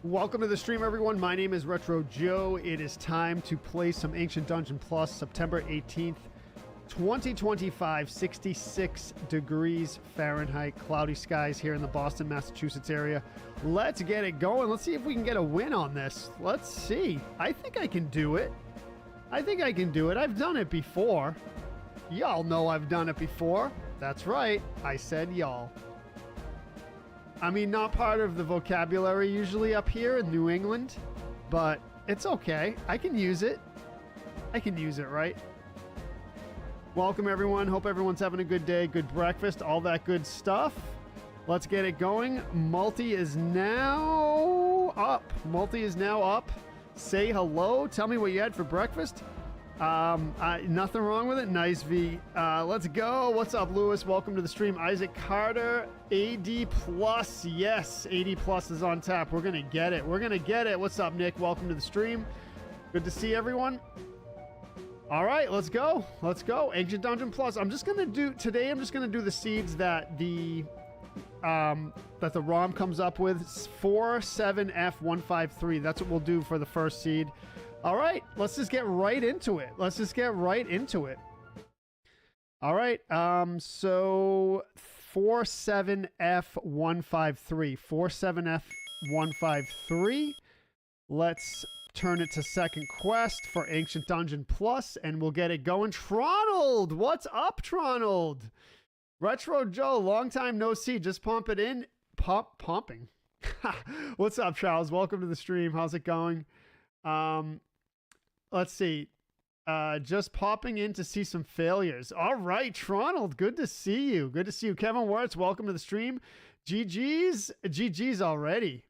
Welcome to the stream, everyone. My name is Retro Joe. It is time to play some Ancient Dungeon Plus, September 18th, 2025, 66 degrees Fahrenheit, cloudy skies here in the Boston, Massachusetts area. Let's get it going. Let's see if we can get a win on this. Let's see. I think I can do it. I've done it before. Y'all know I've done it before. That's right. I said y'all. I mean, not part of the vocabulary usually up here in New England, but it's okay. I can use it. Right? Welcome, everyone. Hope everyone's having a good day, good breakfast, all that good stuff. Let's get it going. Multi is now up. Say hello. Tell me what you had for breakfast. Nothing wrong with it. Nice, V. Let's go. What's up, Lewis? Welcome to the stream. Isaac Carter, AD plus. Yes, AD plus is on tap. We're gonna get it. What's up, Nick? Welcome to the stream. Good to see everyone. All right, let's go. Ancient Dungeon Plus. I'm just gonna do the seeds that the ROM comes up with. 47F153. That's what we'll do for the first seed. All right, let's just get right into it. All right, so 47F153. 47F153. Let's turn it to second quest for Ancient Dungeon Plus, and we'll get it going. Tronald! What's up, Tronald? Retro Joe, long time no see. Just pump it in. Pumping. What's up, Charles? Welcome to the stream. How's it going? Let's see. Just popping in to see some failures. All right, Tronald, good to see you. Kevin Wirtz, welcome to the stream. GG's already.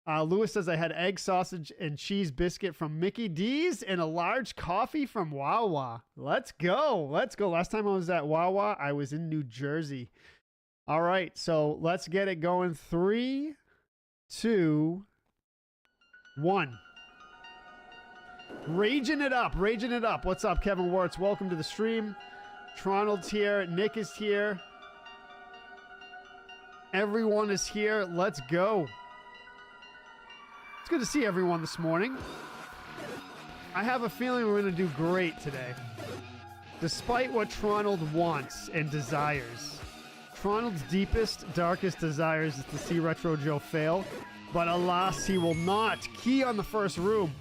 Lewis says I had egg, sausage, and cheese biscuit from Mickey D's and a large coffee from Wawa. Let's go. Last time I was at Wawa, I was in New Jersey. All right, so let's get it going. 3, 2, 1. Raging it up. What's up, Kevin Wirtz? Welcome to the stream. Tronald's here. Nick is here. Everyone is here. Let's go. It's good to see everyone this morning. I have a feeling we're going to do great today. Despite what Tronald wants and desires. Tronald's deepest, darkest desires is to see Retro Joe fail. But alas, he will not. Key on the first room.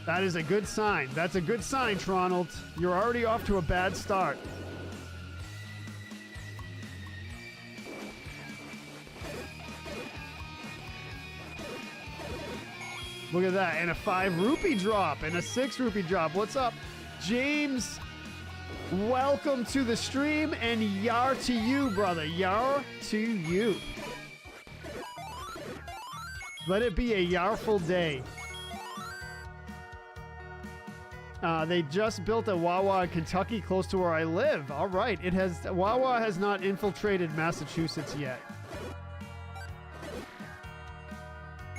That is a good sign. That's a good sign, Tronald. You're already off to a bad start. Look at that. And a 5 rupee drop and a 6 rupee drop. What's up, James? Welcome to the stream, and yar to you, brother. Yar to you. Let it be a yarful day. They just built a Wawa in Kentucky close to where I live. All right. Wawa has not infiltrated Massachusetts yet.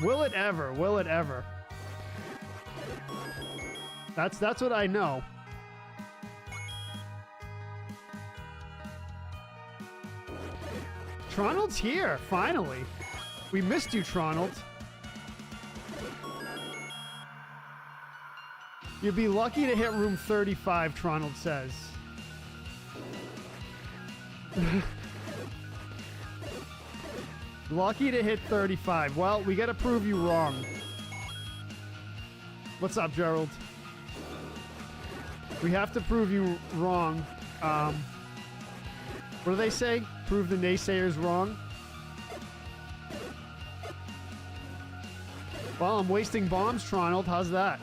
Will it ever? That's what I know. Tronald's here, finally. We missed you, Tronald. You'd be lucky to hit room 35, Tronald says. Lucky to hit 35. Well, we gotta prove you wrong. What's up, Gerald? We have to prove you wrong. What do they say? Prove the naysayers wrong. Well, I'm wasting bombs, Tronald. How's that?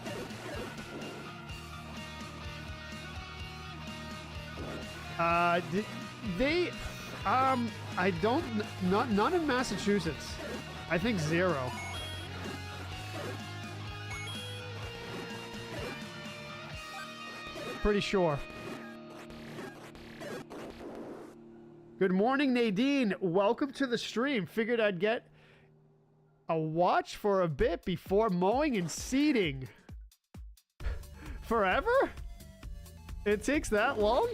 None in Massachusetts. I think 0. Pretty sure. Good morning, Nadine. Welcome to the stream. Figured I'd get a watch for a bit before mowing and seeding. Forever? It takes that long?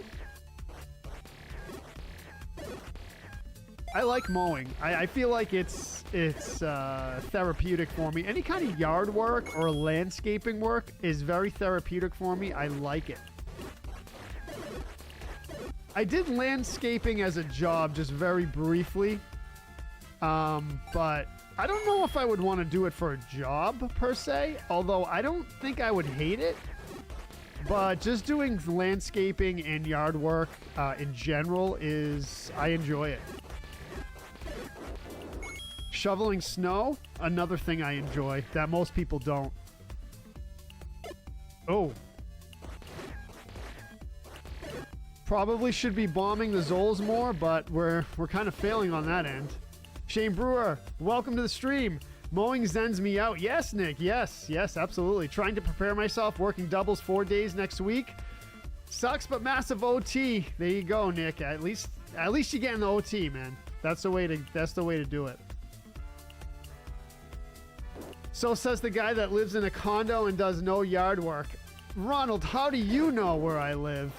I like mowing. I feel like it's therapeutic for me. Any kind of yard work or landscaping work is very therapeutic for me. I like it. I did landscaping as a job just very briefly, but I don't know if I would want to do it for a job per se, although I don't think I would hate it. But just doing landscaping and yard work in general I enjoy it. Shoveling snow, another thing I enjoy that most people don't. Oh. Probably should be bombing the Zols more, but we're kind of failing on that end. Shane Brewer, welcome to the stream. Mowing zens me out. Yes, Nick. Yes, absolutely. Trying to prepare myself, working doubles 4 days next week. Sucks, but massive OT. There you go, Nick. At least you getting the OT, man. That's the way to do it. So says the guy that lives in a condo and does no yard work. Ronald, how do you know where I live?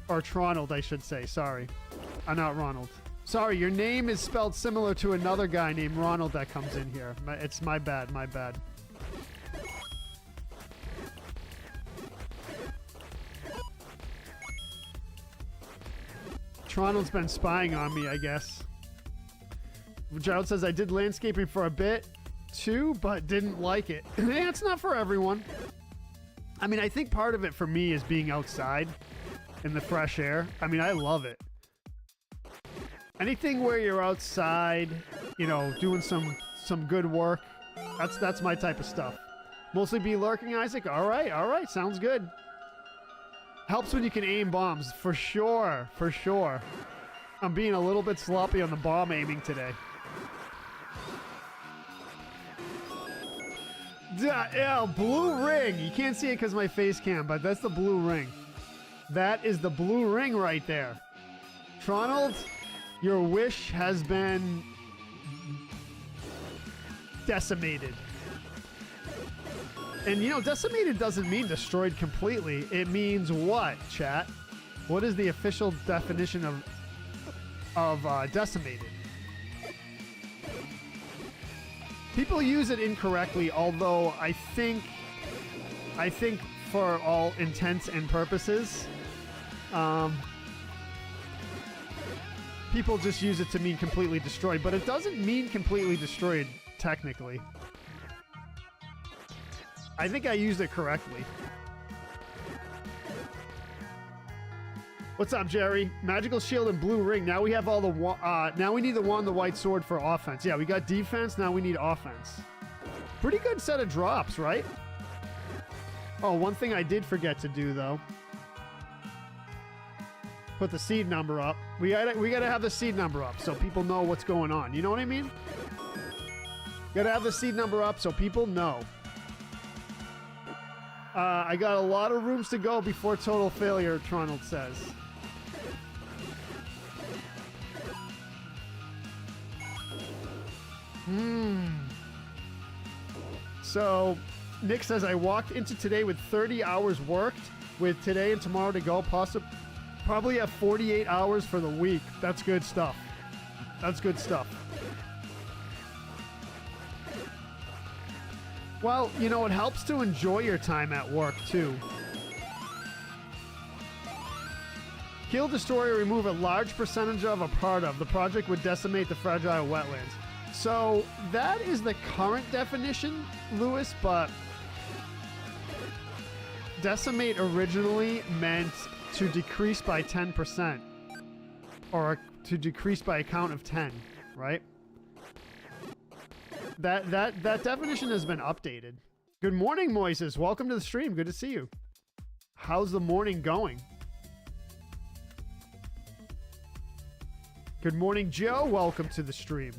Or Tronald, I should say. Sorry. I'm not Ronald. Sorry, your name is spelled similar to another guy named Ronald that comes in here. It's my bad. Tronald's been spying on me, I guess. Gerald says, I did landscaping for a bit, too, but didn't like it. Yeah, it's not for everyone. I mean, I think part of it for me is being outside in the fresh air. I mean, I love it. Anything where you're outside, you know, doing some good work, that's my type of stuff. Mostly be lurking, Isaac. All right, sounds good. Helps when you can aim bombs, for sure. I'm being a little bit sloppy on the bomb aiming today. Yeah, blue ring. You can't see it because my face cam, but that's the blue ring. That is the blue ring right there. Tronald, your wish has been decimated. And you know, decimated doesn't mean destroyed completely. It means what, chat? What is the official definition of decimated? People use it incorrectly, although I think for all intents and purposes, people just use it to mean completely destroyed, but it doesn't mean completely destroyed, technically. I think I used it correctly. What's up, Jerry? Magical shield and blue ring. Now we have all the now we need the wand, the white sword for offense. Yeah, we got defense. Now we need offense. Pretty good set of drops, right? Oh, one thing I did forget to do though. Put the seed number up. We gotta have the seed number up so people know what's going on. You know what I mean? Gotta have the seed number up so people know. I got a lot of rooms to go before total failure, Tronald says. So, Nick says, I walked into today with 30 hours worked, with today and tomorrow to go, probably have 48 hours for the week. That's good stuff. That's good stuff. Well, you know, it helps to enjoy your time at work, too. Kill, destroy, or remove a large percentage of, a part of. The project would decimate the fragile wetlands. So, that is the current definition, Lewis, but decimate originally meant to decrease by 10%. Or to decrease by a count of 10, right? That definition has been updated. Good morning, Moises. Welcome to the stream. Good to see you. How's the morning going? Good morning, Joe. Welcome to the stream.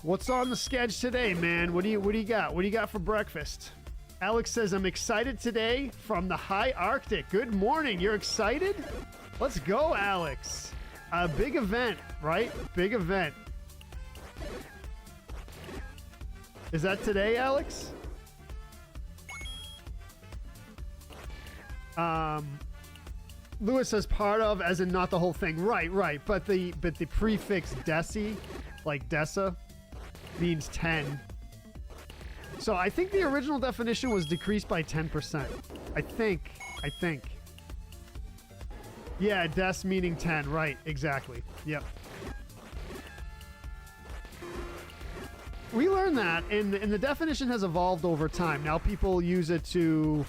What's on the sketch today, man? What do you got? What do you got for breakfast? Alex says, I'm excited today from the high Arctic. Good morning. You're excited? Let's go, Alex. A big event, right? Big event. Is that today, Alex? Lewis says part of, as in not the whole thing. Right, right. But the prefix deci, like desa, means 10. So I think the original definition was decreased by 10%. I think. Yeah, des meaning 10. Right, exactly. Yep. We learned that, and the definition has evolved over time. Now people use it to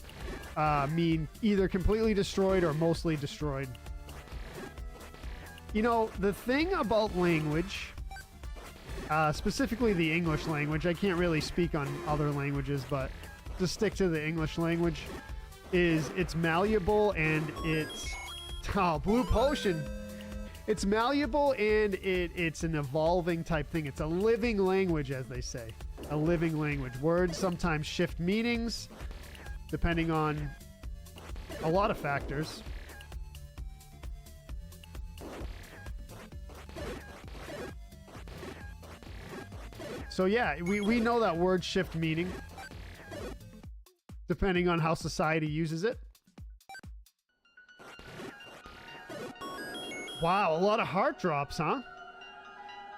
mean either completely destroyed or mostly destroyed. You know, the thing about language, specifically the English language, I can't really speak on other languages, but to stick to the English language, is it's malleable and it's... Oh, blue potion! It's malleable and it's an evolving type thing. It's a living language, as they say. A living language. Words sometimes shift meanings, depending on a lot of factors. So yeah, we know that words shift meaning, depending on how society uses it. Wow, a lot of heart drops, huh?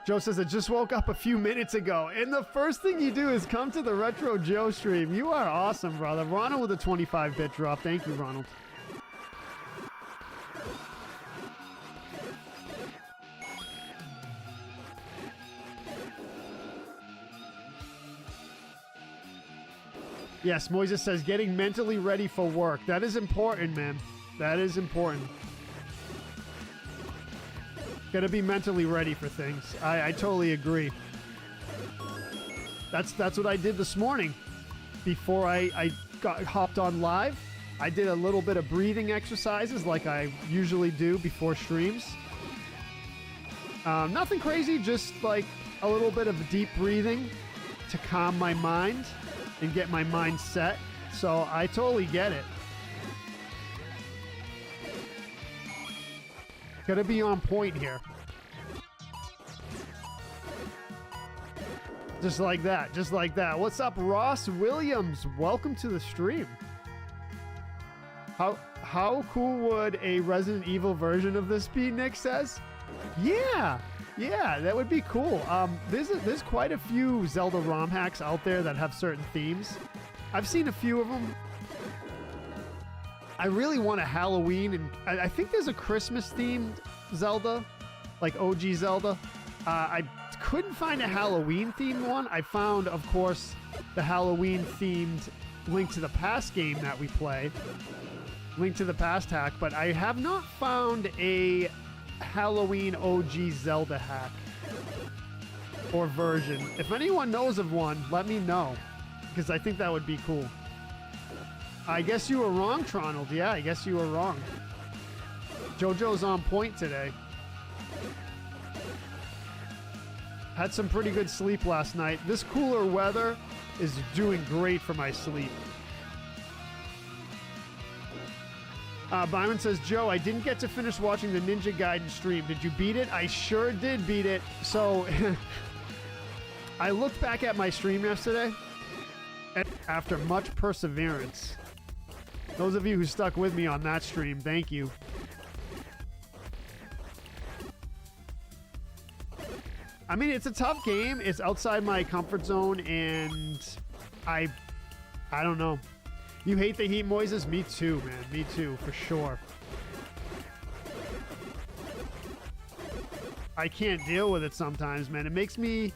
Joe says, I just woke up a few minutes ago, and the first thing you do is come to the Retro Joe stream. You are awesome, brother. Ronald with a 25-bit drop. Thank you, Ronald. Yes, Moises says, getting mentally ready for work. That is important, man. That is important. Gotta be mentally ready for things. I totally agree. That's what I did this morning. Before I hopped on live, I did a little bit of breathing exercises like I usually do before streams. Nothing crazy, just like a little bit of deep breathing to calm my mind and get my mind set. So I totally get it. Gotta be on point here. Just like that, just like that. What's up, Ross Williams? Welcome to the stream. How cool would a Resident Evil version of this be, Nick says? Yeah, that would be cool. There's quite a few Zelda ROM hacks out there that have certain themes. I've seen a few of them. I really want a Halloween, and I think there's a Christmas-themed Zelda, like OG Zelda. I couldn't find a Halloween-themed one. I found, of course, the Halloween-themed Link to the Past game that we play, Link to the Past hack, but I have not found a Halloween OG Zelda hack or version. If anyone knows of one, let me know, because I think that would be cool. I guess you were wrong, Tronald. Yeah, I guess you were wrong. JoJo's on point today. Had some pretty good sleep last night. This cooler weather is doing great for my sleep. Byron says, Joe, I didn't get to finish watching the Ninja Gaiden stream. Did you beat it? I sure did beat it. So I looked back at my stream yesterday, and after much perseverance, those of you who stuck with me on that stream, thank you. I mean, it's a tough game. It's outside my comfort zone, and I don't know. You hate the heat, Moises? Me too, man. Me too, for sure. I can't deal with it sometimes, man. It makes me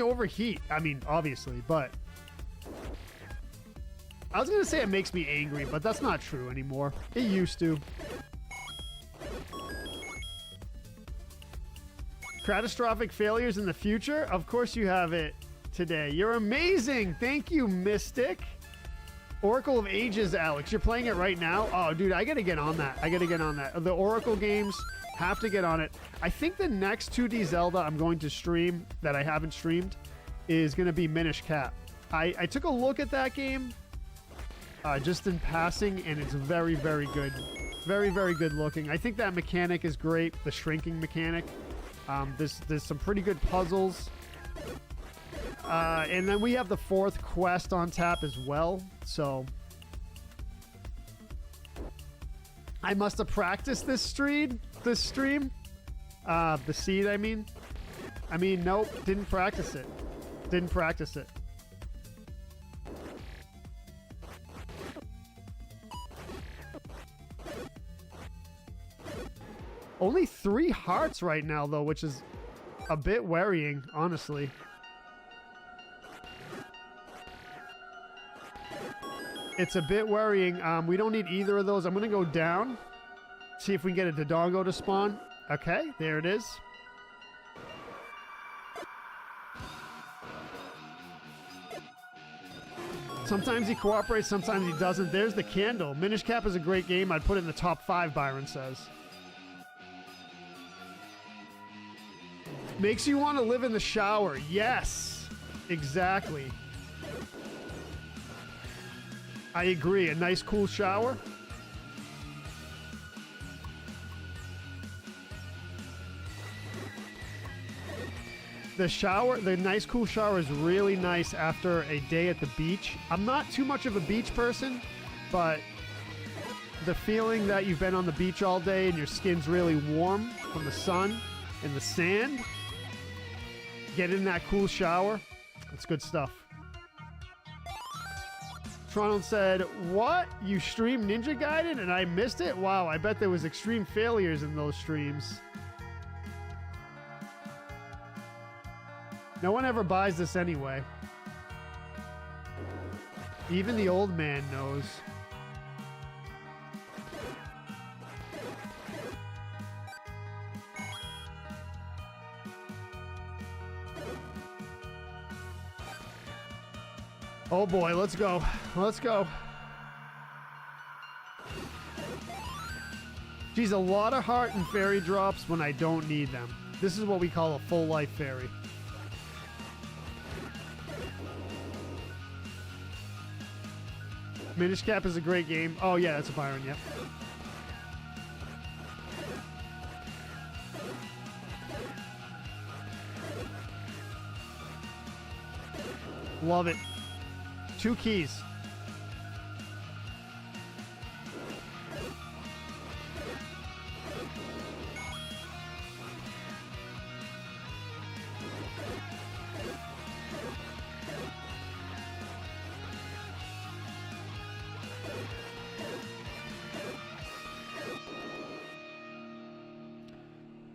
overheat. I mean, obviously, but I was going to say it makes me angry, but that's not true anymore. It used to. Catastrophic failures in the future? Of course you have it today. You're amazing. Thank you, Mystic. Oracle of Ages, Alex. You're playing it right now? Oh, dude, I got to get on that. The Oracle games, have to get on it. I think the next 2D Zelda I'm going to stream that I haven't streamed is going to be Minish Cap. I took a look at that game just in passing, and it's very, very good. Very, very good looking. I think that mechanic is great, the shrinking mechanic. There's some pretty good puzzles. And then we have the 4th quest on tap as well. So I must have practiced this stream. The seed, I mean. Nope, didn't practice it. Didn't practice it. Only 3 hearts right now, though, which is a bit worrying, honestly. It's a bit worrying. We don't need either of those. I'm going to go down. See if we can get a Dodongo to spawn. Okay, there it is. Sometimes he cooperates, sometimes he doesn't. There's the candle. Minish Cap is a great game. I'd put it in the top 5, Byron says. Makes you want to live in the shower. Yes, exactly. I agree. A nice, cool shower. The nice, cool shower is really nice after a day at the beach. I'm not too much of a beach person, but the feeling that you've been on the beach all day and your skin's really warm from the sun and the sand, get in that cool shower. It's good stuff. Toronto said, what? You streamed Ninja Gaiden and I missed it? Wow, I bet there was extreme failures in those streams. No one ever buys this anyway. Even the old man knows. Oh boy, let's go. Let's go. Geez, a lot of heart and fairy drops when I don't need them. This is what we call a full life fairy. Minish Cap is a great game. Oh yeah, that's a Byron, yep. Love it. 2 keys.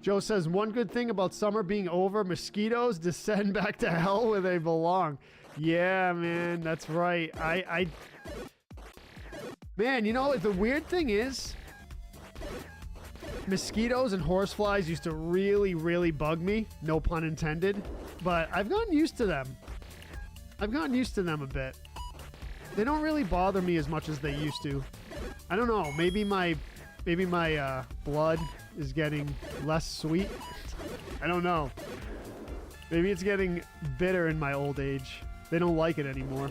Joe says, one good thing about summer being over, mosquitoes descend back to hell where they belong. Yeah, man, that's right. Man, you know, the weird thing is, mosquitoes and horseflies used to really, really bug me. No pun intended. But I've gotten used to them. I've gotten used to them a bit. They don't really bother me as much as they used to. I don't know. Maybe my blood is getting less sweet. I don't know. Maybe it's getting bitter in my old age. They don't like it anymore.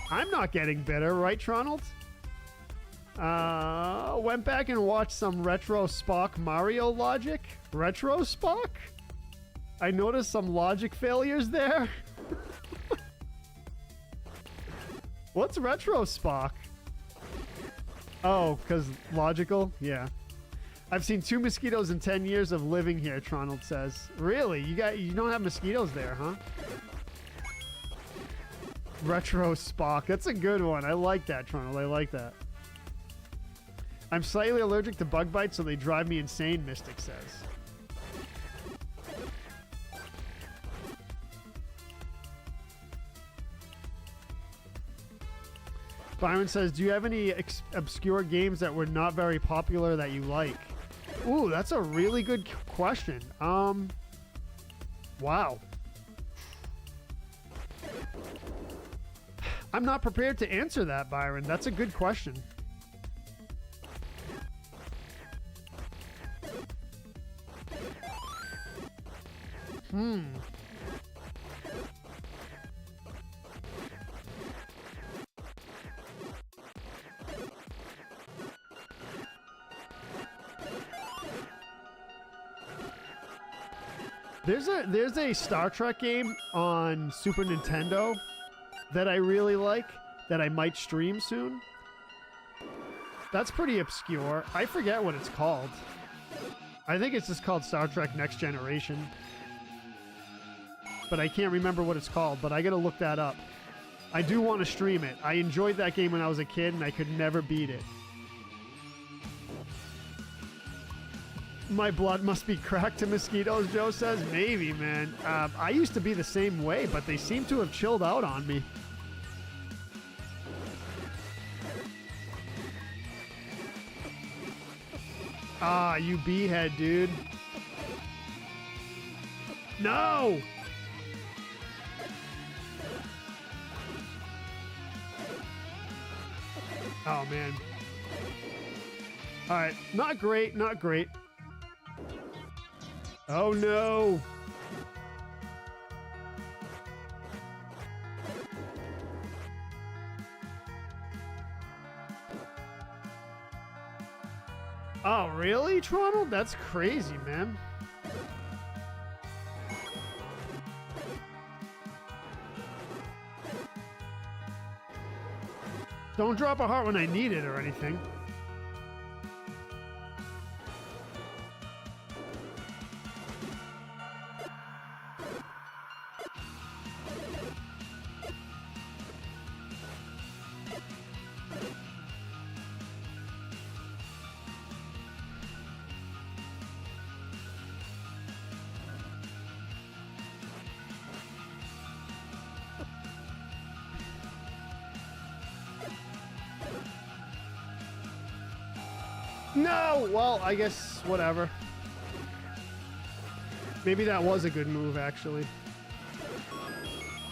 I'm not getting bitter, right, Tronald? Went back and watched some retro Spock Mario logic. Retro Spock? I noticed some logic failures there. What's retro Spock? Oh, because logical? Yeah. I've seen 2 mosquitoes in 10 years of living here, Tronald says. Really? You don't have mosquitoes there, huh? Retro Spock. That's a good one. I like that, Tronald. I like that. I'm slightly allergic to bug bites, so they drive me insane, Mystic says. Byron says, do you have any obscure games that were not very popular that you like? Ooh, that's a really good question. Wow. I'm not prepared to answer that, Byron. That's a good question. There's a Star Trek game on Super Nintendo that I really like that I might stream soon. That's pretty obscure. I forget what it's called. I think it's just called Star Trek Next Generation. But I can't remember what it's called, but I gotta look that up. I do want to stream it. I enjoyed that game when I was a kid and I could never beat it. My blood must be cracked to mosquitoes, Joe says. Maybe, man. I used to be the same way, but they seem to have chilled out on me. Ah, you b-head, dude. No! Oh, man. All right. Not great. Not great. Oh, no. Oh, really, Toronto? That's crazy, man. Don't drop a heart when I need it or anything. No! Well, I guess whatever. Maybe that was a good move, actually.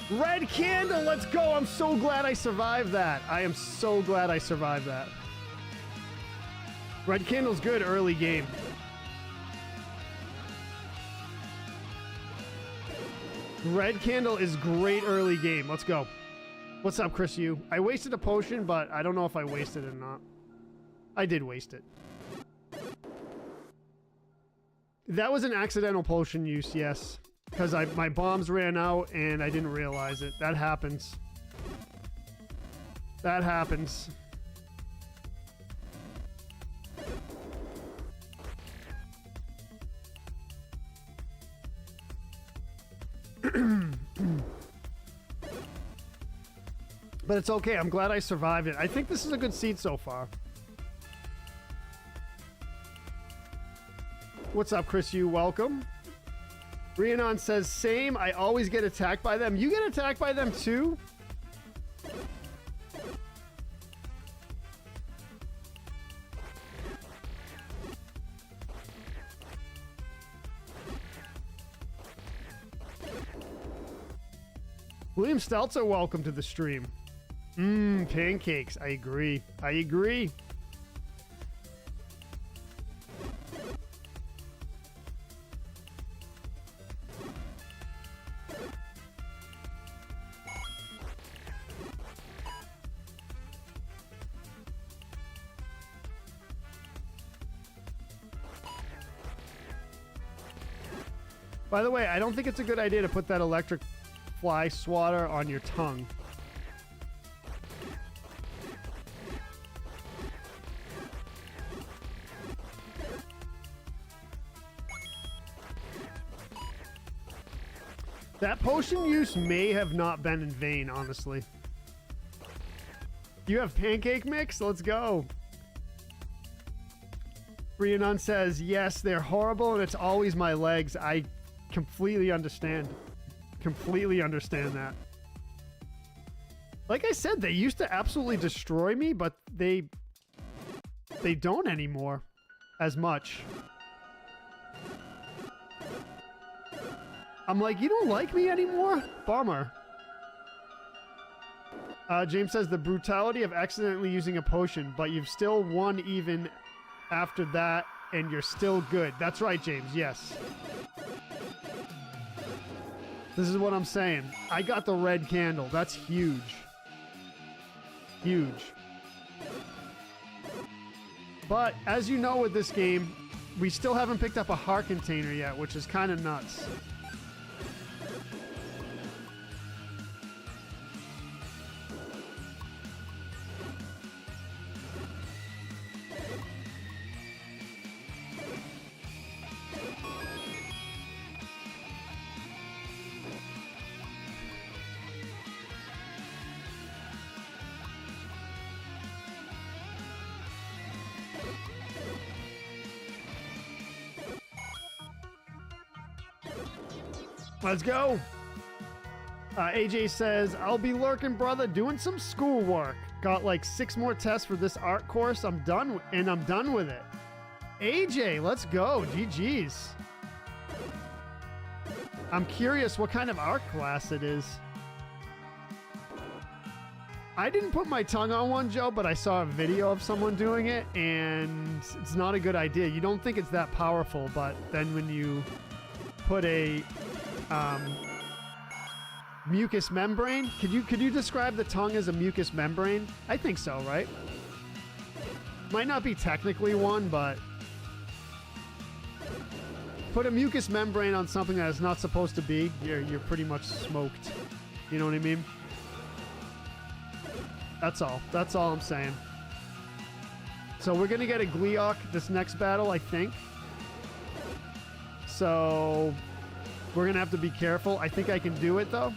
Red candle, let's go! I'm so glad I survived that. I am so glad I survived that. Red candle's good early game. Red candle is great early game. Let's go. What's up, Chris U? I wasted a potion, but I don't know if I wasted it or not. I did waste it. That was an accidental potion use, yes. Because my bombs ran out and I didn't realize it. That happens. That happens. But it's okay. I'm glad I survived it. I think this is a good seed so far. What's up, Chris? You welcome. Rhiannon says, same. I always get attacked by them. You get attacked by them too? William Stelzer, welcome to the stream. Pancakes. I agree. I agree. By the way, I don't think it's a good idea to put that electric fly swatter on your tongue. That potion use may have not been in vain, honestly. You have pancake mix? Let's go. Rhiannon says, yes, they're horrible and it's always my legs. I completely understand. Completely understand that. Like I said, they used to absolutely destroy me, but they don't anymore as much. I'm like, you don't like me anymore? Bummer. James says the brutality of accidentally using a potion, but you've still won even after that, and you're still good. That's right, James. Yes. This is what I'm saying. I got the red candle. That's huge. Huge. But as you know with this game, we still haven't picked up a heart container yet, which is kind of nuts. Let's go. AJ says, I'll be lurking, brother, doing some schoolwork. Got like 6 more tests for this art course. I'm done with it. AJ, let's go. GG's. I'm curious what kind of art class it is. I didn't put my tongue on one, Joe, but I saw a video of someone doing it, and it's not a good idea. You don't think it's that powerful, but then when you put a mucous membrane, could you describe the tongue as a mucous membrane? I think so, right? Might not be technically one, but put a mucous membrane on something that is not supposed to be, you're pretty much smoked. You know what I mean? That's all. That's all I'm saying. So we're going to get a Gleeok this next battle, I think. So we're going to have to be careful. I think I can do it, though.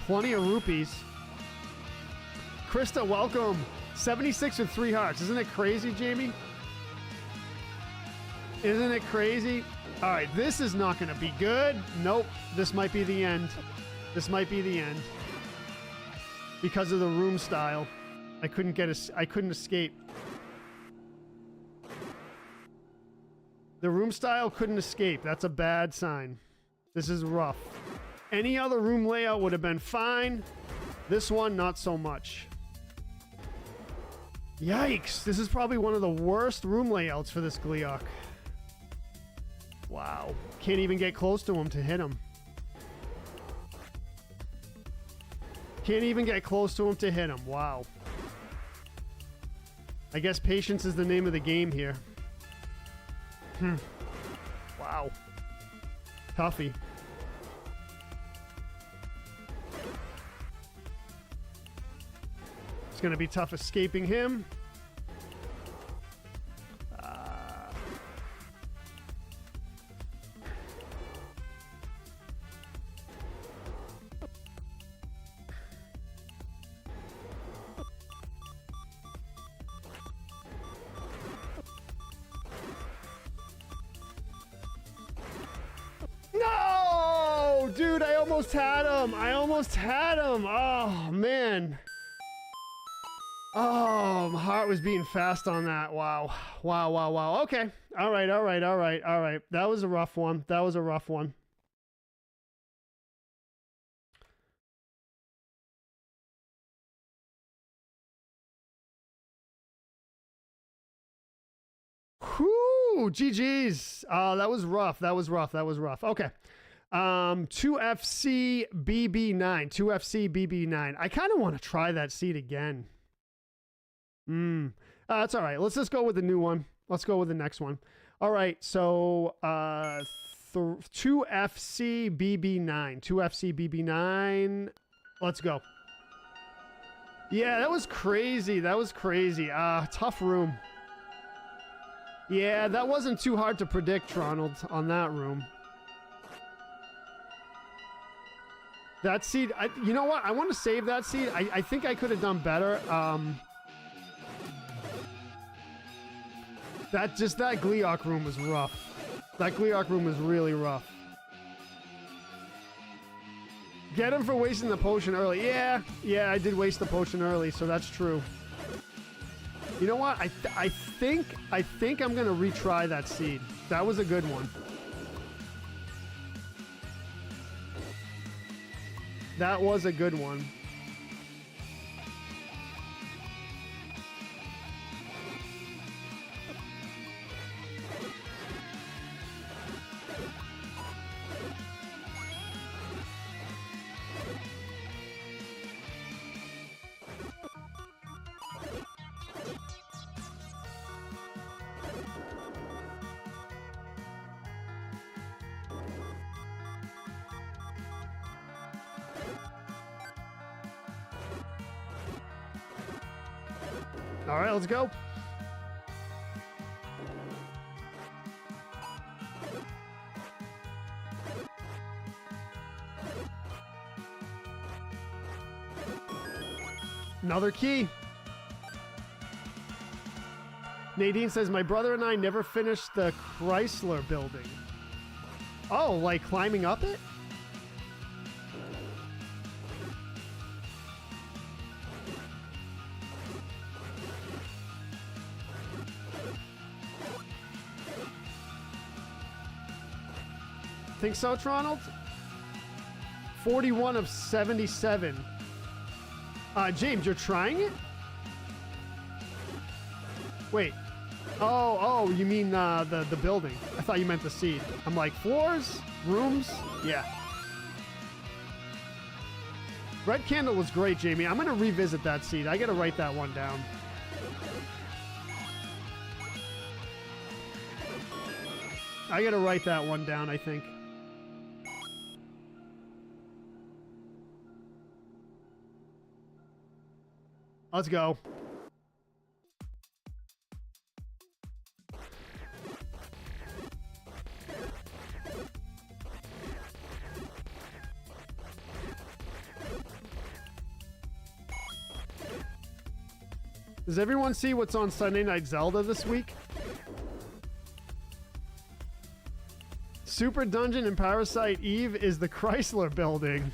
Plenty of rupees. Krista, welcome. 76 with 3 hearts. Isn't it crazy, Jamie? Isn't it crazy? All right, this is not going to be good. Nope. This might be the end. This might be the end. Because of the room style, I couldn't escape. The room style couldn't escape. That's a bad sign. This is rough. Any other room layout would have been fine. This one, not so much. Yikes. This is probably one of the worst room layouts for this Gleeok. Wow. Can't even get close to him to hit him. Can't even get close to him to hit him. Wow. I guess patience is the name of the game here. Wow. Toughie. It's going to be tough escaping him. Dude, I almost had him. I almost had him. Oh, man. Oh, my heart was beating fast on that. Wow. Wow, wow, wow. Okay. All right, all right, all right, all right. That was a rough one. That was a rough one. Whew, GG's. That was rough. That was rough. That was rough. Okay. 2FC BB9. 2FC BB9. I kind of want to try that seed again. That's all right. Let's just go with the new one. Let's go with the next one. All right. So, 2FC BB9. 2FC BB9. Let's go. Yeah, that was crazy. That was crazy. Tough room. Yeah, that wasn't too hard to predict, Ronald, on that room. That seed, you know what? I want to save that seed. I think I could have done better. That Gleeok room was rough. That Gleeok room was really rough. Get him for wasting the potion early. Yeah, I did waste the potion early, so that's true. You know what? I think I'm gonna retry that seed. That was a good one. That was a good one. All right, let's go. Another key. Nadine says, my brother and I never finished the Chrysler building. Oh, like climbing up it? think so, Ronald? 41 of 77. James, you're trying it? Wait. Oh, you mean the building. I thought you meant the seed. I'm like, floors? Rooms? Yeah. Red Candle was great, Jamie. I'm going to revisit that seed. I got to write that one down. I got to write that one down, I think. Let's go. Does everyone see what's on Sunday Night Zelda this week? Super Dungeon in Parasite Eve is the Chrysler Building.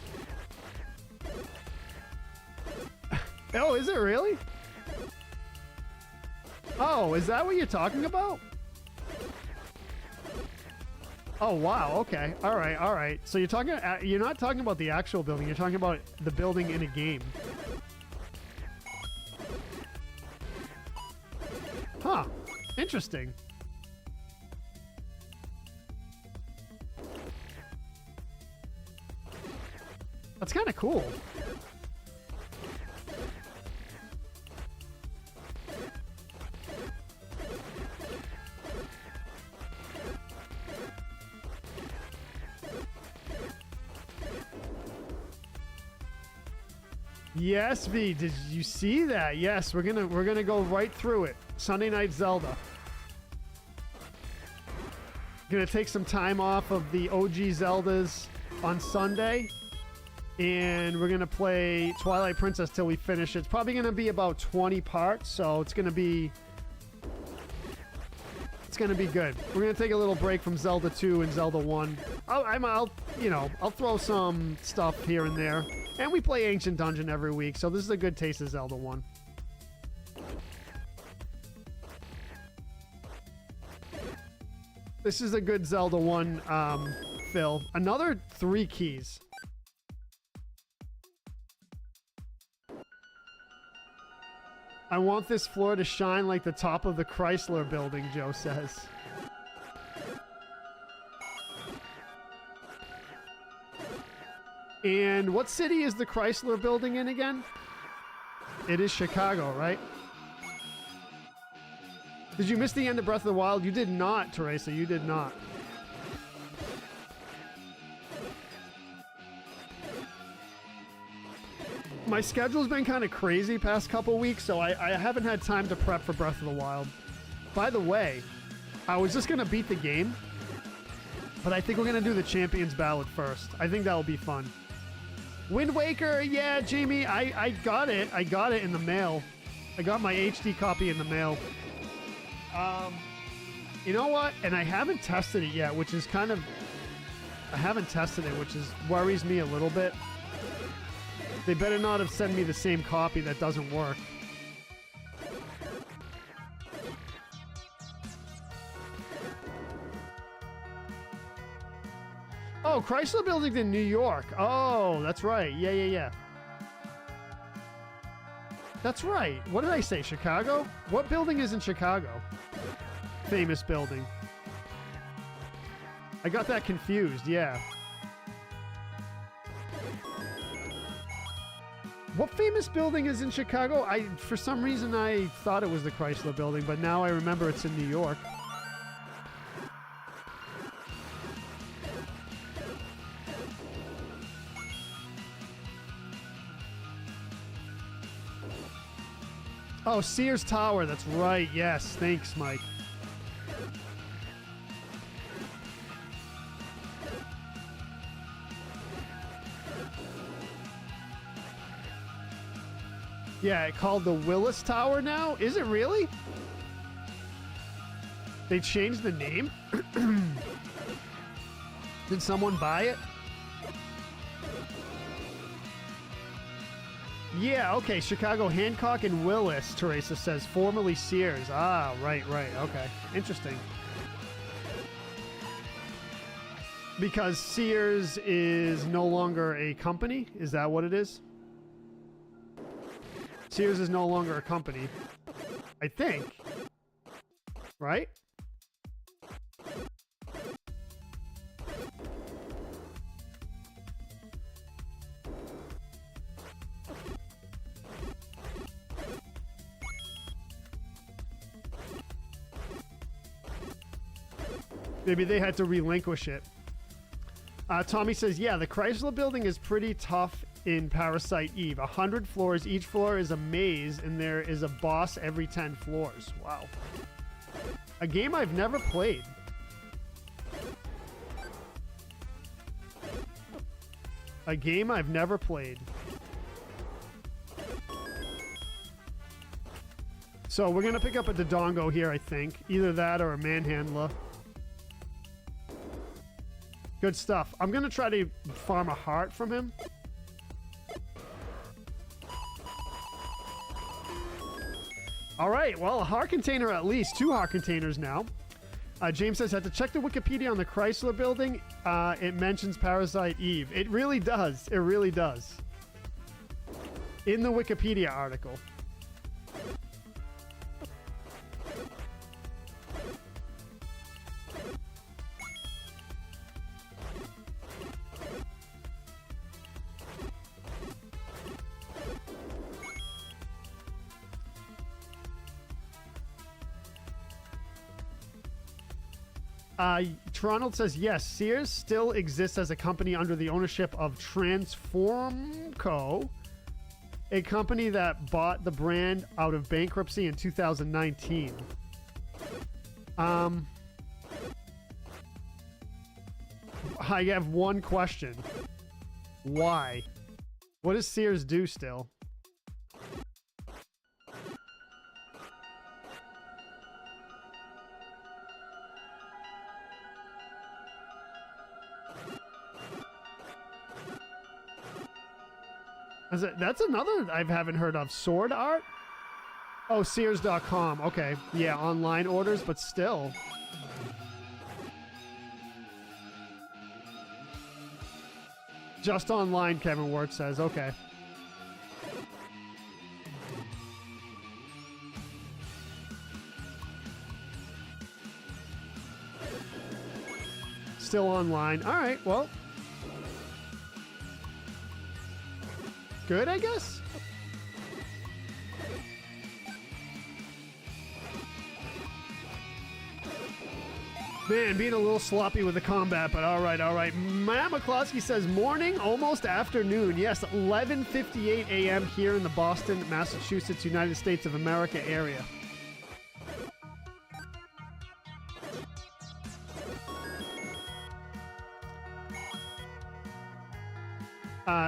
Oh, is it really? Oh, is that what you're talking about? Oh, wow. Okay. All right. All right. So you're not talking about the actual building. You're talking about the building in a game. Huh. Interesting. That's kind of cool. Yes, V, did you see that? Yes, we're gonna go right through it. Sunday Night Zelda. Gonna take some time off of the OG Zeldas on Sunday, and we're gonna play Twilight Princess till we finish it. It's probably gonna be about 20 parts, so it's gonna be good. We're gonna take a little break from Zelda 2 and Zelda 1. I'll throw some stuff here and there. And we play Ancient Dungeon every week, so this is a good taste of Zelda 1. This is a good Zelda 1 fill. Another 3 keys. I want this floor to shine like the top of the Chrysler Building, Joe says. And what city is the Chrysler Building in again? It is Chicago, right? Did you miss the end of Breath of the Wild? You did not, Teresa. You did not. My schedule's been kind of crazy past couple weeks, so I haven't had time to prep for Breath of the Wild. By the way, I was just going to beat the game, but I think we're going to do the Champions Ballad first. I think that'll be fun. Wind Waker, yeah, Jamie, I got it. I got it in the mail. I got my HD copy in the mail. You know what? And I haven't tested it yet, which is kind of... I haven't tested it, which worries me a little bit. They better not have sent me the same copy that doesn't work. Oh, Chrysler Building's in New York. Oh, that's right. Yeah. That's right. What did I say? Chicago? What building is in Chicago? Famous building. I got that confused, yeah. What famous building is in Chicago? For some reason, I thought it was the Chrysler Building, but now I remember it's in New York. Oh, Sears Tower. That's right. Yes. Thanks, Mike. Yeah, called the Willis Tower now? Is it really? They changed the name? Did someone buy it? Yeah, okay. Chicago, Hancock, and Willis, Teresa says. Formerly Sears. Ah, right. Okay. Interesting. Because Sears is no longer a company? Is that what it is? Sears is no longer a company. I think. Right? Maybe they had to relinquish it. Tommy says, yeah, the Chrysler building is pretty tough in Parasite Eve. 100 floors. Each floor is a maze, and there is a boss every 10 floors. Wow. A game I've never played. A game I've never played. So we're going to pick up a Dodongo here, I think. Either that or a Manhandler. Good stuff. I'm going to try to farm a heart from him. All right. Well, a heart container at least. 2 heart containers now. James says, had to check the Wikipedia on the Chrysler building. It mentions Parasite Eve. It really does. It really does. In the Wikipedia article. Toronto says, yes, Sears still exists as a company under the ownership of Transformco, a company that bought the brand out of bankruptcy in 2019. I have one question. Why? What does Sears do still? That's another I haven't heard of. Sword art? Oh, Sears.com. Okay. Yeah, online orders, but still. Just online, Kevin Wirt says. Okay. Still online. All right, well. Good, I guess? Man, being a little sloppy with the combat, but all right, all right. Matt McCloskey says, morning, almost afternoon. Yes, 11:58 a.m. here in the Boston, Massachusetts, United States of America area.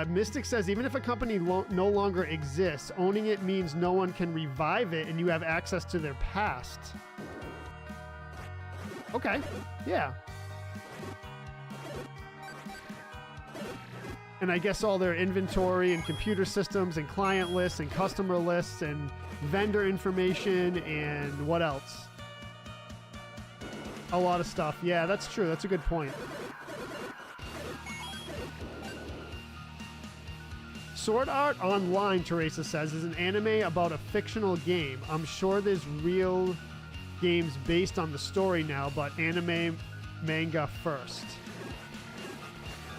Mystic says, even if a company no longer exists, owning it means no one can revive it and you have access to their past. Okay, yeah. And I guess all their inventory and computer systems and client lists and customer lists and vendor information and what else? A lot of stuff. Yeah, that's true. That's a good point. Sword Art Online, Teresa says, is an anime about a fictional game. I'm sure there's real games based on the story now, but anime manga first.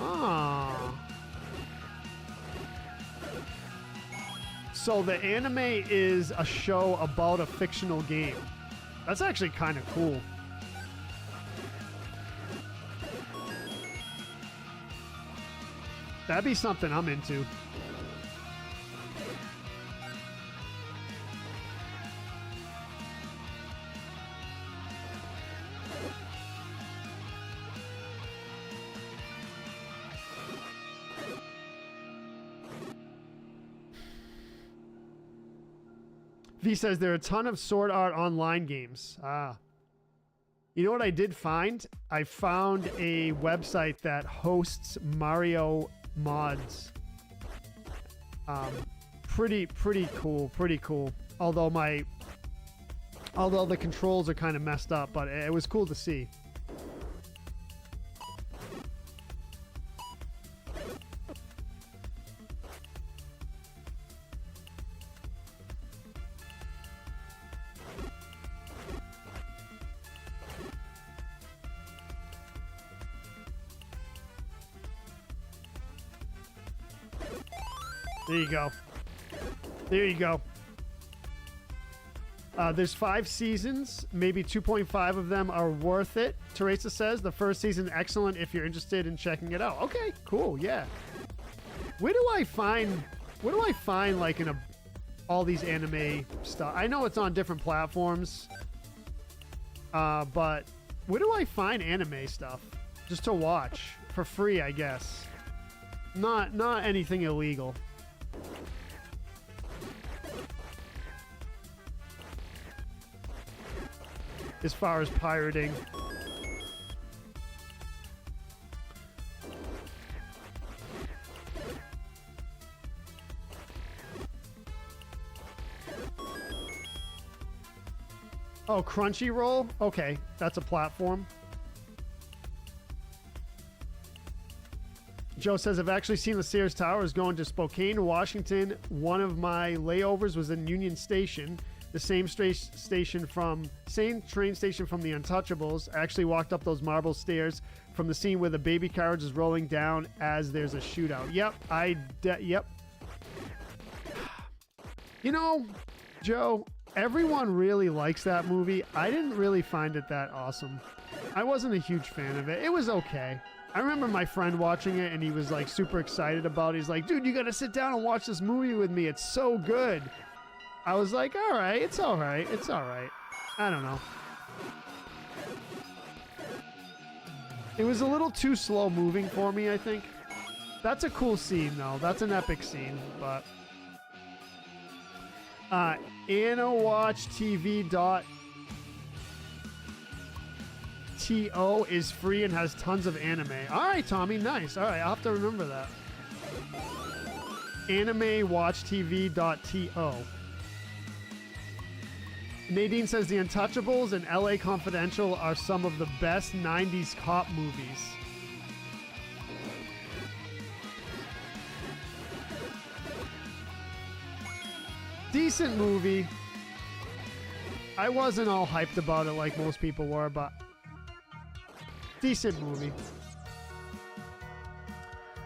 Ah. So the anime is a show about a fictional game. That's actually kind of cool. That'd be something I'm into. V says there are a ton of Sword Art Online games. Ah. You know what I did find? I found a website that hosts Mario mods. Pretty cool. Pretty cool. Although the controls are kind of messed up, but it was cool to see. There you go. There you go. There's 5 seasons. Maybe 2.5 of them are worth it. Teresa says the first season excellent if you're interested in checking it out. Okay, cool. Yeah. Where do I find like all these anime stuff? I know it's on different platforms. But where do I find anime stuff just to watch for free, I guess? Not anything illegal. As far as pirating. Oh, Crunchyroll? Okay, that's a platform. Joe says, I've actually seen the Sears Towers going to Spokane, Washington. One of my layovers was in Union Station, the same train station from the Untouchables. I actually walked up those marble stairs from the scene where the baby carriage is rolling down as there's a shootout. Yep, yep. You know, Joe, everyone really likes that movie. I didn't really find it that awesome. I wasn't a huge fan of it. It was okay. I remember my friend watching it and he was like super excited about it. He's like, dude, you got to sit down and watch this movie with me. It's so good. I was like, all right, it's all right. It's all right. I don't know. It was a little too slow moving for me, I think. That's a cool scene, though. That's an epic scene, but... AnnaWatchTV.to is free and has tons of anime. All right, Tommy, nice. All right, I'll have to remember that. AnimeWatchTV.to. Nadine says The Untouchables and LA Confidential are some of the best 90s cop movies. Decent movie. I wasn't all hyped about it like most people were, but decent movie.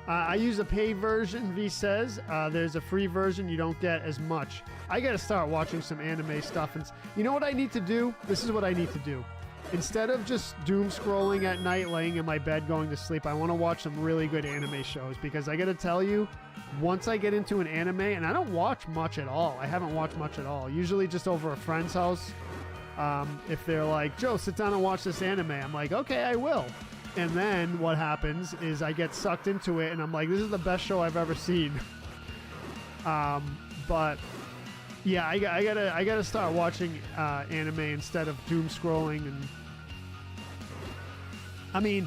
I use a paid version, V says. There's a free version, you don't get as much. I gotta start watching some anime stuff. And you know what I need to do? This is what I need to do. Instead of just doom scrolling at night, laying in my bed, going to sleep, I want to watch some really good anime shows. Because I gotta tell you, once I get into an anime, and I don't watch much at all. I haven't watched much at all. Usually just over a friend's house. If they're like, Joe, sit down and watch this anime. I'm like, okay, I will. And then what happens is I get sucked into it and I'm like, this is the best show I've ever seen. But yeah, I gotta start watching anime instead of doom scrolling. And I mean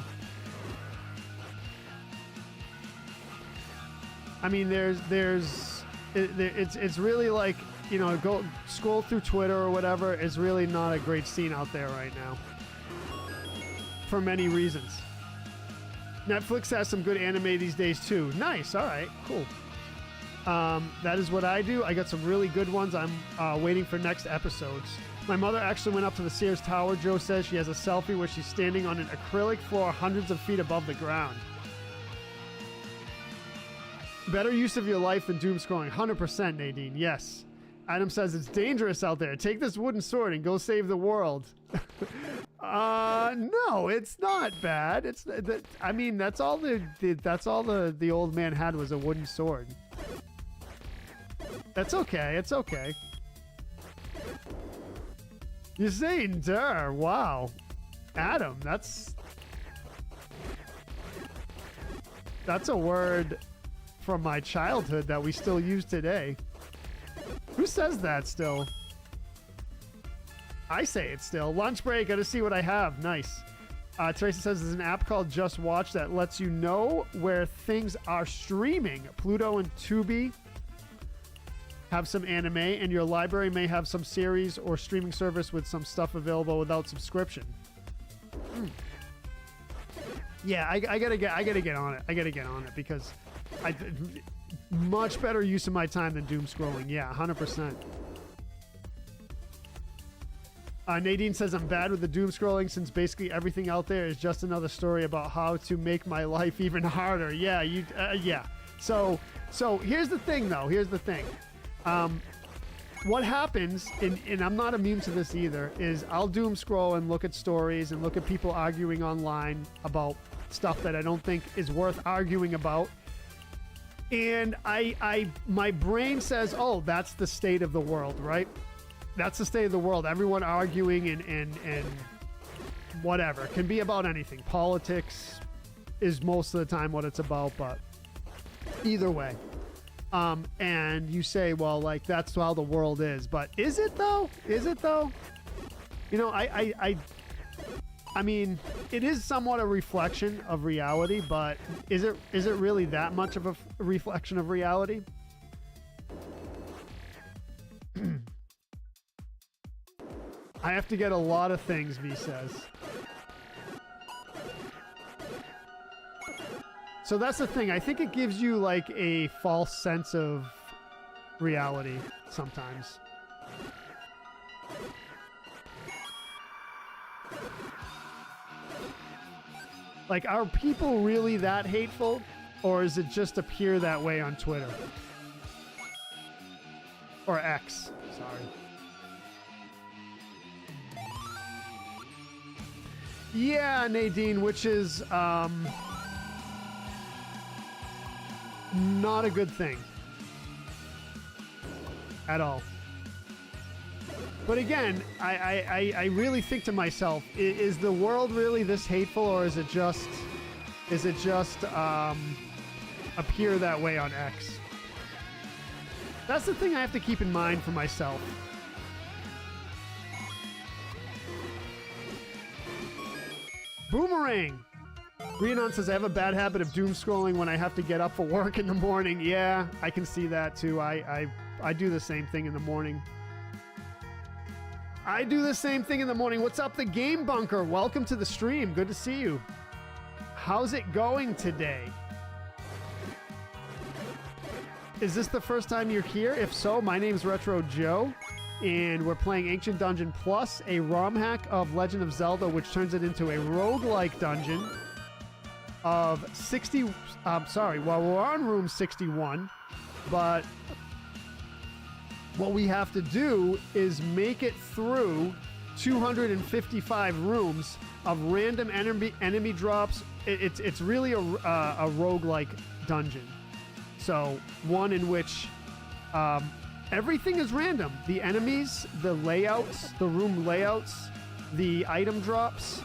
it's really like, you know, go scroll through Twitter or whatever. It's really not a great scene out there right now. For many reasons. Netflix has some good anime these days too. Nice. All right. Cool. That is what I do. I got some really good ones. I'm waiting for next episodes. My mother actually went up to the Sears Tower. Joe says she has a selfie where she's standing on an acrylic floor hundreds of feet above the ground. Better use of your life than doom scrolling. 100%, Nadine. Yes. Adam says it's dangerous out there. Take this wooden sword and go save the world. No, it's not bad. It's I mean, that's all the old man had was a wooden sword. That's okay. It's okay. You're saying "der"? Wow, Adam, that's a word from my childhood that we still use today. Who says that still? I say it still. Lunch break, gotta see what I have. Nice. Teresa says there's an app called Just Watch that lets you know where things are streaming. Pluto and Tubi have some anime, and your library may have some series or streaming service with some stuff available without subscription. Yeah, I gotta get on it. I gotta get on it because much better use of my time than doom scrolling. Yeah, 100%. Nadine says I'm bad with the doom scrolling since basically everything out there is just another story about how to make my life even harder. Yeah, yeah. So So here's the thing, though. Here's the thing. What happens, and I'm not immune to this either, is I'll doom scroll and look at stories and look at people arguing online about stuff that I don't think is worth arguing about. And my brain says, oh, that's the state of the world, right? That's the state of the world. Everyone arguing and whatever. It can be about anything. Politics is most of the time what it's about, but either way. And you say, well, like, that's how the world is. But is it, though? Is it, though? You know, I mean, it is somewhat a reflection of reality, but is it really that much of a reflection of reality? I have to get a lot of things, V says. So that's the thing. I think it gives you like a false sense of reality sometimes. Like, are people really that hateful? Or does it just appear that way on Twitter? Or X, sorry. Yeah, Nadine, which is not a good thing. At all. But again, I really think to myself, is the world really this hateful, or is it just appear that way on X? That's the thing I have to keep in mind for myself. Boomerang! Rhiannon says, I have a bad habit of doom scrolling when I have to get up for work in the morning. Yeah, I can see that too. I do the same thing in the morning. I do the same thing in the morning. What's up, the Game Bunker? Welcome to the stream. Good to see you. How's it going today? Is this the first time you're here? If so, my name's Retro Joe, and we're playing Ancient Dungeon Plus, a ROM hack of Legend of Zelda, which turns it into a roguelike dungeon of 60... well, we're on room 61, but what we have to do is make it through 255 rooms of random enemy drops. It's really a roguelike dungeon. So one in which everything is random. The enemies, the layouts, the room layouts, the item drops.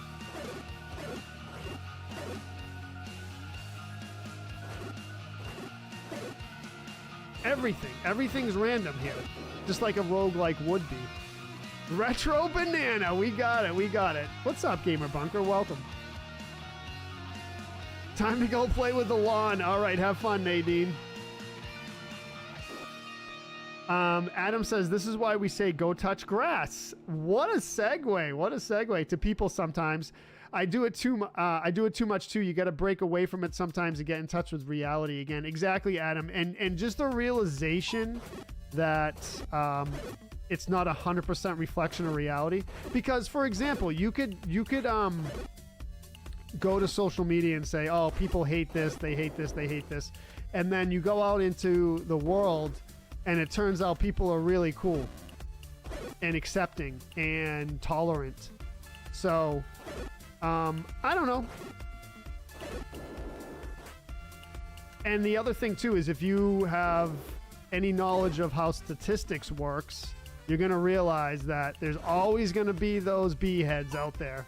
Everything's random here. Just like a roguelike would be. Retro Banana, we got it. What's up, Gamer Bunker? Welcome. Time to go play with the lawn. All right, have fun, Nadine. Adam says, this is why we say go touch grass. What a segue to people sometimes. I do it too much too. You got to break away from it sometimes and get in touch with reality again. Exactly, Adam. And just the realization that it's not 100% reflection of reality. Because, for example, you could go to social media and say, oh, people hate this, they hate this, they hate this. And then you go out into the world and it turns out people are really cool and accepting and tolerant. So, I don't know. And the other thing too is if you have any knowledge of how statistics works, you're going to realize that there's always going to be those B-heads out there.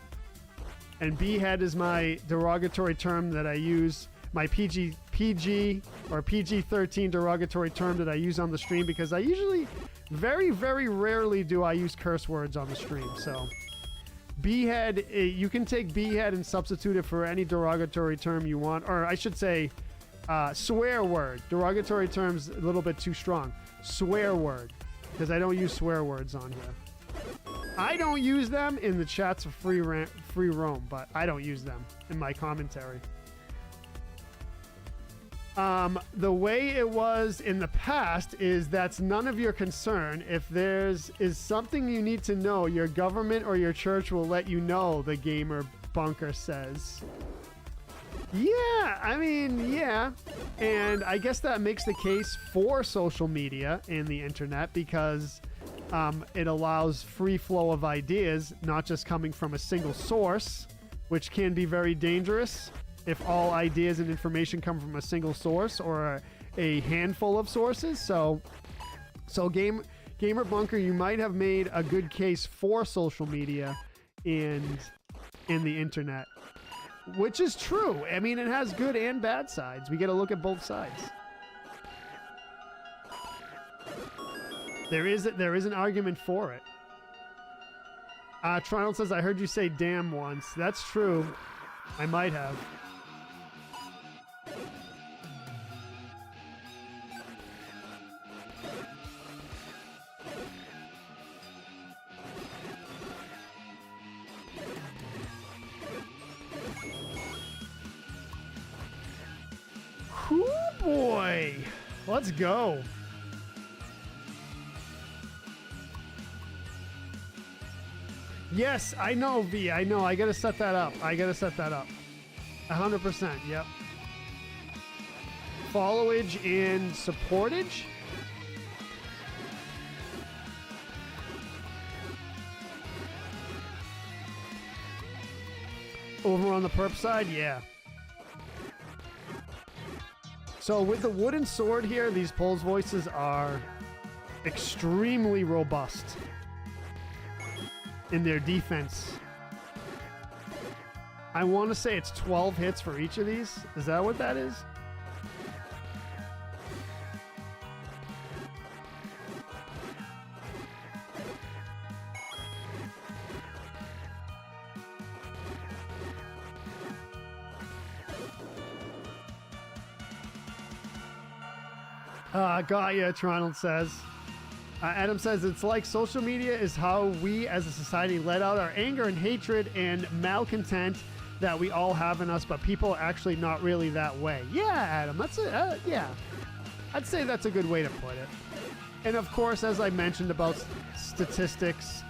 And B-head is my derogatory term that I use, my PG or PG-13 derogatory term that I use on the stream, because I usually, very, very rarely do I use curse words on the stream. So B-head, you can take B-head and substitute it for any derogatory term you want, or I should say swear word. Derogatory term's a little bit too strong. Swear word, because I don't use swear words on here. I don't use them in the chats of free roam, but I don't use them in my commentary. The way it was in the past is that's none of your concern. If there's something you need to know, your government or your church will let you know, the Gamer Bunker says. Yeah, I mean, yeah. And I guess that makes the case for social media and the internet because it allows free flow of ideas, not just coming from a single source, which can be very dangerous if all ideas and information come from a single source or a handful of sources. So Gamer Bunker, you might have made a good case for social media and the internet. Which is true. I mean, it has good and bad sides. We got to look at both sides. There is an argument for it. Trial says, I heard you say damn once. That's true. I might have. Whoo boy. Let's go. Yes, I know, V. I know. I gotta set that up. 100%. Yep. Followage and supportage. Over on the perp side, yeah. So with the wooden sword here, these Pulse voices are extremely robust in their defense. I want to say it's 12 hits for each of these. Is that what that is? Got ya, Tronald says. Adam says, it's like social media is how we as a society let out our anger and hatred and malcontent that we all have in us, but people are actually not really that way. Yeah, Adam, that's it. Yeah. I'd say that's a good way to put it. And of course, as I mentioned about statistics,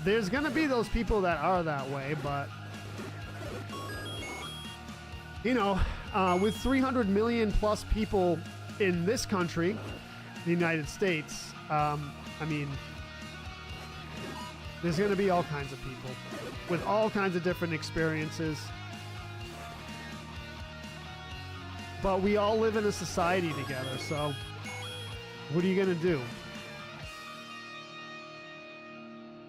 there's going to be those people that are that way, but you know, with 300 million plus people in this country, the United States, I mean, there's going to be all kinds of people with all kinds of different experiences. But we all live in a society together, so what are you going to do?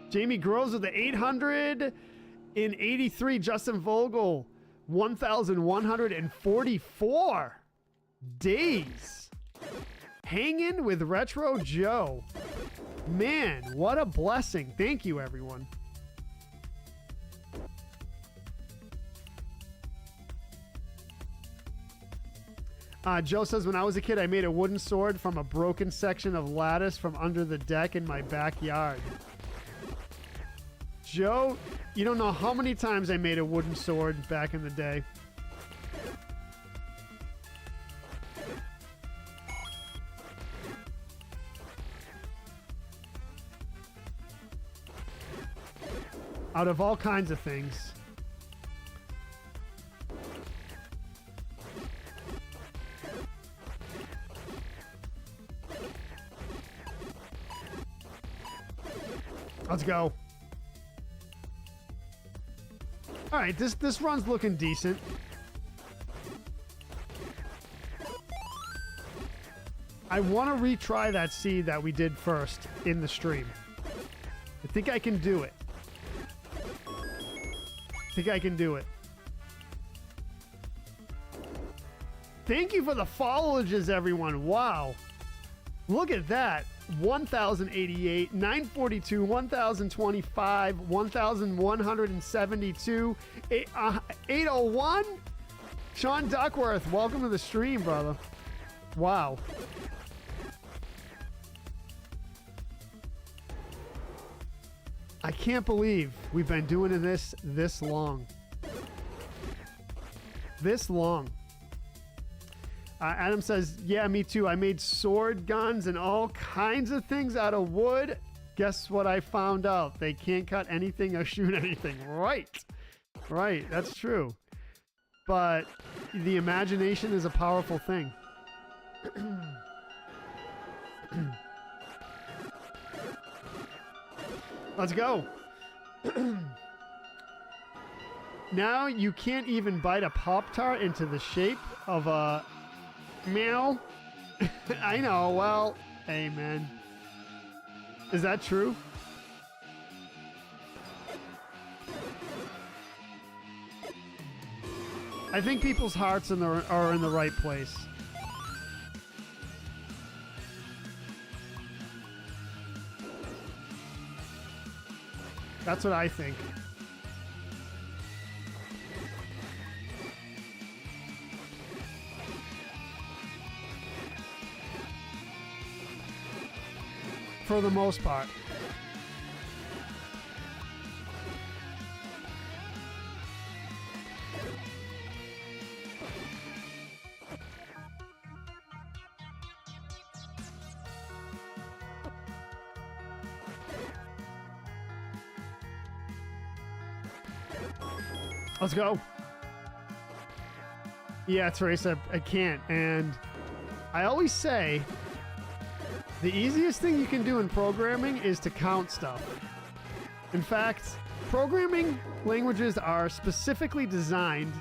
Jamie Groves with the 883. Justin Vogel, 1,144 days. Hanging with Retro Joe. Man, what a blessing. Thank you, everyone. Joe says, when I was a kid, I made a wooden sword from a broken section of lattice from under the deck in my backyard. Joe, you don't know how many times I made a wooden sword back in the day. Out of all kinds of things. Let's go. All right, this run's looking decent. I want to retry that seed that we did first in the stream. I think I can do it. Thank you for the follages, everyone. Wow. Look at that. 1,088, 942, 1,025, 1,172, 801. Sean Duckworth, welcome to the stream, brother. Wow. I can't believe we've been doing this long. This long. Adam says, yeah, me too. I made sword guns and all kinds of things out of wood. Guess what I found out? They can't cut anything or shoot anything. Right. Right. That's true. But the imagination is a powerful thing. Let's go. Now you can't even bite a Pop-Tart into the shape of a meow. I know, well, hey man. Is that true? I think people's hearts are in the right place. That's what I think. For the most part. Let's go. Yeah, Teresa, I can't. And I always say the easiest thing you can do in programming is to count stuff. In fact, programming languages are specifically designed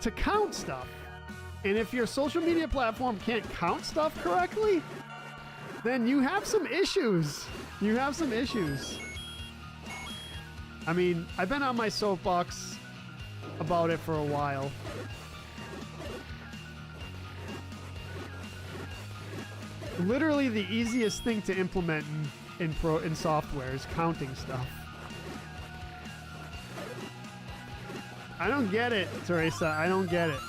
to count stuff. And if your social media platform can't count stuff correctly, then you have some issues. You have some issues. I mean, I've been on my soapbox about it for a while. Literally the easiest thing to implement in software is counting stuff. I don't get it, Teresa. I don't get it.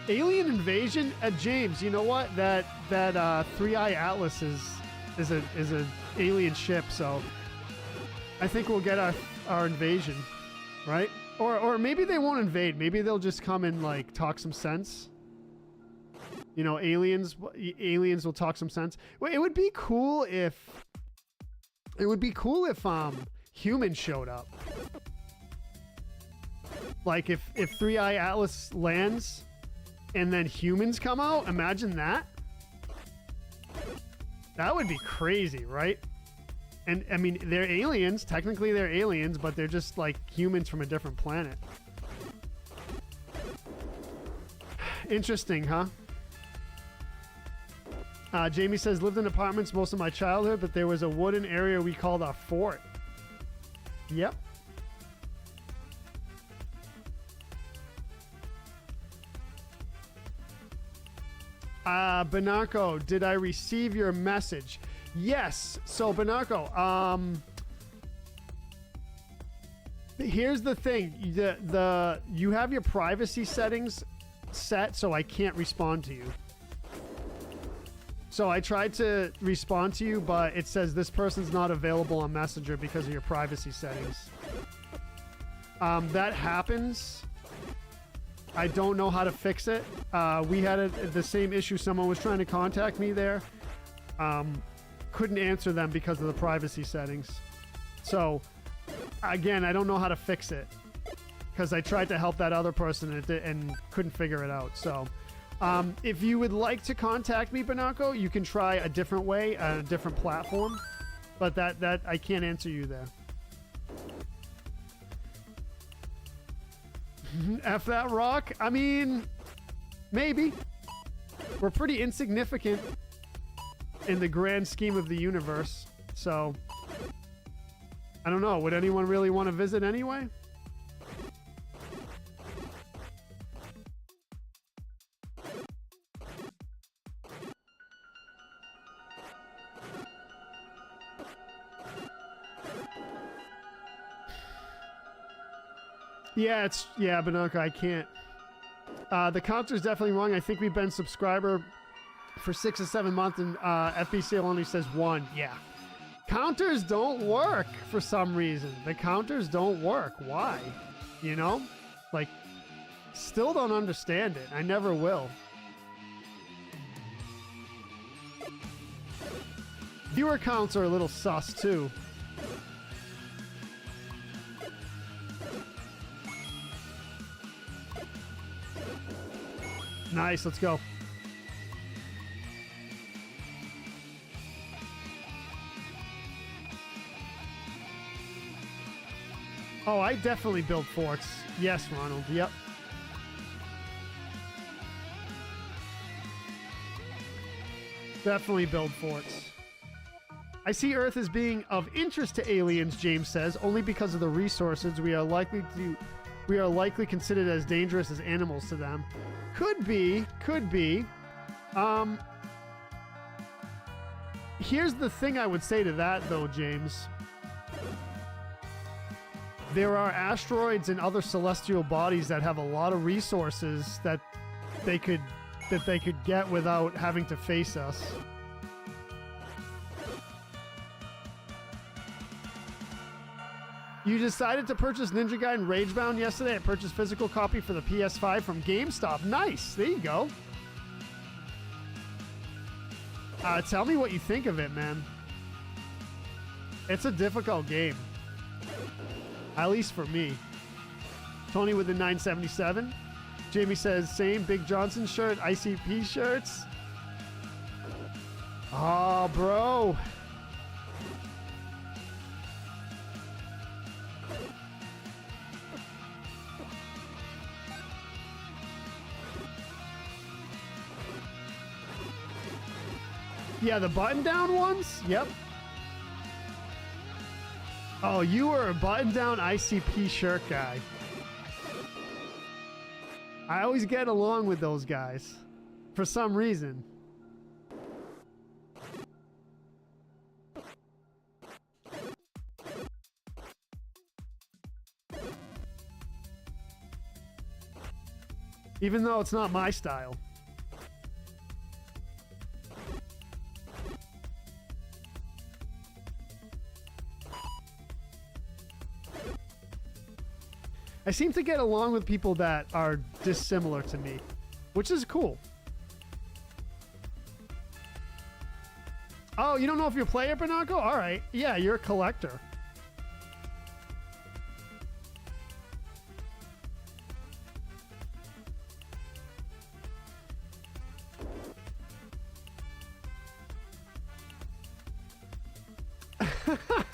Alien invasion? James, you know what? That Three-Eye Atlas is a alien ship, so I think we'll get our invasion, right? Or maybe they won't invade. Maybe they'll just come and like talk some sense. You know, aliens will talk some sense. Well, it would be cool if humans showed up. Like if Three-Eye Atlas lands and then humans come out, imagine that. That would be crazy, right? And I mean, they're aliens. Technically, they're aliens, but they're just like humans from a different planet. Interesting, huh? Jamie says, lived in apartments most of my childhood, but there was a wooden area we called our fort. Yep. Banarco, did I receive your message? Yes. So Banarco, here's the thing. You have your privacy settings set, so I can't respond to you. So I tried to respond to you, but it says this person's not available on Messenger because of your privacy settings. That happens. I don't know how to fix it. We had the same issue. Someone was trying to contact me there. Couldn't answer them because of the privacy settings. So, again, I don't know how to fix it because I tried to help that other person and couldn't figure it out. So, if you would like to contact me, Banako, you can try a different way, a different platform. But that I can't answer you there. F that rock? I mean, maybe. We're pretty insignificant in the grand scheme of the universe. So, I don't know. Would anyone really want to visit anyway? Yeah, Banaka, I can't. The counter's definitely wrong. I think we've been subscriber for 6 or 7 months, and FBC only says 1. Yeah. Counters don't work for some reason. The counters don't work. Why? You know? Like, still don't understand it. I never will. Viewer counts are a little sus, too. Nice, let's go. Oh, I definitely build forts. Yes, Ronald. Yep. Definitely build forts. I see Earth as being of interest to aliens, James says, only because of the resources we are likely considered as dangerous as animals to them. Could be. Here's the thing I would say to that, though, James. There are asteroids and other celestial bodies that have a lot of resources that they could get without having to face us. You decided to purchase Ninja Gaiden Ragebound yesterday. I purchased physical copy for the PS5 from GameStop. Nice. There you go. Tell me what you think of it, man. It's a difficult game. At least for me. Tony with the 977. Jamie says, same Big Johnson shirt, ICP shirts. Oh, bro. Yeah, the button-down ones? Yep. Oh, you were a button-down ICP shirt guy. I always get along with those guys. For some reason. Even though it's not my style. I seem to get along with people that are dissimilar to me, which is cool. Oh, you don't know if you're a player, Bernardo? All right. Yeah, you're a collector.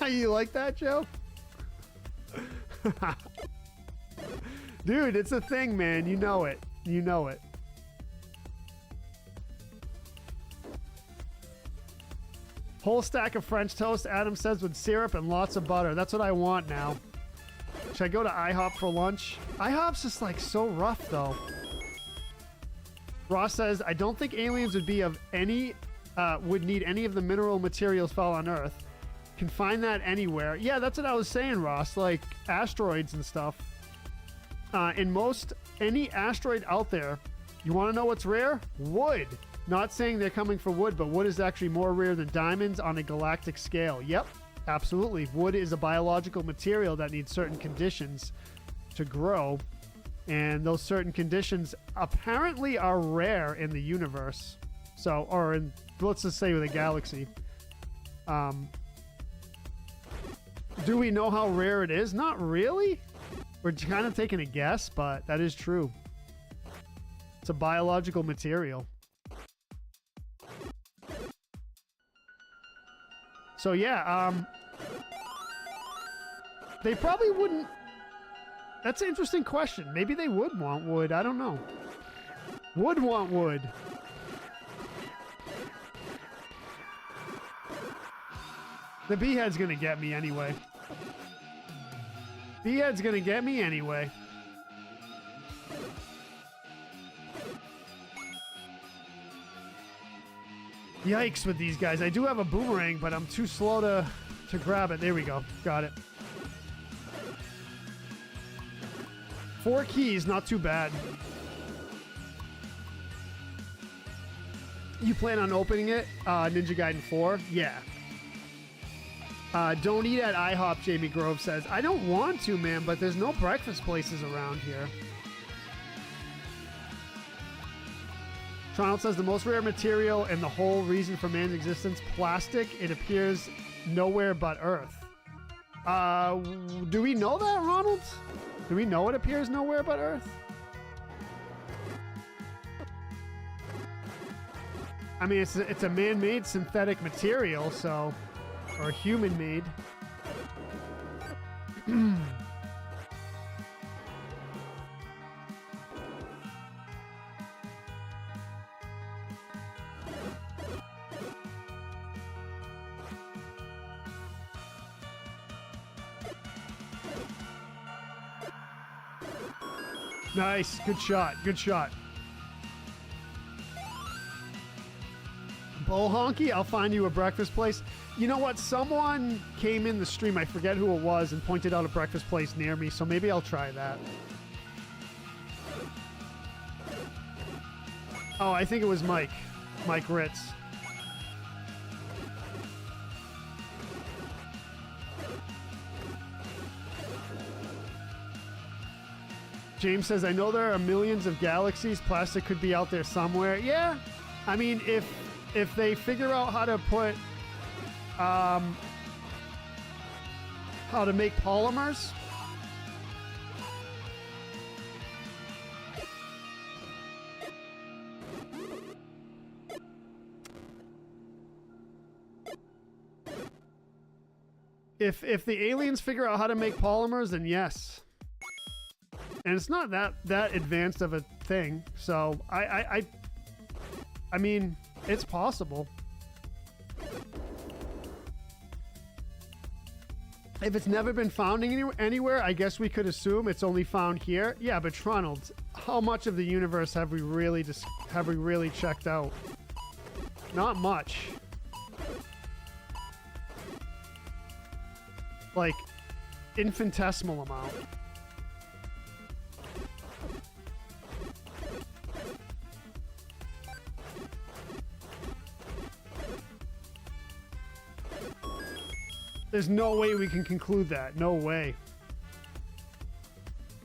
You like that, Joe? Dude, it's a thing, man. You know it. You know it. Whole stack of French toast, Adam says, with syrup and lots of butter. That's what I want now. Should I go to IHOP for lunch? IHOP's just like so rough, though. Ross says, I don't think aliens would be of any, would need any of the mineral materials found on Earth. Can find that anywhere. Yeah, that's what I was saying, Ross. Like asteroids and stuff. In any asteroid out there, you want to know what's rare? Wood. Not saying they're coming for wood, but wood is actually more rare than diamonds on a galactic scale. Yep, absolutely. Wood is a biological material that needs certain conditions to grow, and those certain conditions apparently are rare in the universe. So, or in, let's just say with a galaxy. Do we know how rare it is? Not really. We're kind of taking a guess, but that is true. It's a biological material. So yeah, they probably wouldn't. That's an interesting question. Maybe they would want wood. I don't know. Would want wood. The beehead's gonna get me anyway. Beehead's gonna get me anyway. Yikes with these guys. I do have a boomerang, but I'm too slow to grab it. There we go. Got it. 4 keys, not too bad. You plan on opening it? Ninja Gaiden 4? Yeah. Don't eat at IHOP, Jamie Grove says. I don't want to, man, but there's no breakfast places around here. Tronald says the most rare material and the whole reason for man's existence, plastic. It appears nowhere but Earth. Do we know that, Ronald? Do we know it appears nowhere but Earth? I mean, it's a man-made synthetic material, so, or human-made. Nice. Good shot. Good shot. Bull honky, I'll find you a breakfast place. You know what? Someone came in the stream, I forget who it was, and pointed out a breakfast place near me, so maybe I'll try that. Oh, I think it was Mike. Mike Ritz. James says, I know there are millions of galaxies. Plastic could be out there somewhere. Yeah. I mean, if they figure out how to put, how to make polymers. If the aliens figure out how to make polymers, then yes. And it's not that advanced of a thing, so I mean, it's possible. If it's never been found anywhere, I guess we could assume it's only found here. Yeah, but Ronald, how much of the universe have we really checked out? Not much. Like, infinitesimal amount. There's no way we can conclude that. No way.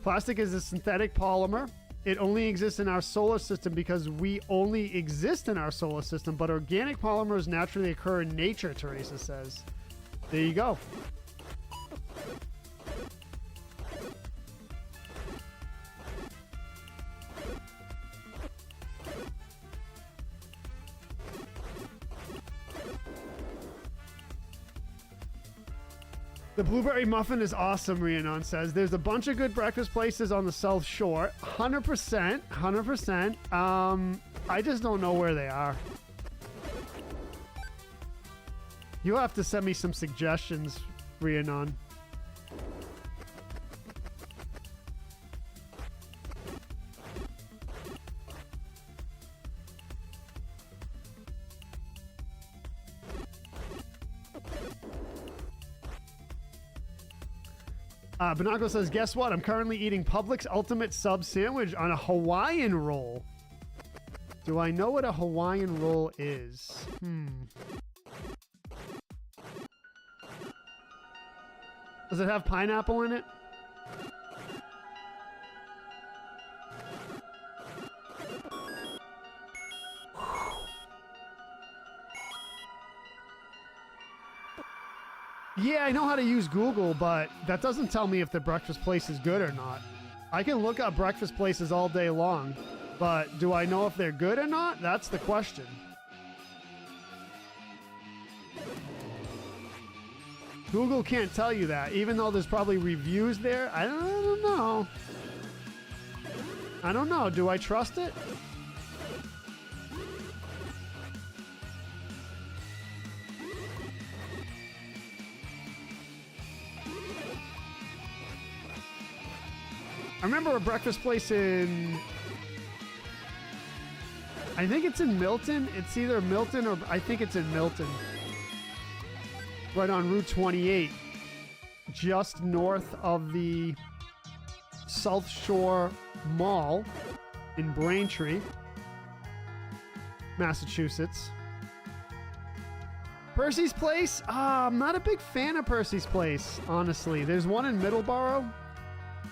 Plastic is a synthetic polymer. It only exists in our solar system because we only exist in our solar system, but organic polymers naturally occur in nature, Teresa says. There you go. The blueberry muffin is awesome, Rhiannon says. There's a bunch of good breakfast places on the South Shore. 100%. 100%. I just don't know where they are. You'll have to send me some suggestions, Rhiannon. Binaco says, guess what? I'm currently eating Publix Ultimate Sub Sandwich on a Hawaiian roll. Do I know what a Hawaiian roll is? Does it have pineapple in it? Yeah, I know how to use Google, but that doesn't tell me if the breakfast place is good or not. I can look up breakfast places all day long, but do I know if they're good or not? That's the question. Google can't tell you that, even though there's probably reviews there. I don't know. I don't know. Do I trust it? I remember a breakfast place in... I think it's in Milton. It's either Milton or... I think it's in Milton. Right on Route 28. Just north of the South Shore Mall in Braintree, Massachusetts. Percy's Place? I'm not a big fan of Percy's Place, honestly. There's one in Middleborough,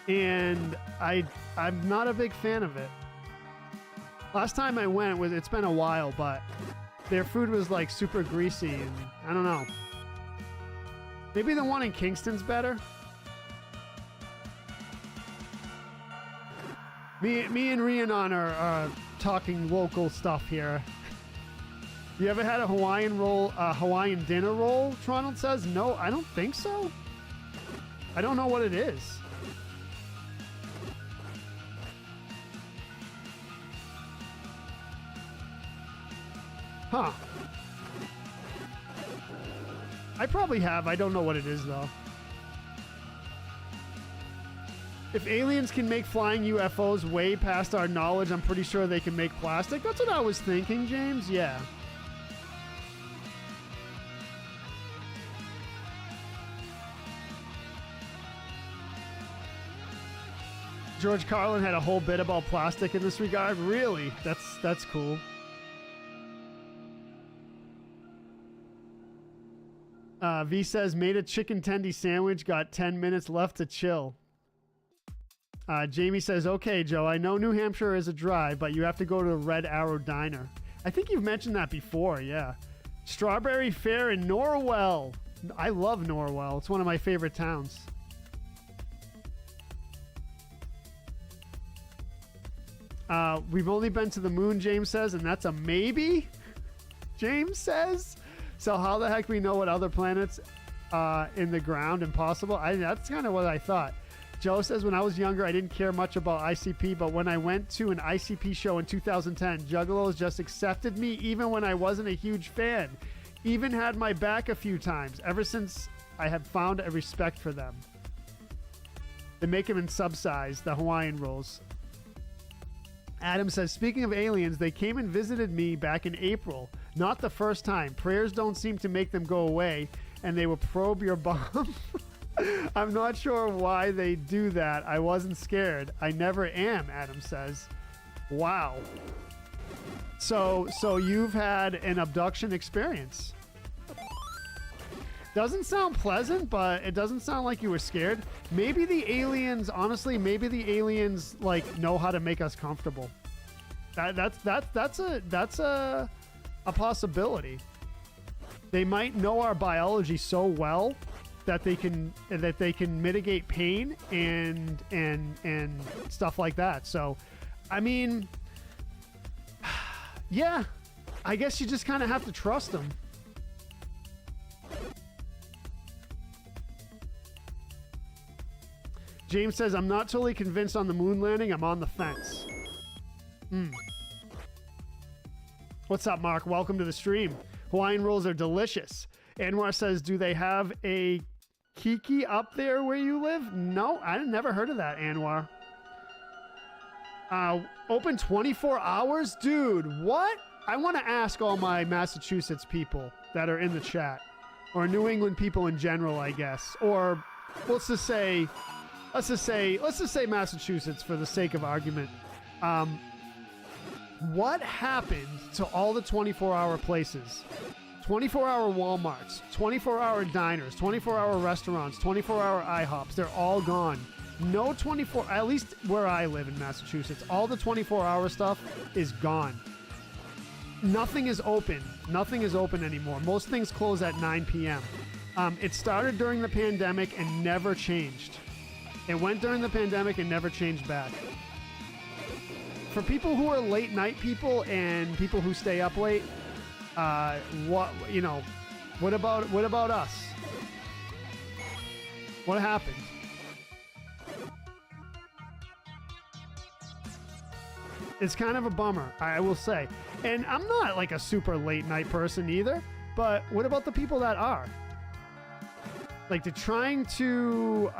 and I'm not a big fan of it. Last time I went, it's been a while, but their food was like super greasy, and I don't know. Maybe the one in Kingston's better. Me and Rhiannon are talking local stuff here. You ever had a Hawaiian roll, Hawaiian dinner roll? Toronto says no. I don't think so. I don't know what it is. Huh. I probably have. I don't know what it is, though. If aliens can make flying UFOs way past our knowledge, I'm pretty sure they can make plastic. That's what I was thinking, James. Yeah. George Carlin had a whole bit about plastic in this regard. Really? That's cool. V says, made a chicken tendy sandwich, got 10 minutes left to chill. Jamie says, okay, Joe, I know New Hampshire is a drive, but you have to go to Red Arrow Diner. I think you've mentioned that before, yeah. Strawberry Fair in Norwell. I love Norwell. It's one of my favorite towns. We've only been to the moon, James says, and that's a maybe, James says. So how the heck we know what other planets in the ground? Impossible. That's kind of what I thought. Joe says, when I was younger, I didn't care much about ICP, but when I went to an ICP show in 2010, Juggalos just accepted me even when I wasn't a huge fan. Even had my back a few times. Ever since, I have found a respect for them. They make them in sub-size, the Hawaiian rolls. Adam says, speaking of aliens, they came and visited me back in April. Not the first time. Prayers don't seem to make them go away, and they will probe your bum. I'm not sure why they do that. I wasn't scared. I never am, Adam says. Wow. So you've had an abduction experience. Doesn't sound pleasant, but it doesn't sound like you were scared. Maybe the aliens, honestly, like know how to make us comfortable. That's a possibility. They might know our biology so well that they can mitigate pain and stuff like that. So, I mean, yeah, I guess you just kind of have to trust them. James says, I'm not totally convinced on the moon landing. I'm on the fence. What's up, Mark? Welcome to the stream. Hawaiian rolls are delicious. Anwar says, do they have a Kiki up there where you live? No, I never heard of that, Anwar. Open 24 hours? Dude, what? I want to ask all my Massachusetts people that are in the chat, or New England people in general, I guess, or let's just say Massachusetts for the sake of argument. What happened to all the 24-hour places? 24-hour Walmarts, 24-hour diners, 24-hour restaurants, 24-hour IHOPs. They're all gone. No 24, at least where I live in Massachusetts, all the 24-hour stuff is gone. Nothing is open. Nothing is open anymore. Most things close at 9 p.m. It started during the pandemic and never changed. It went during the pandemic and never changed back. For people who are late night people and people who stay up late, what about us? What happened? It's kind of a bummer, I will say. And I'm not like a super late night person either, but what about the people that are? Like, they're trying to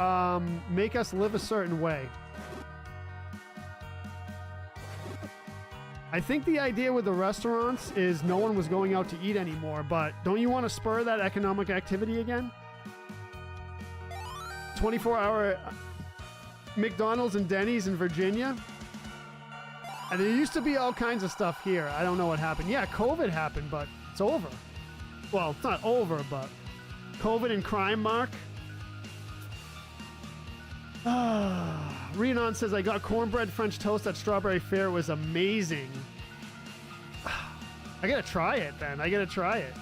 make us live a certain way. I think the idea with the restaurants is no one was going out to eat anymore, but don't you want to spur that economic activity again? 24-hour McDonald's and Denny's in Virginia. And there used to be all kinds of stuff here. I don't know what happened. Yeah, COVID happened, but it's over. Well, it's not over, but COVID and crime, Mark. Renan says, I got cornbread French toast at Strawberry Fair. It was amazing. I gotta try it then. I gotta try it.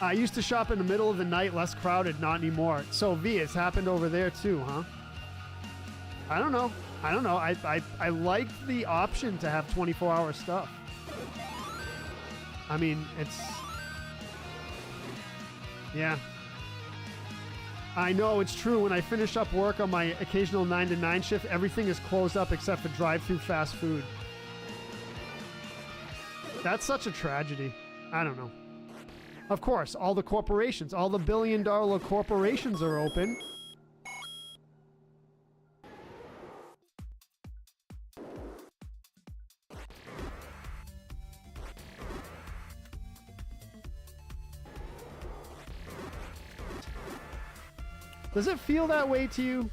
I used to shop in the middle of the night, less crowded, not anymore. So V, it's happened over there too, huh? I don't know. I don't know. I like the option to have 24-hour stuff. I mean, it's... Yeah. I know, it's true. When I finish up work on my occasional 9 to 9 shift, everything is closed up except for drive-through fast food. That's such a tragedy. I don't know. Of course, all the corporations, all the billion-dollar corporations are open. Does it feel that way to you?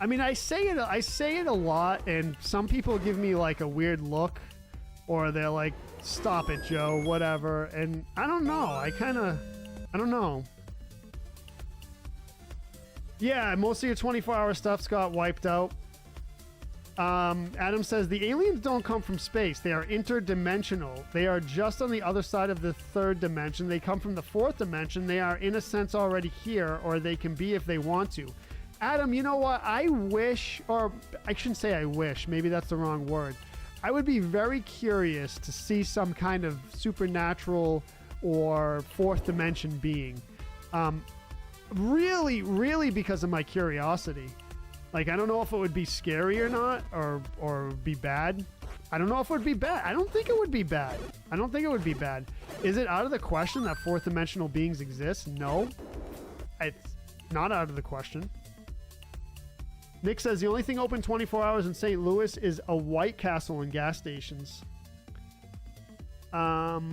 I mean, I say it a lot, and some people give me like a weird look, or they're like, "Stop it, Joe," whatever. And I don't know. I don't know. Yeah, most of your 24-hour stuff's got wiped out. Adam says, the aliens don't come from space. They are interdimensional. They are just on the other side of the third dimension. They come from the fourth dimension. They are, in a sense, already here, or they can be if they want to. Adam, you know what? I wish, or I shouldn't say I wish. Maybe that's the wrong word. I would be very curious to see some kind of supernatural or fourth dimension being. Really because of my curiosity. Like, I don't know if it would be scary or not, or be bad. I don't know if it would be bad. I don't think it would be bad. I don't think it would be bad. Is it out of the question that fourth dimensional beings exist? No. It's not out of the question. Nick says the only thing open 24 hours in St. Louis is a White Castle and gas stations. Yeah.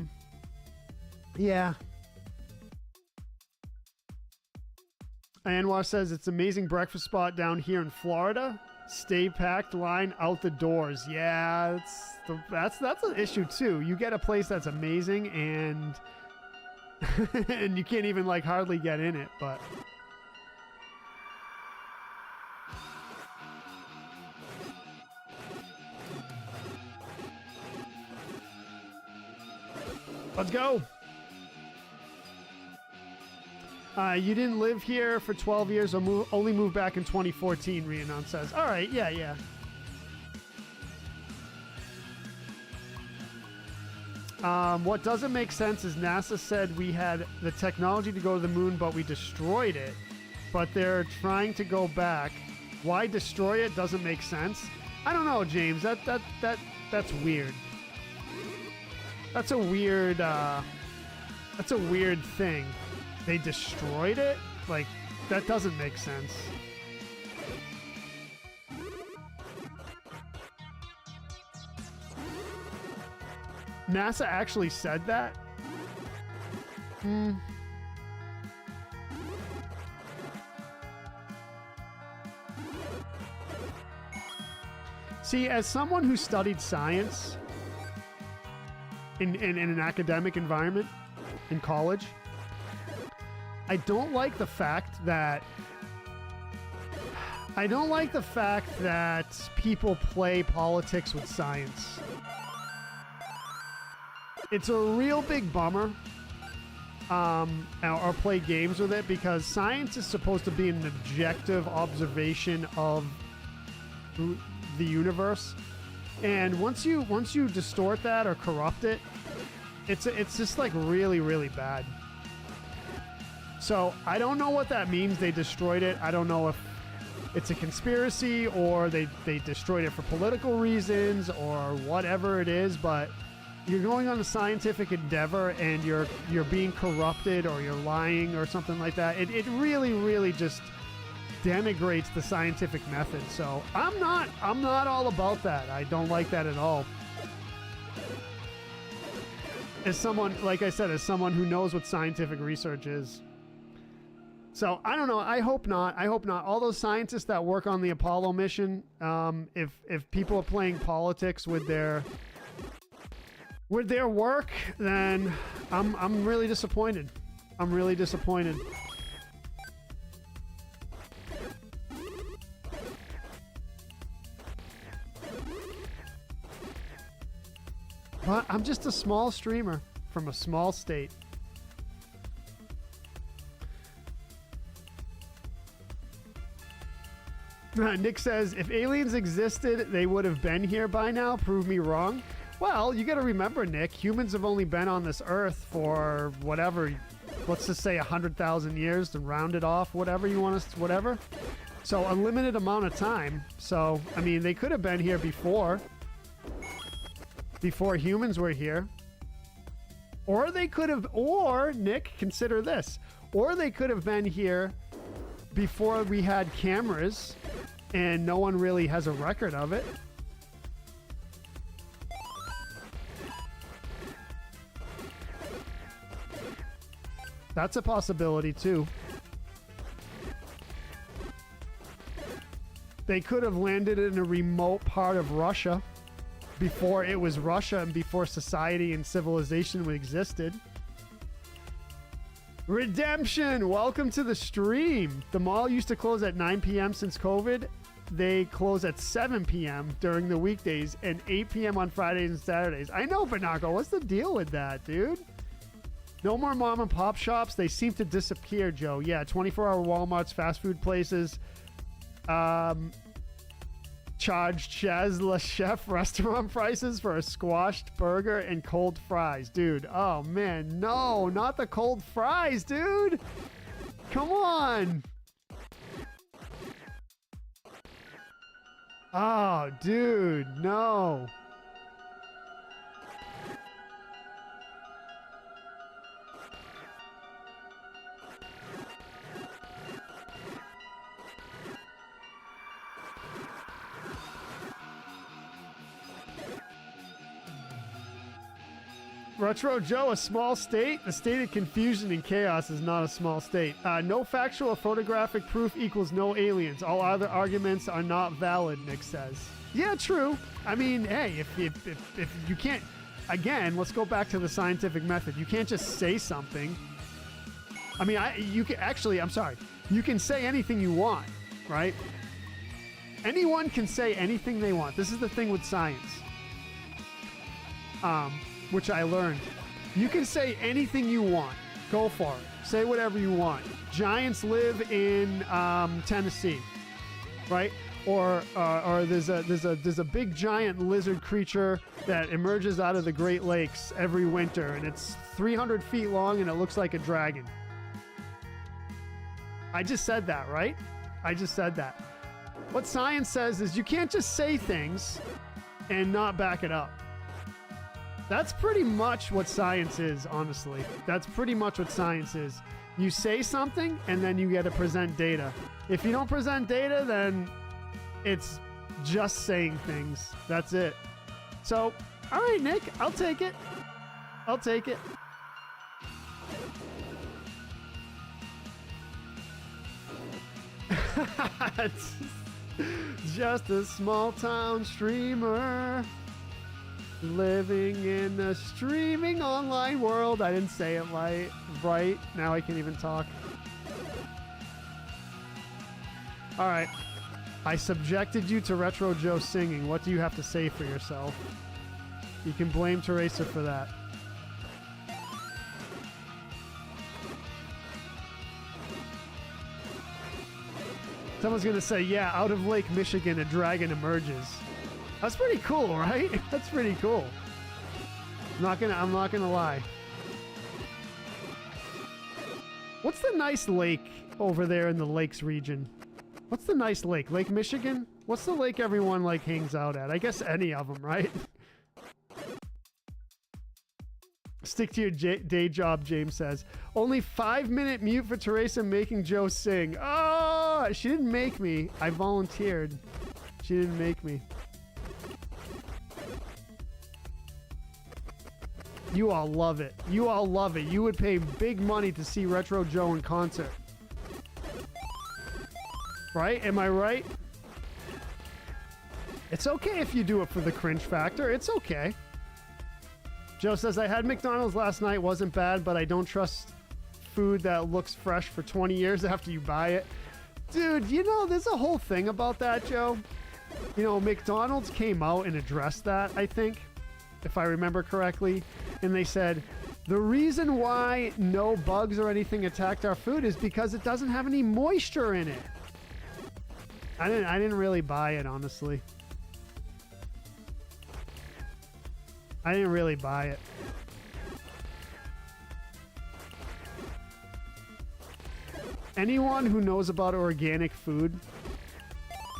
Anwar says it's an amazing breakfast spot down here in Florida. Stay packed, line out the doors. Yeah, that's an issue too. You get a place that's amazing and and you can't even like hardly get in it, but let's go. You didn't live here for 12 years or only moved back in 2014, Rhiannon says. All right, yeah. What doesn't make sense is NASA said we had the technology to go to the moon, but we destroyed it. But they're trying to go back. Why destroy it doesn't make sense. I don't know, James. That's weird. That's a weird thing. They destroyed it? Like, that doesn't make sense. NASA actually said that? See, as someone who studied science in an academic environment in college, I don't like the fact that people play politics with science. It's a real big bummer, or play games with it, because science is supposed to be an objective observation of the universe, and once you distort that or corrupt it, it's just like really, really bad. So I don't know what that means. They destroyed it. I don't know if it's a conspiracy or they destroyed it for political reasons or whatever it is, but you're going on a scientific endeavor and you're being corrupted or you're lying or something like that. It really, really just denigrates the scientific method. So I'm not all about that. I don't like that at all. As someone, like I said, as someone who knows what scientific research is. So I don't know. I hope not. All those scientists that work on the Apollo mission, if people are playing politics with their work, then I'm really disappointed. But I'm just a small streamer from a small state. Nick says, if aliens existed, they would have been here by now. Prove me wrong. Well, you got to remember, Nick, humans have only been on this earth for whatever, let's just say 100,000 years to round it off, whatever you want us, whatever. So a limited amount of time. So, I mean, they could have been here before humans were here. Or they could have, or, Nick, consider this. Or they could have been here before we had cameras and no one really has a record of it. That's a possibility too. They could have landed in a remote part of Russia before it was Russia and before society and civilization existed. Redemption, welcome to the stream. The mall used to close at 9 p.m. since COVID. They close at 7 p.m. during the weekdays and 8 p.m. on Fridays and Saturdays. I know, Banaco. What's the deal with that, dude? No more mom and pop shops. They seem to disappear, Joe. Yeah, 24-hour Walmarts, fast food places. Charged Chez Le Chef restaurant prices for a squashed burger and cold fries. Dude, oh man, no, not the cold fries, dude. Come on. Oh, dude, no. Retro Joe, a small state? The state of confusion and chaos is not a small state. No factual or photographic proof equals no aliens. All other arguments are not valid, Nick says. Yeah, true. I mean, hey, if you can't... Again, let's go back to the scientific method. You can't just say something. I mean, you can... Actually, I'm sorry. You can say anything you want, right? Anyone can say anything they want. This is the thing with science. Which I learned. You can say anything you want. Go for it. Say whatever you want. Giants live in Tennessee, right? Or there's a big giant lizard creature that emerges out of the Great Lakes every winter, and it's 300 feet long and it looks like a dragon. I just said that, right? I just said that. What science says is you can't just say things and not back it up. That's pretty much what science is, honestly. That's pretty much what science is. You say something, and then you get to present data. If you don't present data, then it's just saying things. That's it. So, all right, Nick, I'll take it. I'll take it. It's just a small town streamer. Living in a streaming online world. I didn't say it right. Now I can't even talk. All right. I subjected you to Retro Joe singing. What do you have to say for yourself? You can blame Teresa for that. Someone's going to say, yeah, out of Lake Michigan, a dragon emerges. That's pretty cool, right? That's pretty cool. I'm not gonna lie. What's the nice lake over there in the lakes region? What's the nice lake? Lake Michigan? What's the lake everyone like hangs out at? I guess any of them, right? Stick to your day job, James says. Only 5-minute mute for Teresa making Joe sing. Oh, she didn't make me. I volunteered. She didn't make me. You all love it. You all love it. You would pay big money to see Retro Joe in concert. Right? Am I right? It's okay if you do it for the cringe factor. It's okay. Joe says, I had McDonald's last night. Wasn't bad, but I don't trust food that looks fresh for 20 years after you buy it. Dude, you know, there's a whole thing about that, Joe. You know, McDonald's came out and addressed that, I think. if I remember correctly. And they said, the reason why no bugs or anything attacked our food is because it doesn't have any moisture in it. I didn't really buy it, honestly. I didn't really buy it. Anyone who knows about organic food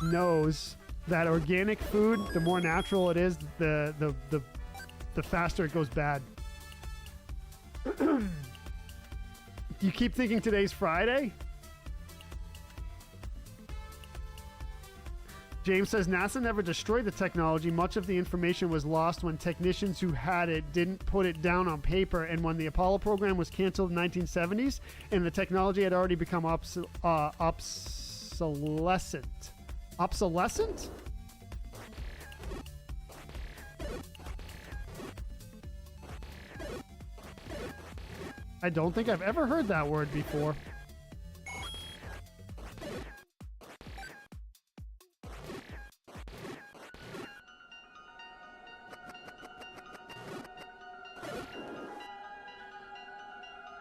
knows that organic food, the more natural it is, the faster it goes bad. You keep thinking today's Friday? James says NASA never destroyed the technology. Much of the information was lost when technicians who had it didn't put it down on paper, and when the Apollo program was canceled in the 1970s and the technology had already become obsolescent. Obsolescent? I don't think I've ever heard that word before.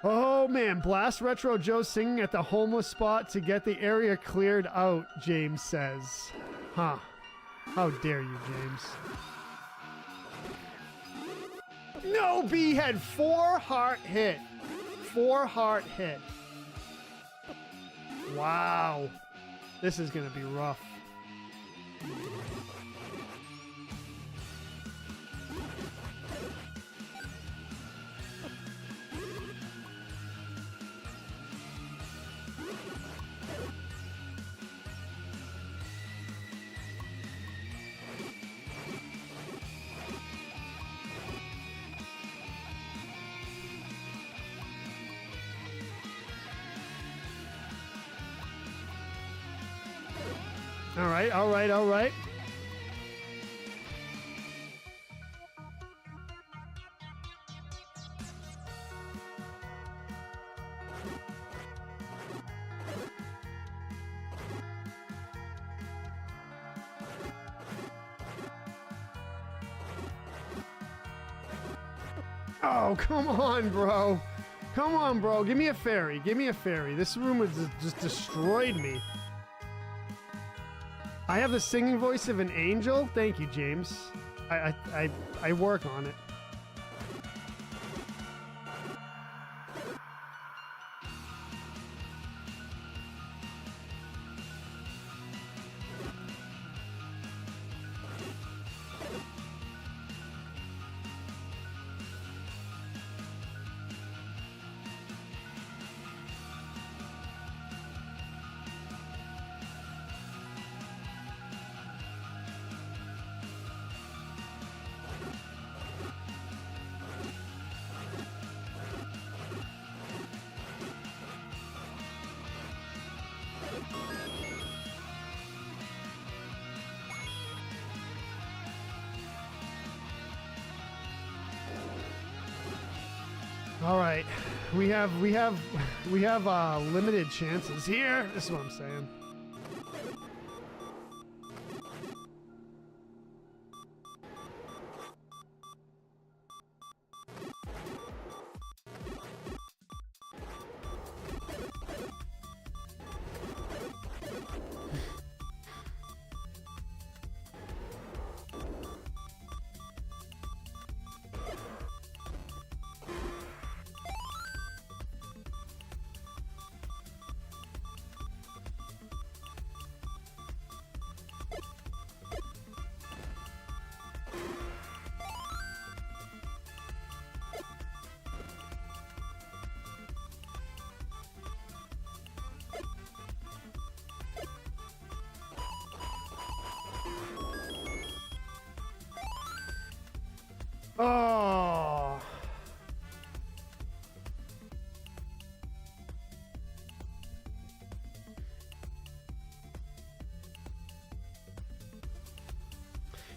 Oh man, Blast Retro Joe singing at the homeless spot to get the area cleared out, James says. Huh. How dare you, James. No, B had 4 heart hit. 4 heart hit. Wow. This is going to be rough. All right. Oh, come on, bro. Come on, bro. Give me a fairy. Give me a fairy. This room has just destroyed me. I have the singing voice of an angel. Thank you, James. I work on it. All right, we have limited chances here. This is what I'm saying. Oh.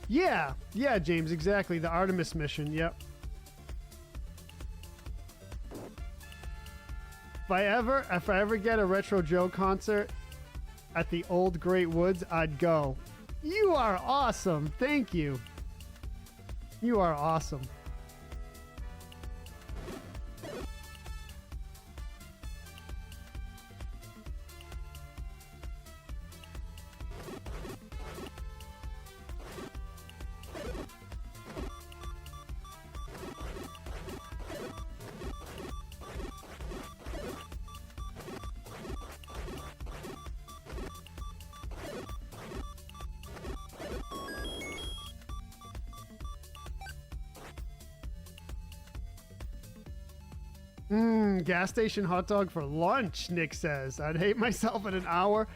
Yeah, James, exactly. The Artemis mission, yep. If I ever get a Retro Joe concert at the Old Great Woods, I'd go. You are awesome. Thank you. You are awesome. Gas station hot dog for lunch, Nick says. I'd hate myself in an hour.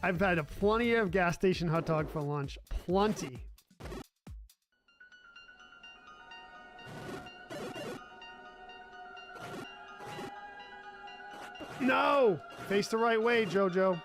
I've had plenty of gas station hot dog for lunch. Plenty. No! Face the right way, Jojo.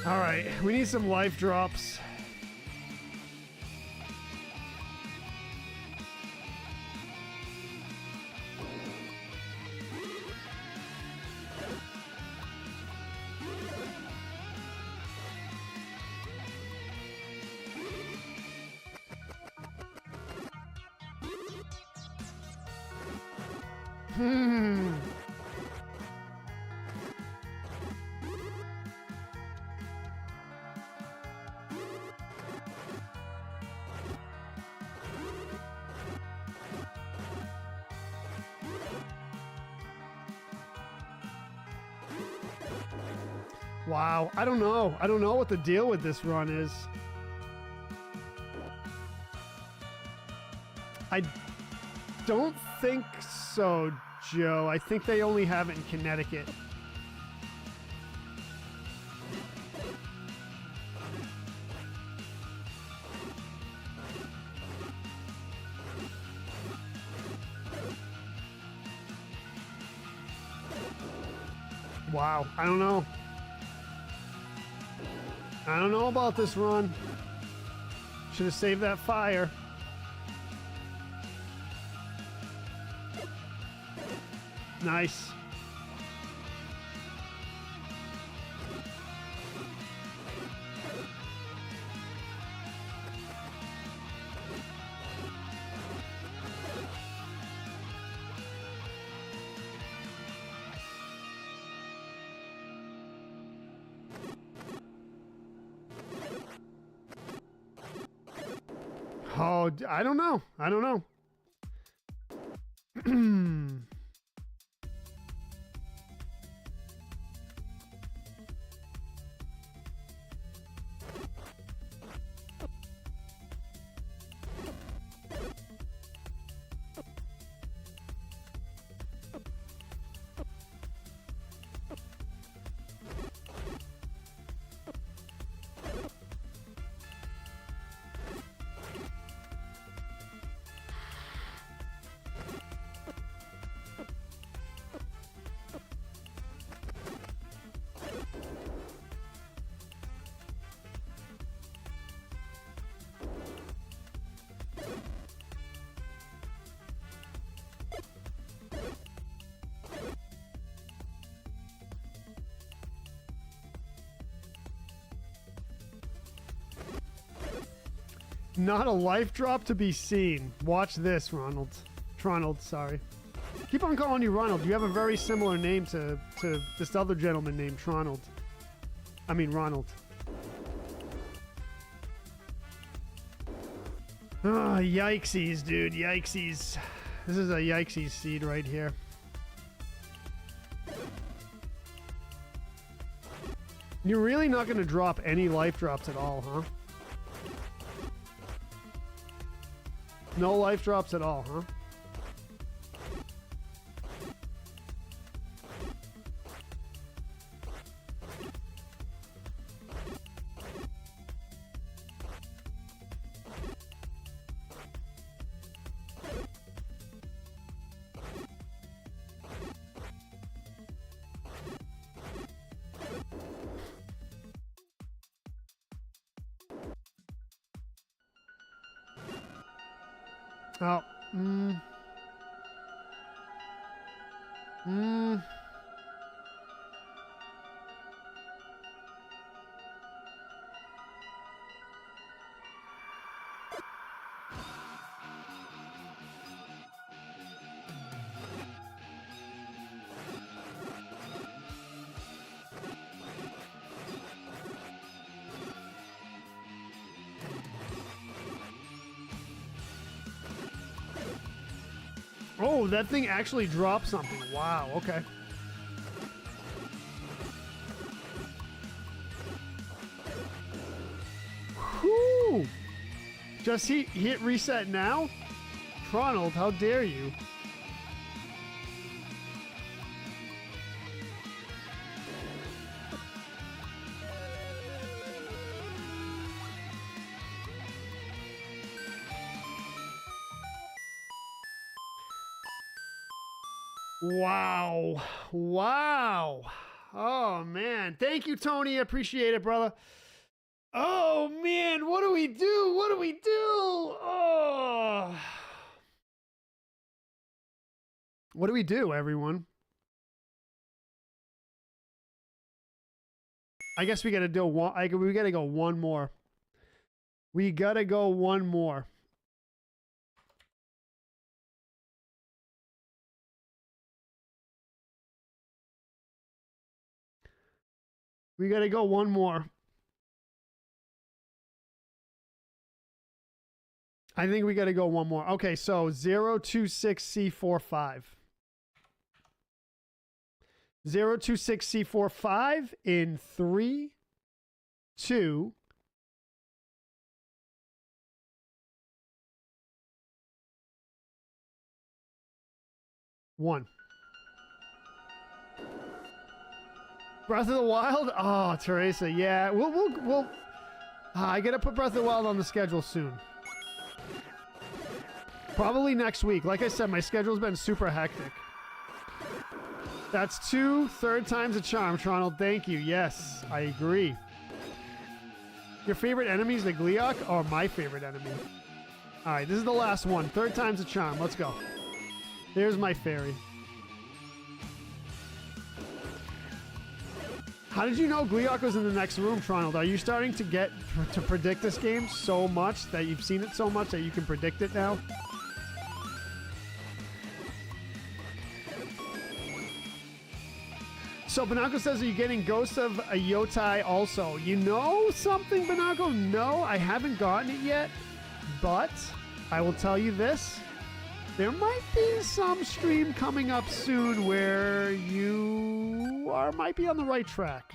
All right, we need some life drops. Wow, I don't know. I don't know what the deal with this run is. I don't think so, Joe. I think they only have it in Connecticut. Wow, I don't know. I don't know about this run. Should have saved that fire. Nice. Oh, I don't know. I don't know. Not a life drop to be seen. Watch this, Ronald. Tronald, sorry. Keep on calling you Ronald. You have a very similar name to this other gentleman named Tronald. I mean, Ronald. Oh, yikesies, dude. Yikesies. This is a yikesies seed right here. You're really not going to drop any life drops at all, huh? No life drops at all, huh? Oh. Oh, that thing actually dropped something. Wow, okay. Whew! Just hit reset now? Ronald, how dare you? Wow. Wow. Oh, man. Thank you, Tony. I appreciate it, brother. Oh, man. What do we do? What do we do? Oh. What do we do, everyone? I guess we got to do one. We got to go one more. We got to go one more. We got to go one more. I think we got to go one more. Okay, so 026C45. 026C45 in 3, 2, 1. Breath of the Wild? Oh, Teresa, yeah. We'll I gotta put Breath of the Wild on the schedule soon. Probably next week. Like I said, my schedule's been super hectic. That's 2. Third time's a charm, Toronto. Thank you. Yes, I agree. Your favorite enemy is the Gleeok? Or my favorite enemy? All right, this is the last one. Third time's a charm. Let's go. There's my fairy. How did you know Gleeok was in the next room, Toronto? Are you starting to get to predict this game so much that you've seen it so much that you can predict it now? So Banako says, are you getting Ghost of a Yotai also? You know something, Banako? No, I haven't gotten it yet, but I will tell you this. There might be some stream coming up soon where you might be on the right track.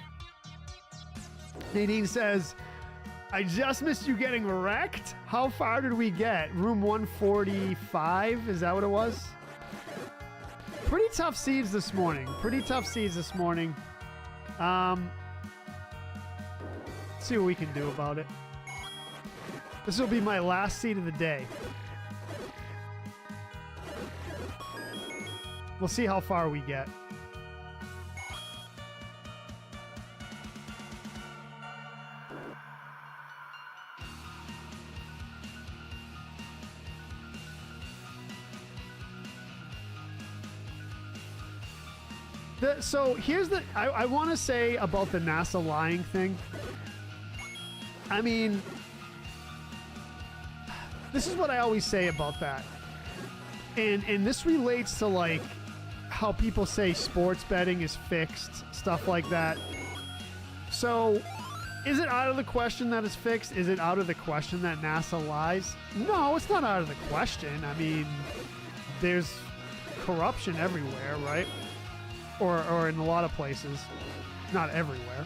Nadine says, I just missed you getting wrecked. How far did we get? Room 145? Is that what it was? Pretty tough seeds this morning. Let's see what we can do about it. This will be my last seed of the day. We'll see how far we get. So here's the... I want to say about the NASA lying thing. I mean... This is what I always say about that. And this relates to, like, how people say sports betting is fixed, stuff like that. So, is it out of the question that it's fixed? Is it out of the question that NASA lies? No, it's not out of the question. I mean, there's corruption everywhere, right? Or in a lot of places. Not everywhere.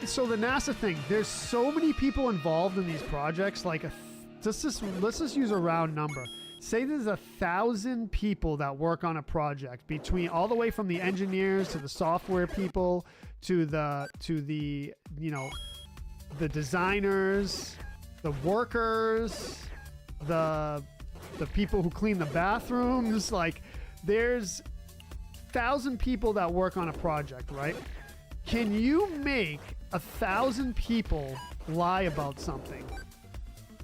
So the NASA thing, there's so many people involved in these projects, like let's just use a round number. Say there's 1,000 people that work on a project, between all the way from the engineers to the software people to the the designers, the workers, the people who clean the bathrooms. Like, there's 1,000 people that work on a project, right? Can you make 1,000 people lie about something?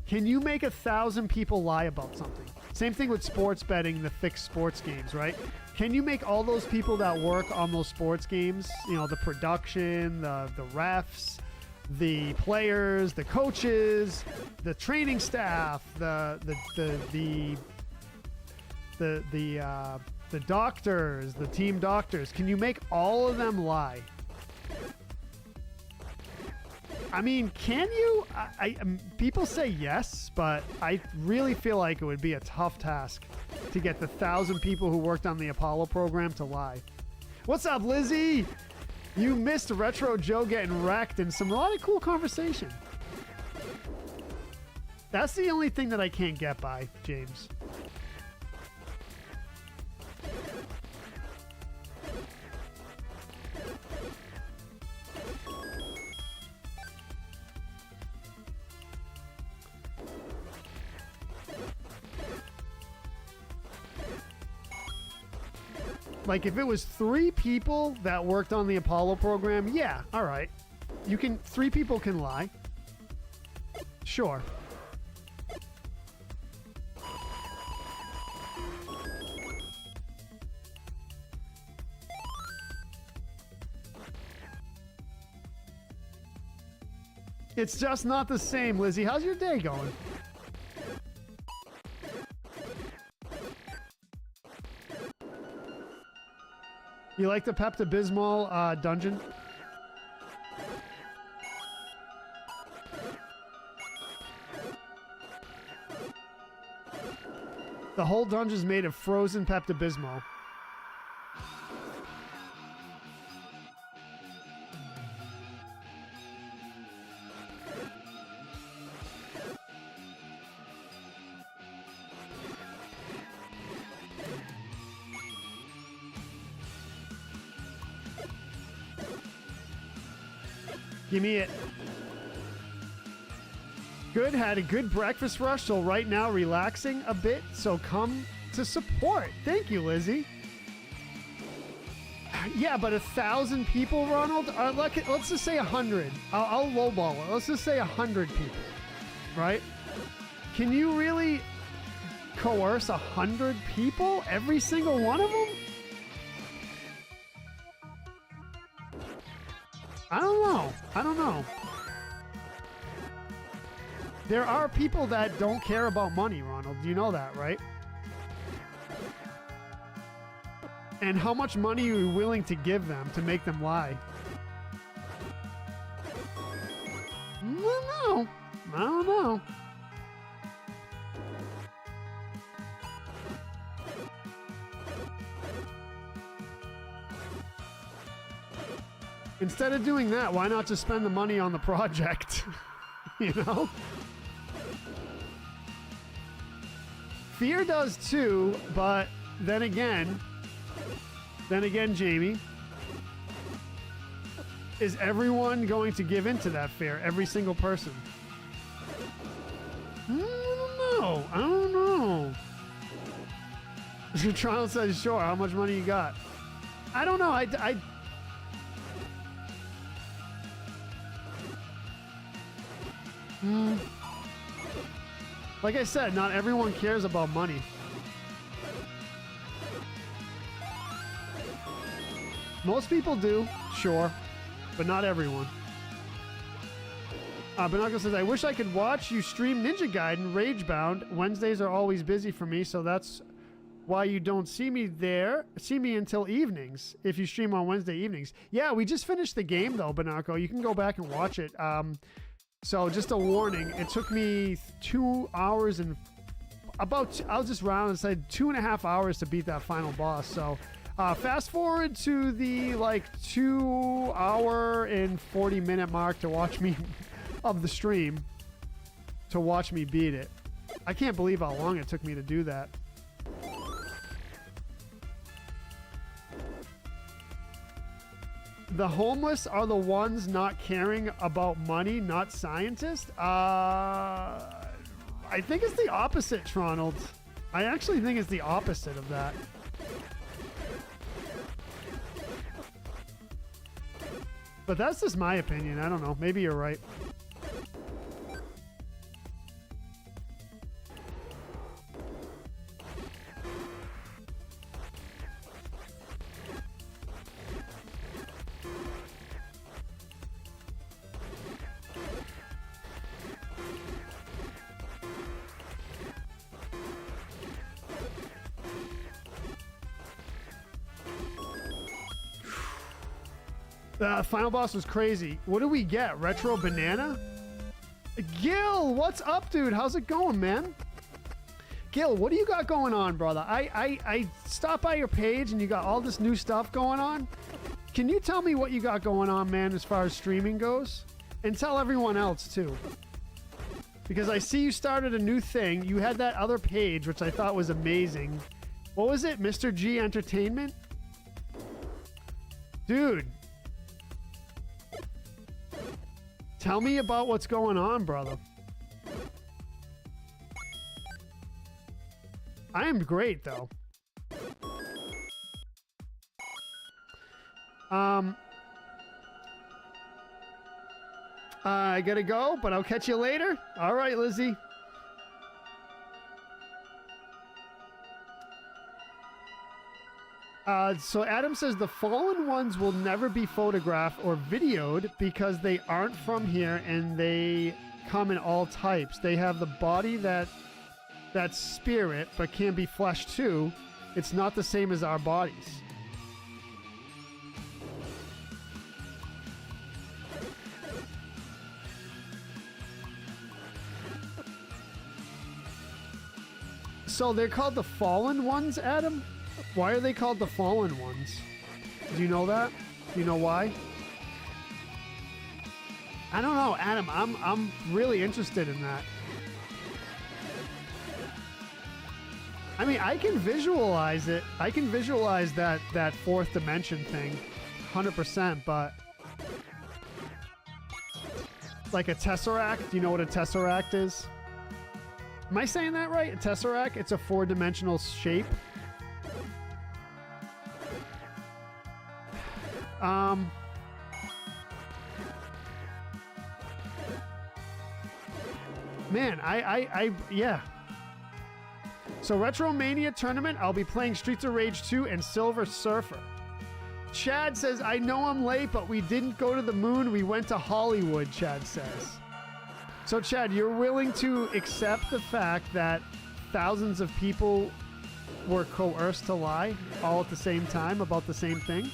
Can you make 1,000 people lie about something? Same thing with sports betting, the fixed sports games, right? Can you make all those people that work on those sports games, you know, the production, the refs, the players, the coaches, the training staff, the doctors, the team doctors, can you make all of them lie? I mean, can you? People say yes, but I really feel like it would be a tough task to get the 1,000 people who worked on the Apollo program to lie. What's up, Lizzie? You missed Retro Joe getting wrecked and a lot of cool conversation. That's the only thing that I can't get by, James. Like, if it was 3 people that worked on the Apollo program, yeah, all right. 3 people can lie. Sure. It's just not the same, Lizzie. How's your day going? You like the Pepto-Bismol dungeon? The whole dungeon's made of frozen Pepto-Bismol. Give me it. Good, had a good breakfast rush, so right now relaxing a bit, so come to support. Thank you, Lizzie. Yeah, but 1,000 people, Ronald? Let's just say 100. I'll lowball it. Let's just say 100 people, right? Can you really coerce 100 people? Every single one of them? I don't know. I don't know. There are people that don't care about money, Ronald. You know that, right? And how much money are you willing to give them to make them lie? I don't know. I don't know. Instead of doing that, why not just spend the money on the project? You know? Fear does too, but then again, Jamie, is everyone going to give into that fear? Every single person? I don't know. I don't know. Trial says, sure. How much money you got? I don't know. Like I said, not everyone cares about money. Most people do, sure, but not everyone. Binocle says, I wish I could watch you stream Ninja Gaiden Ragebound. Wednesdays are always busy for me, so that's why you don't see me until evenings if you stream on Wednesday evenings. Yeah, we just finished the game though, Binocle. You can go back and watch it. So just a warning, it took me 2 hours and I'll just round and say 2.5 hours to beat that final boss. So fast forward to the 2 hour and 40 minute mark to watch me of the stream to watch me beat it. I can't believe how long it took me to do that. The homeless are the ones not caring about money, not scientists? I think it's the opposite, Tronald. I actually think it's the opposite of that. But that's just my opinion. I don't know. Maybe you're right. The final boss was crazy. What do we get? Retro Banana? Gil, what's up, dude? How's it going, man? Gil, what do you got going on, brother? I stopped by your page and you got all this new stuff going on. Can you tell me what you got going on, man, as far as streaming goes? And tell everyone else, too. Because I see you started a new thing. You had that other page, which I thought was amazing. What was it? Mr. G Entertainment? Dude. Tell me about what's going on, brother. I am great, though. I gotta go, but I'll catch you later. All right, Lizzie. So Adam says the fallen ones will never be photographed or videoed because they aren't from here and they come in all types. They have the body that's spirit, but can be flesh too. It's not the same as our bodies. So they're called the fallen ones, Adam? Why are they called the fallen ones? Do you know that? Do you know why? I don't know, Adam. I'm really interested in that. I mean, I can visualize it. I can visualize that fourth dimension thing, 100%. But like a tesseract. Do you know what a tesseract is? Am I saying that right? A tesseract? It's a four-dimensional shape. Man, yeah. So Retromania tournament, I'll be playing Streets of Rage 2 and Silver Surfer. Chad says, I know I'm late, but we didn't go to the moon. We went to Hollywood, Chad says. So Chad, you're willing to accept the fact that thousands of people were coerced to lie all at the same time about the same thing?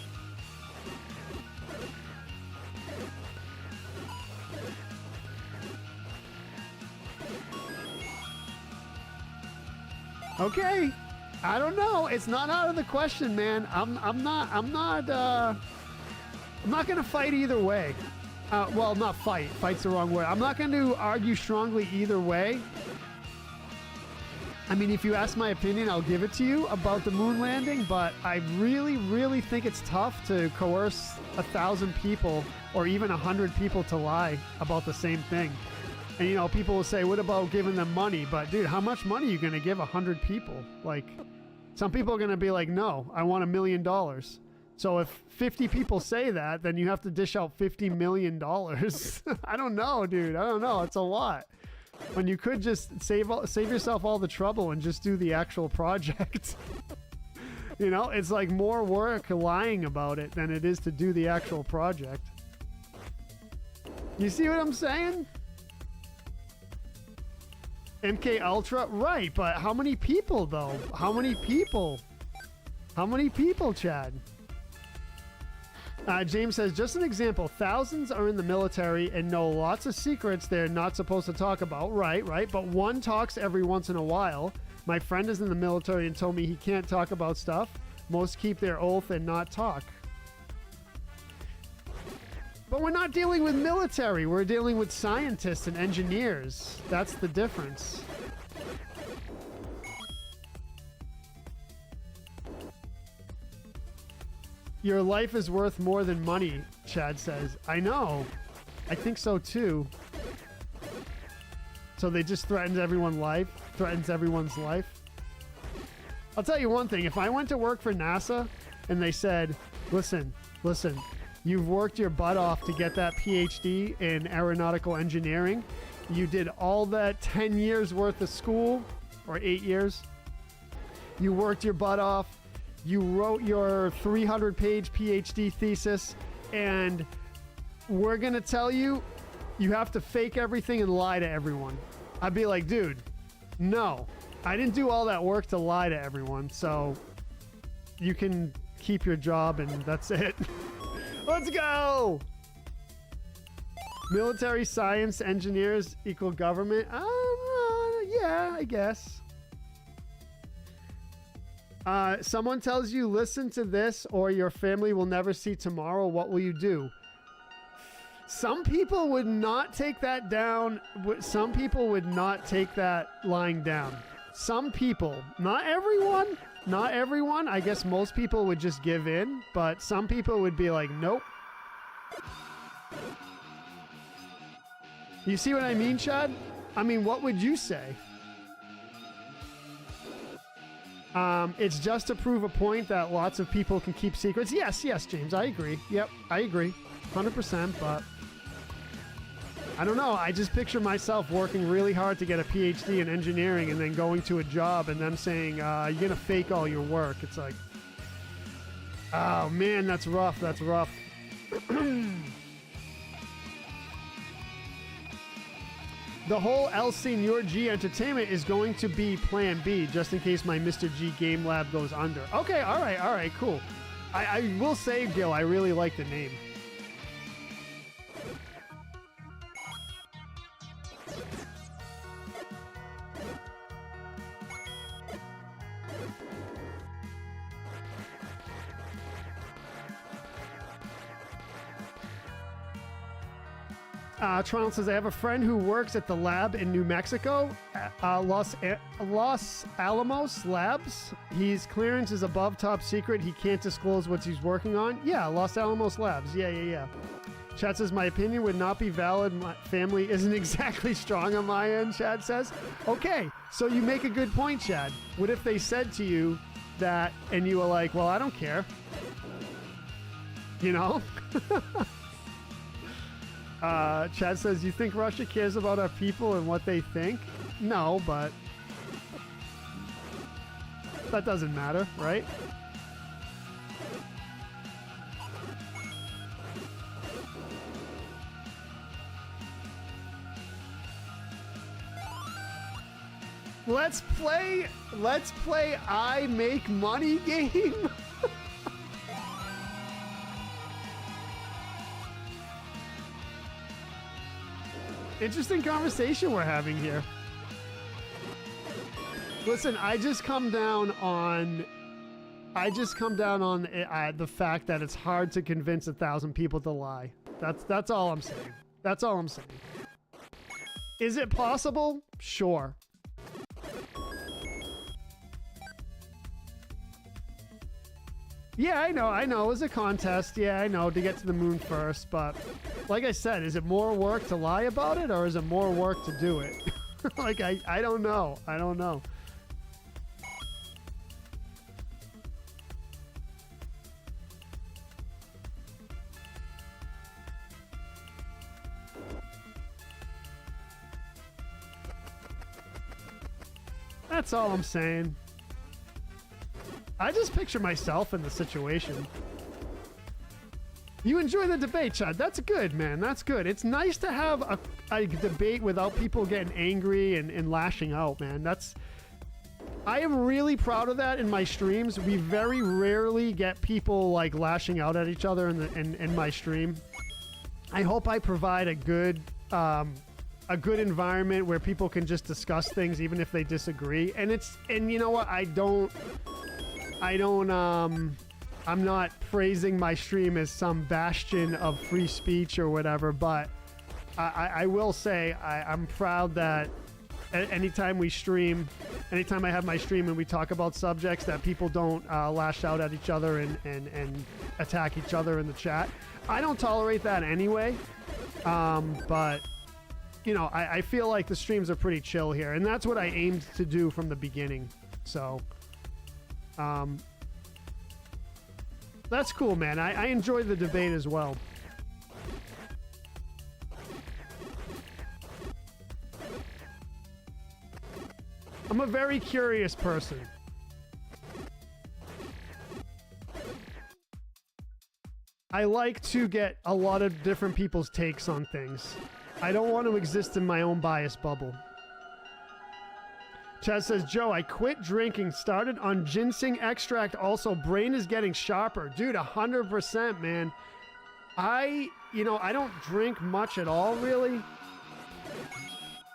Okay, I don't know. It's not out of the question, man. I'm not gonna fight either way. Well, not fight. Fight's the wrong word. I'm not going to argue strongly either way. I mean, if you ask my opinion, I'll give it to you about the moon landing, but I really, really think it's tough to coerce 1,000 people or even 100 people to lie about the same thing. And, you know, people will say, what about giving them money? But, dude, how much money are you going to give 100 people? Like, some people are going to be like, no, I want $1 million. So if 50 people say that, then you have to dish out $50 million. I don't know, dude. I don't know. It's a lot. When you could just save yourself all the trouble and just do the actual project. You know, it's like more work lying about it than it is to do the actual project. You see what I'm saying? MK Ultra? Right, but how many people, though? How many people? How many people, Chad? James says, just an example, thousands are in the military and know lots of secrets they're not supposed to talk about. Right, but one talks every once in a while. My friend is in the military and told me he can't talk about stuff. Most keep their oath and not talk. But we're not dealing with military. We're dealing with scientists and engineers. That's the difference. Your life is worth more than money, Chad says. I know. I think so too. So they just threatens everyone's life. I'll tell you one thing. If I went to work for NASA and they said, listen, you've worked your butt off to get that PhD in aeronautical engineering. You did all that 10 years worth of school, or 8 years. You worked your butt off. You wrote your 300-page PhD thesis, and we're going to tell you, you have to fake everything and lie to everyone. I'd be like, dude, no. I didn't do all that work to lie to everyone, so you can keep your job and that's it. Let's go! Military science engineers equal government. Yeah, I guess. Someone tells you, listen to this or your family will never see tomorrow. What will you do? Some people would not take that down. Some people would not take that lying down. Some people, not everyone, not everyone. I guess most people would just give in, but some people would be like, nope. You see what I mean, Chad? I mean, what would you say? It's just to prove a point that lots of people can keep secrets. Yes, James, I agree. Yep, I agree. 100%, but I don't know. I just picture myself working really hard to get a PhD in engineering and then going to a job and them saying, you're going to fake all your work. It's like, oh, man, that's rough. That's rough. The whole El Senor G Entertainment is going to be Plan B, just in case my Mr. G Game Lab goes under. Okay, all right, cool. I will say, Gil, I really like the name. Tron says, I have a friend who works at the lab in New Mexico, Los Alamos Labs. His clearance is above top secret. He can't disclose what he's working on. Yeah, Los Alamos Labs. Yeah. Chad says, my opinion would not be valid. My family isn't exactly strong on my end, Chad says. Okay, so you make a good point, Chad. What if they said to you that, and you were like, well, I don't care. You know? Chad says, you think Russia cares about our people and what they think? No, but that doesn't matter, right? Let's play I Make Money game. Interesting conversation we're having here. Listen, I just come down on the fact that it's hard to convince 1,000 people to lie. That's all I'm saying. That's all I'm saying. Is it possible? Sure. Yeah, I know. It was a contest. Yeah, I know, to get to the moon first. But like I said, is it more work to lie about it or is it more work to do it? Like, I don't know. I don't know. That's all I'm saying. I just picture myself in the situation. You enjoy the debate, Chad. That's good, man. That's good. It's nice to have a debate without people getting angry and lashing out, man. I am really proud of that in my streams. We very rarely get people like lashing out at each other in my stream. I hope I provide a good environment where people can just discuss things even if they disagree. And you know what? I'm not praising my stream as some bastion of free speech or whatever, but I will say I'm proud that anytime we stream, anytime I have my stream and we talk about subjects, that people don't lash out at each other and attack each other in the chat. I don't tolerate that anyway, but you know, I feel like the streams are pretty chill here, and that's what I aimed to do from the beginning. So that's cool, man. I enjoy the debate as well. I'm a very curious person. I like to get a lot of different people's takes on things. I don't want to exist in my own bias bubble. Chad says, Joe, I quit drinking, started on ginseng extract. Also, brain is getting sharper. Dude, 100%, man. I don't drink much at all, really.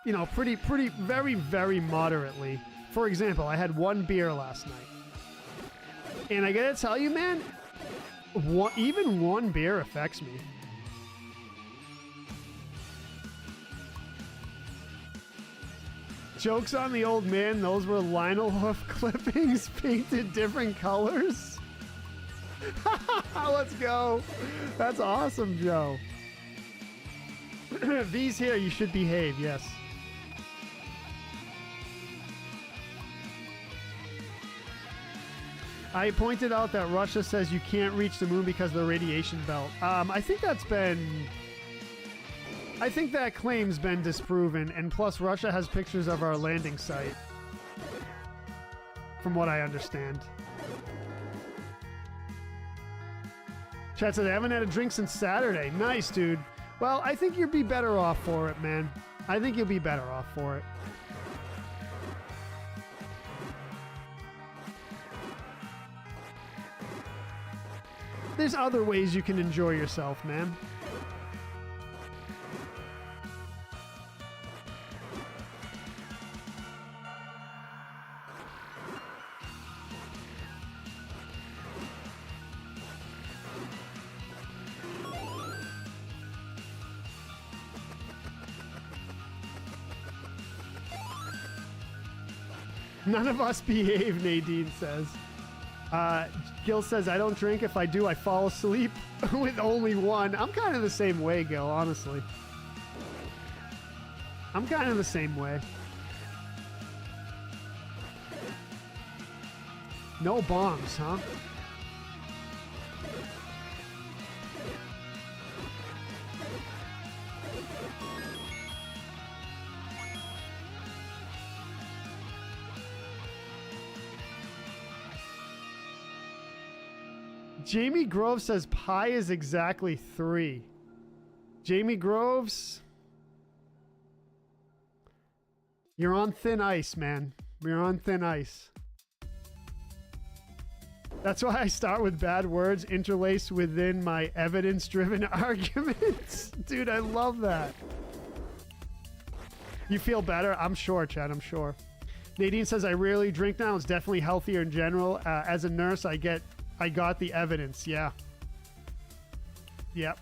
You know, pretty, very, very moderately. For example, I had 1 beer last night. And I gotta tell you, man, even 1 beer affects me. Jokes on the old man, those were Lionel Hoof clippings painted different colors. Let's go. That's awesome, Joe. These here, you should behave, yes. I pointed out that Russia says you can't reach the moon because of the radiation belt. I think that claim's been disproven, and plus Russia has pictures of our landing site, from what I understand. Chat says, I haven't had a drink since Saturday. Nice, dude. Well, I think you'd be better off for it, man. I think you'll be better off for it. There's other ways you can enjoy yourself, man. None of us behave, Nadine says. Gil says, I don't drink. If I do, I fall asleep with only 1. I'm kind of the same way, Gil, honestly. I'm kind of the same way. No bombs, huh? Jamie Groves says pi is exactly 3. Jamie Groves, you're on thin ice, man. You're on thin ice. That's why I start with bad words interlaced within my evidence-driven arguments. Dude, I love that. You feel better? I'm sure, Chad, I'm sure. Nadine says, I rarely drink now. It's definitely healthier in general. As a nurse, I got the evidence. Yeah. Yep.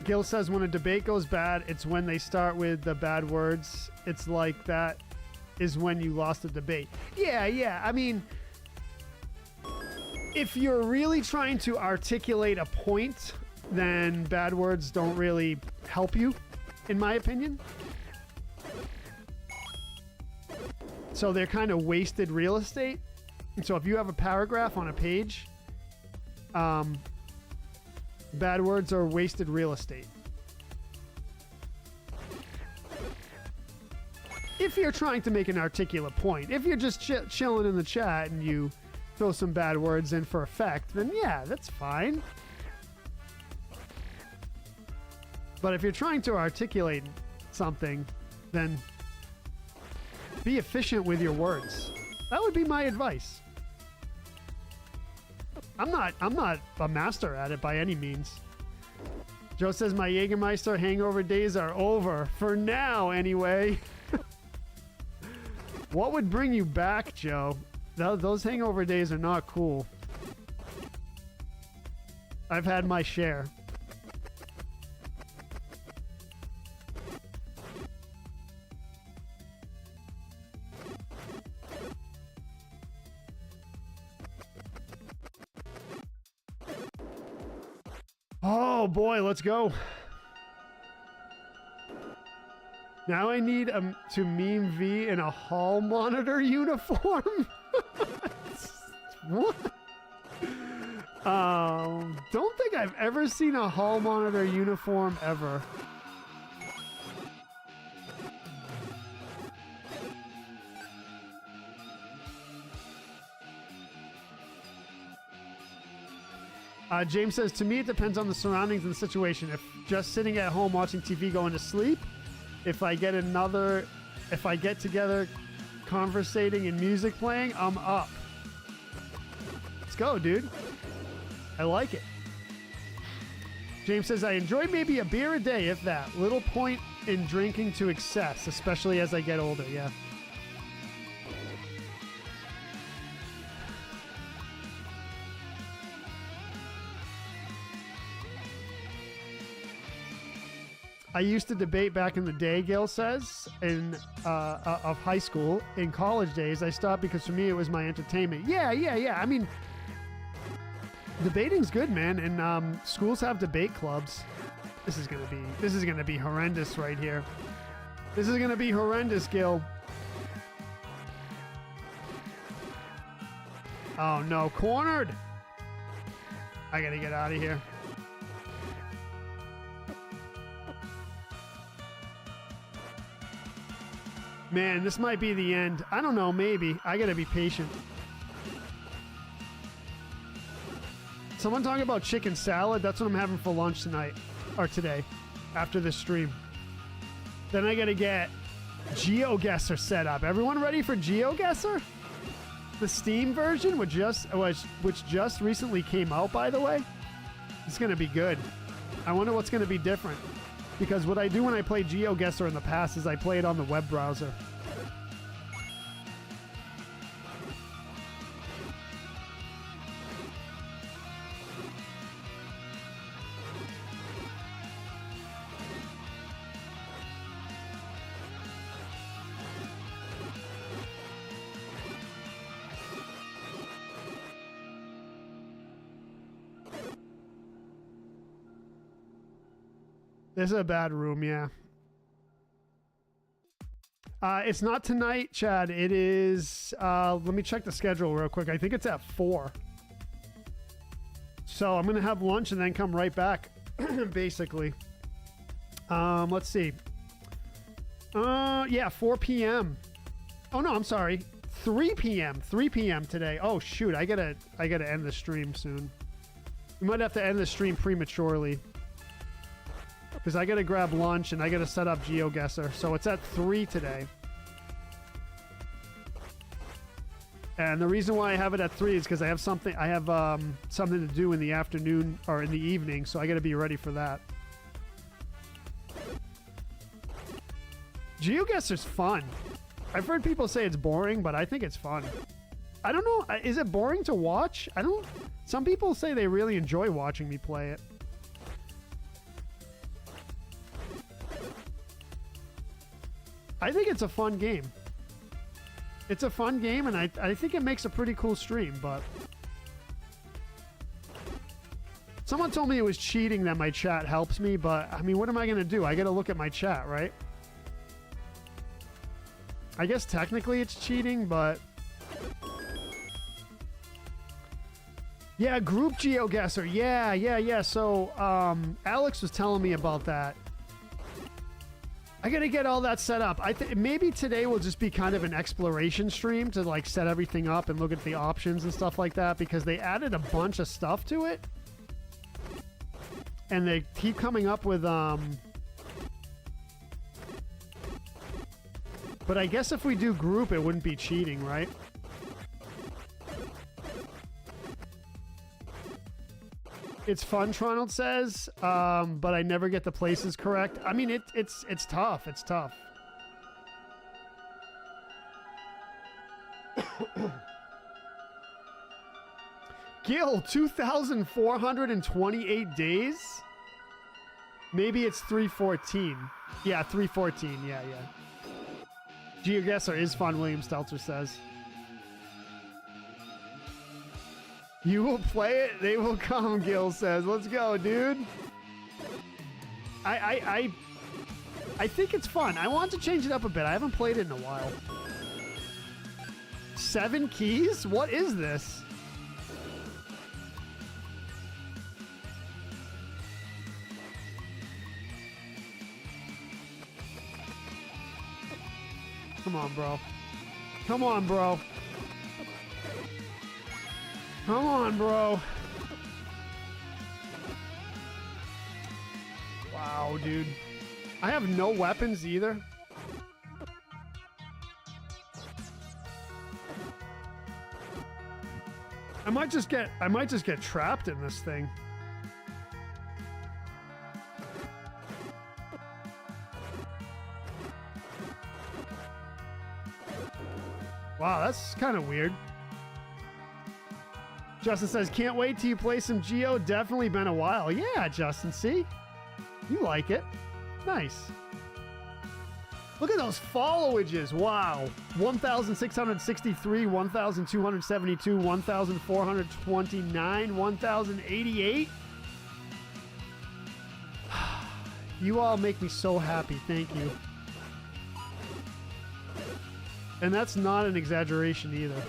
Gil says when a debate goes bad, it's when they start with the bad words. It's like that is when you lost the debate. Yeah. I mean, if you're really trying to articulate a point, then bad words don't really help you, in my opinion. So they're kind of wasted real estate. And so if you have a paragraph on a page, bad words are wasted real estate. If you're trying to make an articulate point, if you're just chilling in the chat and you throw some bad words in for effect, then yeah, that's fine. But if you're trying to articulate something, then be efficient with your words. That would be my advice. I'm not a master at it by any means. Joe says my Jägermeister hangover days are over. For now, anyway. What would bring you back, Joe? Those hangover days are not cool. I've had my share. Oh boy, let's go. Now I need to meme V in a hall monitor uniform. What? Don't think I've ever seen a hall monitor uniform ever. James says, to me, it depends on the surroundings and the situation. If just sitting at home watching TV going to sleep, if I get together conversating and music playing, I'm up. Let's go, dude. I like it. James says, I enjoy maybe a beer a day, if that. Little point in drinking to excess, especially as I get older, yeah. I used to debate back in the day, Gil says, of high school. In college days, I stopped because for me it was my entertainment. Yeah. I mean, debating's good, man, and schools have debate clubs. This is gonna be horrendous right here. This is gonna be horrendous, Gil. Oh no, cornered! I gotta get out of here. Man, this might be the end. I don't know, maybe. I gotta be patient. Someone talking about chicken salad. That's what I'm having for lunch tonight. Or today. After this stream. Then I gotta get GeoGuessr set up. Everyone ready for GeoGuessr? The Steam version, which just recently came out, by the way. It's gonna be good. I wonder what's gonna be different. Because what I do when I play GeoGuessr in the past is I play it on the web browser. This is a bad room, yeah. It's not tonight, Chad. It is, let me check the schedule real quick. I think it's at 4. So I'm going to have lunch and then come right back, basically. Let's see. Yeah, 4 p.m. Oh, no, I'm sorry. 3 p.m. 3 p.m. today. Oh, shoot. I gotta end the stream soon. We might have to end the stream prematurely. Because I got to grab lunch and I got to set up GeoGuessr. So it's at 3 today. And the reason why I have it at 3 is because I have something something to do in the afternoon or in the evening. So I got to be ready for that. GeoGuessr's fun. I've heard people say it's boring, but I think it's fun. I don't know. Is it boring to watch? Some people say they really enjoy watching me play it. I think it's a fun game. It's a fun game, and I think it makes a pretty cool stream, but... Someone told me it was cheating that my chat helps me, but, I mean, what am I going to do? I got to look at my chat, right? I guess technically it's cheating, but... Yeah, group GeoGuessr. Yeah. So, Alex was telling me about that. I gotta get all that set up. Maybe today will just be kind of an exploration stream to like set everything up and look at the options and stuff like that, because they added a bunch of stuff to it. And they keep coming up with, But I guess if we do group, it wouldn't be cheating, right? It's fun, Tronald says, but I never get the places correct. I mean, it's tough. It's tough. Gil, 2,428 days? Maybe it's 314. Yeah, 314. Yeah. GeoGuessr is fun, William Stelter says. You will play it, they will come, Gil says. Let's go, dude. I think it's fun. I want to change it up a bit. I haven't played it in a while. 7 keys? What is this? Come on, bro. Come on, bro. Come on, bro. Wow, dude. I have no weapons either. I might just get trapped in this thing. Wow, that's kind of weird. Justin says, can't wait till you play some Geo. Definitely been a while. Yeah, Justin, see? You like it. Nice. Look at those followages. Wow. 1,663, 1,272, 1,429, 1,088. You all make me so happy. Thank you. And that's not an exaggeration either.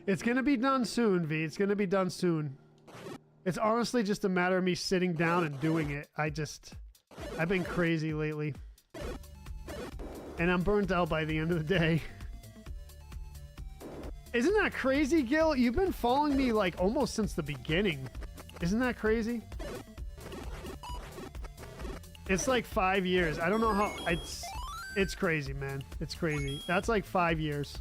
It's going to be done soon, V. It's going to be done soon. It's honestly just a matter of me sitting down and doing it. I've been crazy lately. And I'm burnt out by the end of the day. Isn't that crazy, Gil? You've been following me like almost since the beginning. Isn't that crazy? It's like 5 years. I don't know how... It's crazy, man. It's crazy. That's like 5 years.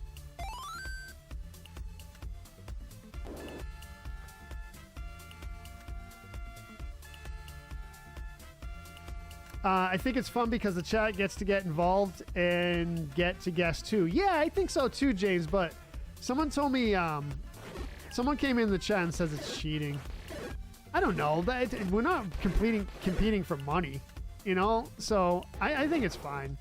I think it's fun because the chat gets to get involved and get to guess too. Yeah, I think so too, James. But someone told me, someone came in the chat and says it's cheating. I don't know. We're not competing for money, you know. So I think it's fine.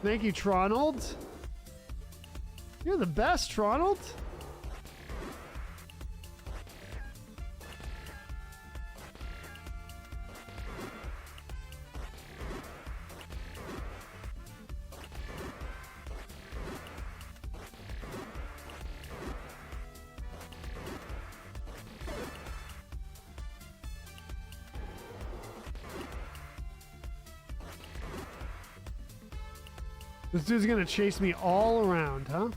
Thank you, Tronald. You're the best, Tronald. This dude's gonna chase me all around, huh?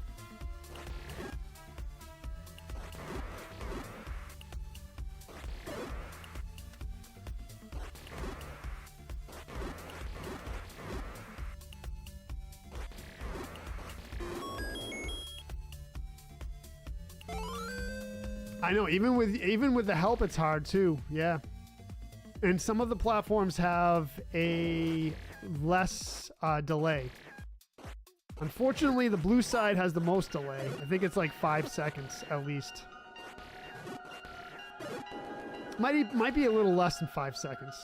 I know, even with the help, it's hard too. Yeah, and some of the platforms have a less delay. Unfortunately, the blue side has the most delay. I think it's like 5 seconds at least. Might be a little less than 5 seconds.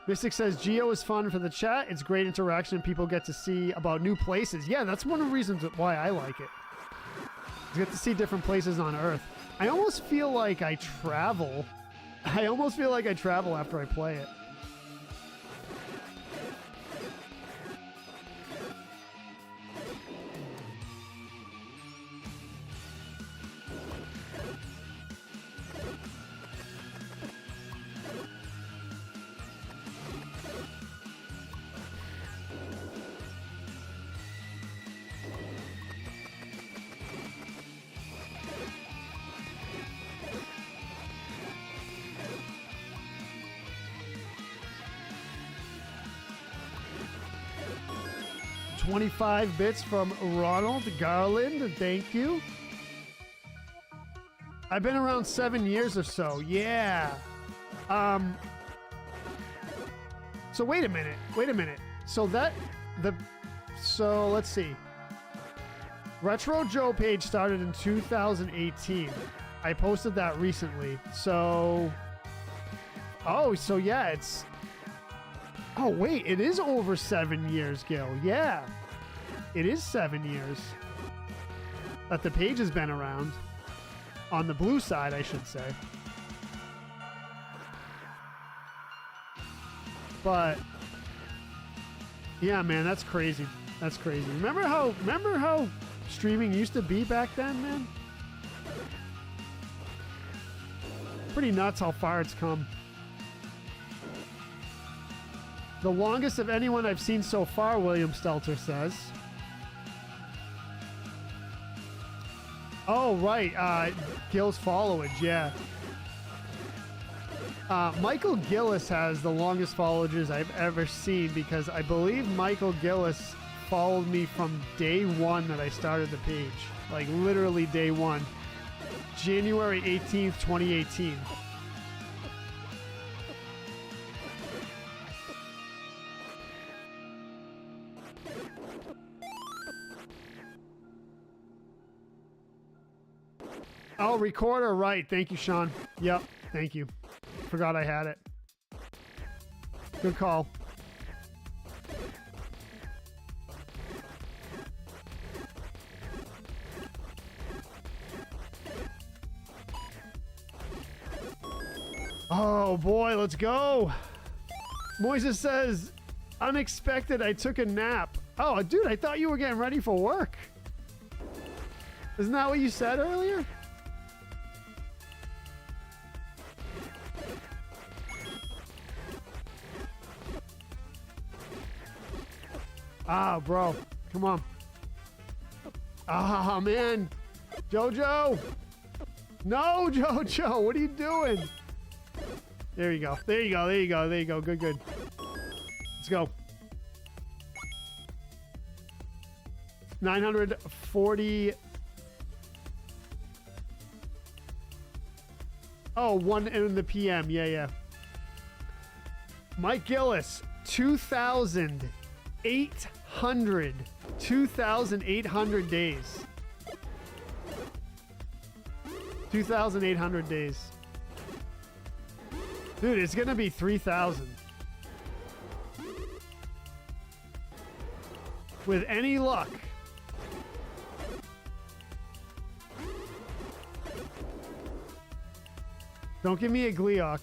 Mystic says, Geo is fun for the chat. It's great interaction. People get to see about new places. Yeah, that's one of the reasons why I like it. You get to see different places on Earth. I almost feel like I travel. I almost feel like I travel after I play it. $25 bits from Ronald Garland. Thank you. I've been around 7 years or so. Yeah. So wait a minute. So let's see. Retro Joe page started in 2018. I posted that recently. So yeah, it's... Oh, wait, it is over 7 years, Gil. Yeah, it is 7 years that the page has been around. On the blue side, I should say. But yeah, man, that's crazy. That's crazy. Remember how streaming used to be back then, man? Pretty nuts how far it's come. The longest of anyone I've seen so far, William Stelter says. Oh, right. Gil's followage, yeah. Michael Gillis has the longest follages I've ever seen because I believe Michael Gillis followed me from day one that I started the page. Like literally day one. January 18th, 2018. Oh, recorder, right. Thank you, Sean. Yep, thank you. Forgot I had it. Good call. Oh boy, let's go. Moises says, unexpected, I took a nap. Oh, dude, I thought you were getting ready for work. Isn't that what you said earlier? Ah, bro. Come on. Ah, man. Jojo. No, Jojo. What are you doing? There you go. There you go. There you go. There you go. Good, good. Let's go. 940. Oh, 1 in the PM. Yeah, yeah. Mike Gillis, 2,800 days. 2,800 days. Dude, it's gonna be 3,000. With any luck. Don't give me a Gleeok.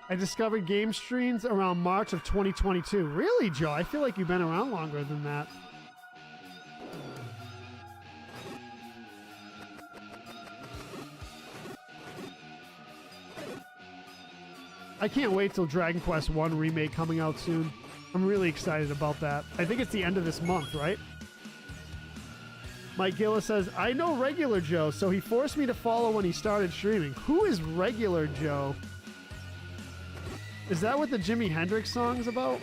I discovered game streams around March of 2022. Really, Joe? I feel like you've been around longer than that. I can't wait till Dragon Quest 1 Remake coming out soon. I'm really excited about that. I think it's the end of this month, right? Mike Gillis says, I know Regular Joe, so he forced me to follow when he started streaming. Who is Regular Joe? Is that what the Jimi Hendrix song is about?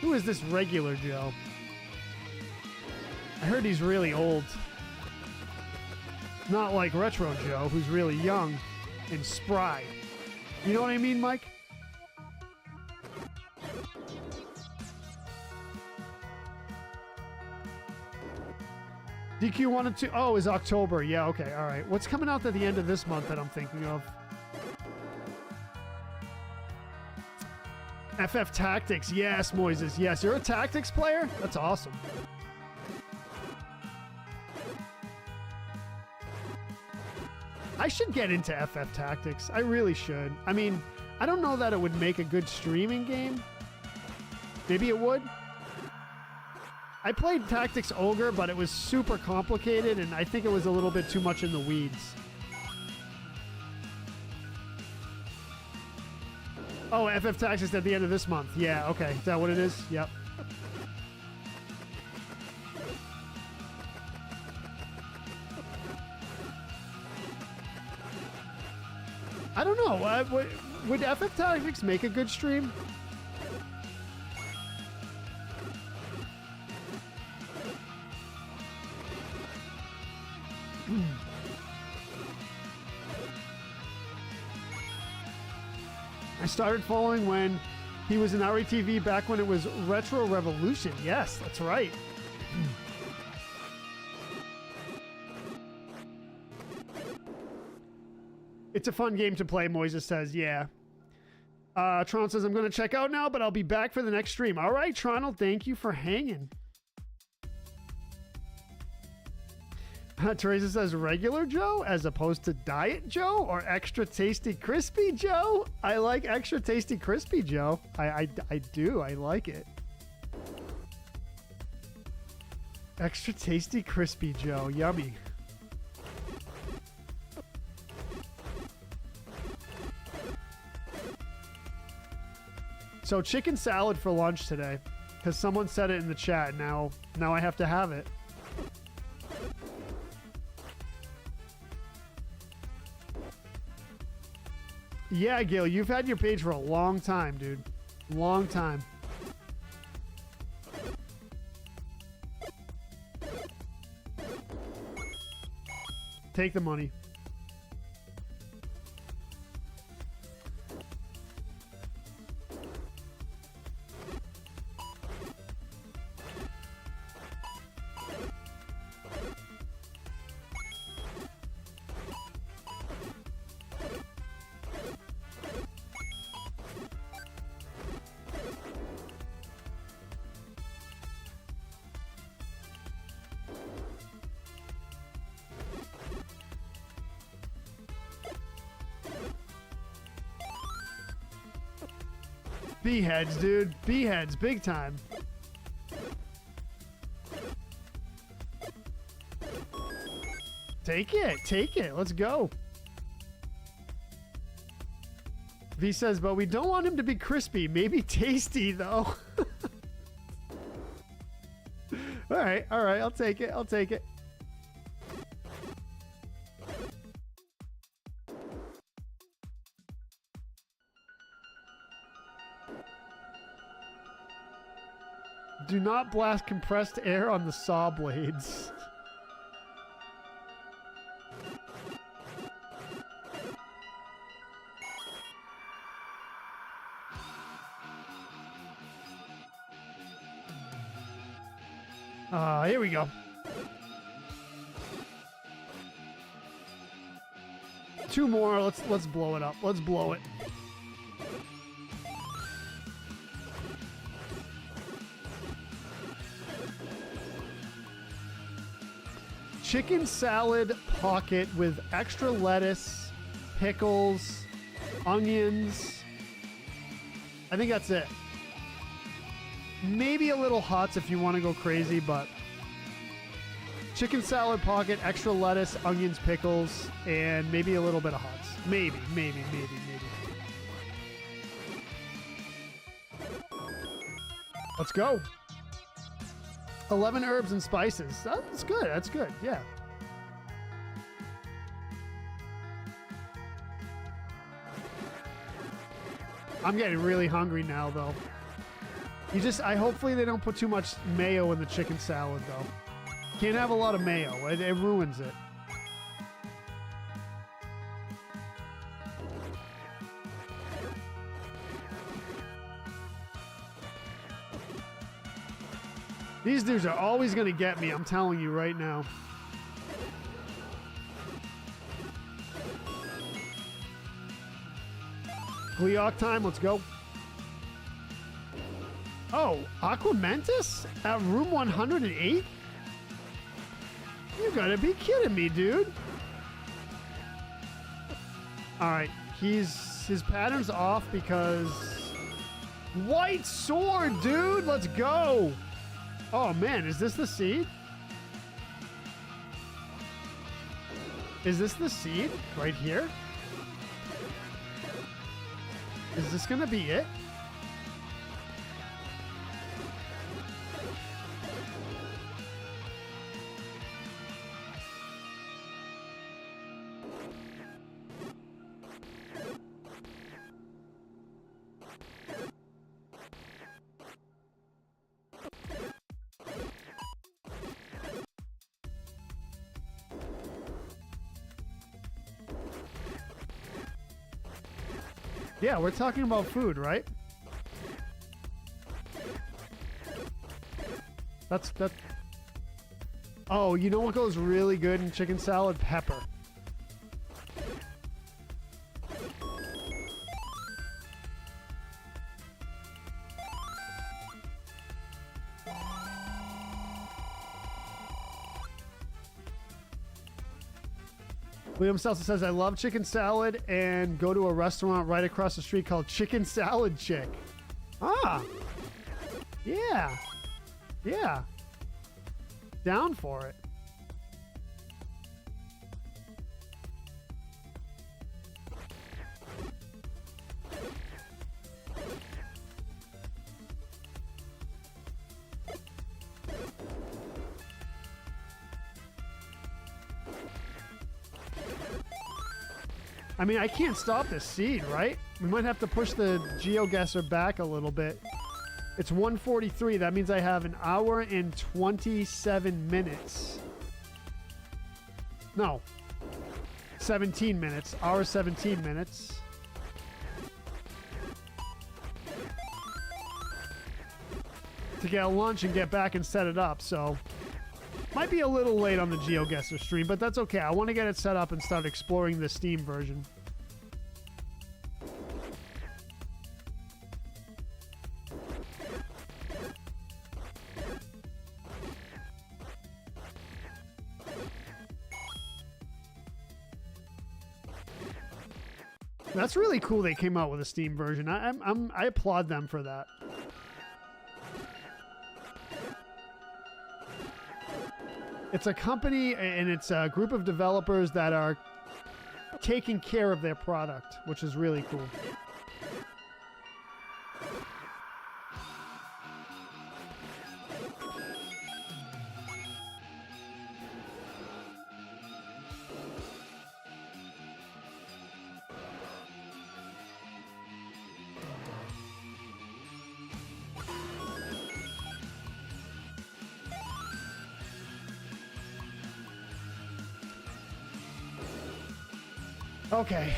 Who is this Regular Joe? I heard he's really old. Not like Retro Joe, who's really young and spry. You know what I mean, Mike? DQ 1 and 2. Oh, is October. Yeah, okay. All right. What's coming out at the end of this month that I'm thinking of? FF Tactics. Yes, Moises. Yes. You're a Tactics player? That's awesome. I should get into FF Tactics. I really should. I mean, I don't know that it would make a good streaming game. Maybe it would. I played Tactics Ogre, but it was super complicated, and I think it was a little bit too much in the weeds. Oh, FF Tactics at the end of this month. Yeah, okay. Is that what it is? Yep. I don't know. Would FF Tactics make a good stream? I started following when he was in RETV back when it was Retro Revolution. Yes, that's right. It's a fun game to play, Moises says. Yeah. Tron says, I'm going to check out now, but I'll be back for the next stream. All right, Tronel, thank you for hanging. Teresa says, regular Joe as opposed to Diet Joe or extra tasty crispy Joe? I like extra tasty crispy Joe. I do. I like it. Extra tasty crispy Joe. Yummy. So chicken salad for lunch today, because someone said it in the chat. Now I have to have it. Yeah, Gil, you've had your page for a long time, dude. Long time. Take the money. B-heads, dude. B-heads, big time. Take it. Take it. Let's go. V says, but we don't want him to be crispy. Maybe tasty, though. All right. All right. I'll take it. I'll take it. Do not blast compressed air on the saw blades. Here we go. Two more. Let's blow it up. Let's blow it. Chicken salad pocket with extra lettuce, pickles, onions. I think that's it. Maybe a little Hots if you want to go crazy, but chicken salad pocket, extra lettuce, onions, pickles, and maybe a little bit of Hots. Maybe. Let's go. 11 herbs and spices. That's good. That's good. Yeah. I'm getting really hungry now, though. Hopefully they don't put too much mayo in the chicken salad, though. Can't have a lot of mayo. It ruins it. These dudes are always going to get me, I'm telling you right now. Gleeok time, let's go. Oh, Aquamentus at room 108? You gotta be kidding me, dude. Alright, his pattern's off because... White sword, dude! Let's go! Oh man, is this the seed? Is this the seed? Right here? Is this gonna be it? Yeah, we're talking about food, right? That's. Oh, you know what goes really good in chicken salad? Pepper. William Seltzer says, I love chicken salad and go to a restaurant right across the street called Chicken Salad Chick. Ah. Yeah. Yeah. Down for it. I mean, I can't stop this seed, right? We might have to push the GeoGuessr back a little bit. It's 1:43. That means I have an hour and 27 minutes. No. 17 minutes. Hour 17 minutes. To get lunch and get back and set it up, so... Might be a little late on the GeoGuessr stream, but that's okay. I want to get it set up and start exploring the Steam version. That's really cool they came out with a Steam version. I applaud them for that. It's a company and it's a group of developers that are taking care of their product, which is really cool. Okay.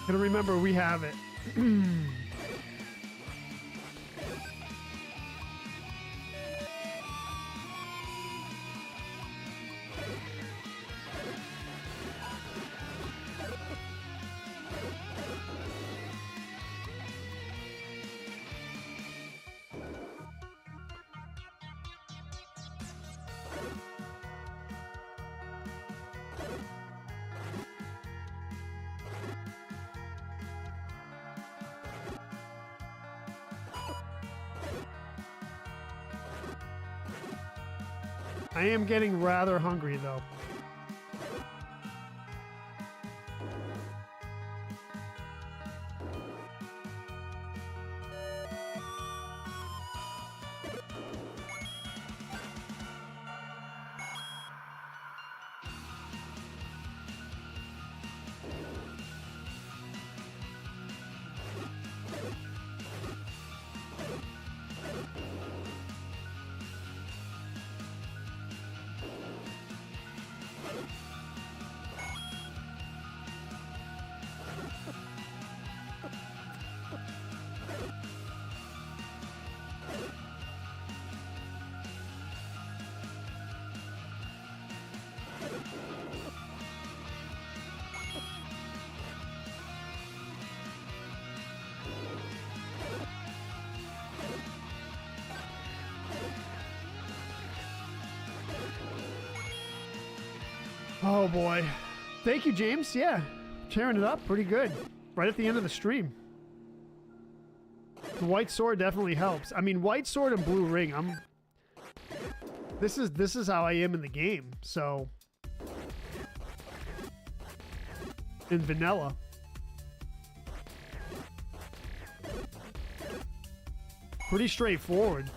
Gotta remember we have it. I am getting rather hungry, though. Oh boy. Thank you, James. Yeah, tearing it up pretty good. Right at the end of the stream. The white sword definitely helps. I mean, white sword and blue ring, this is how I am in the game, so. In vanilla. Pretty straightforward.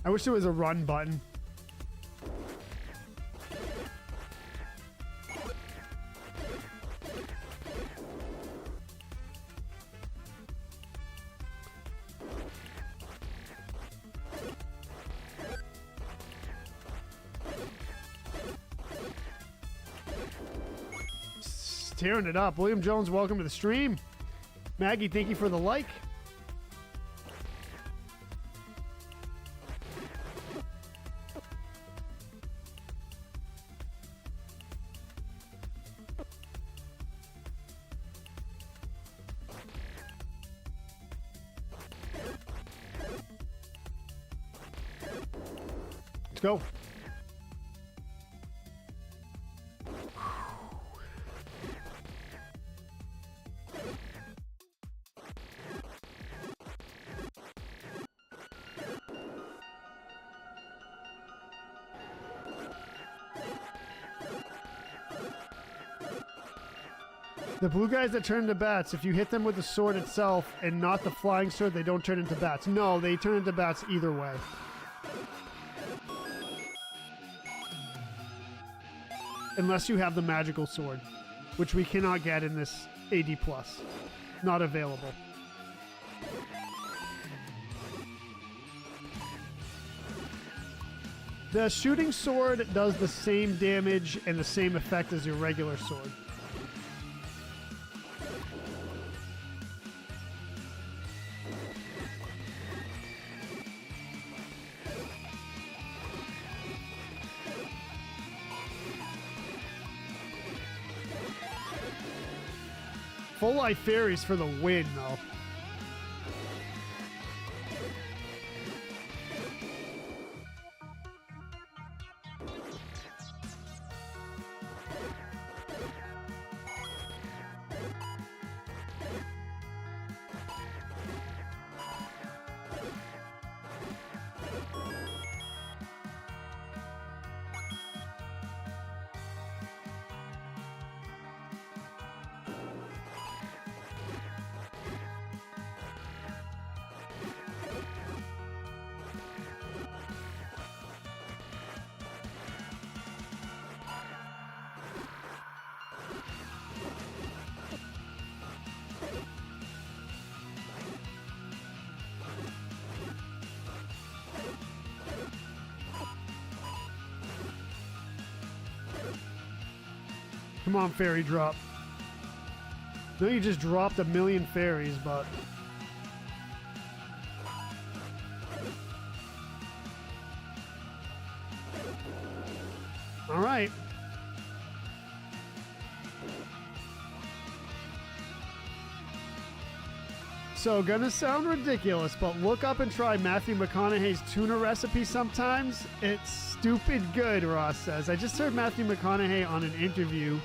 I wish there was a run button. Tearing it up. William Jones, welcome to the stream. Maggie, thank you for the like. Let's go. The blue guys that turn into bats, if you hit them with the sword itself and not the flying sword, they don't turn into bats. No, they turn into bats either way. Unless you have the magical sword, which we cannot get in this AD+. Not available. The shooting sword does the same damage and the same effect as your regular sword. Full life fairies for the win, though. Come on, fairy drop. No, you just dropped a million fairies, but... All right. So, gonna sound ridiculous, but look up and try Matthew McConaughey's tuna recipe sometimes. It's stupid good, Ross says. I just heard Matthew McConaughey on an interview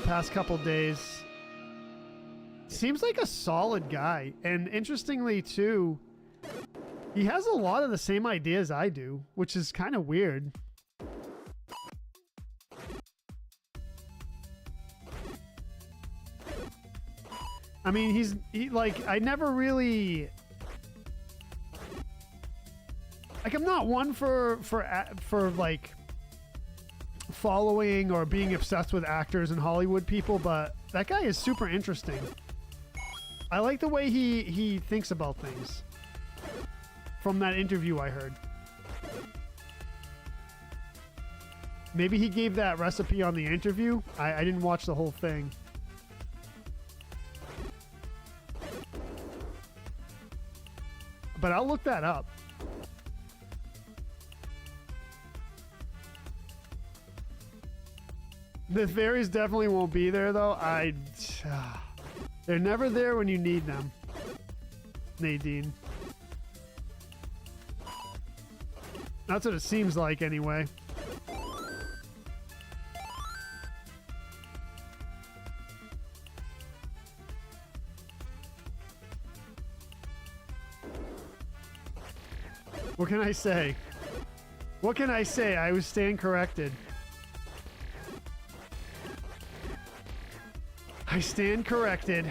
past couple days. Seems like a solid guy. And interestingly, too, he has a lot of the same ideas I do, which is kind of weird. I mean, I never really, like, I'm not one for like following or being obsessed with actors and Hollywood people, but that guy is super interesting. I like the way he thinks about things from that interview I heard. Maybe he gave that recipe on the interview. I didn't watch the whole thing. But I'll look that up. The fairies definitely won't be there, though. They're never there when you need them, Nadine. That's what it seems like, anyway. What can I say? What can I say? I was stand corrected. I stand corrected.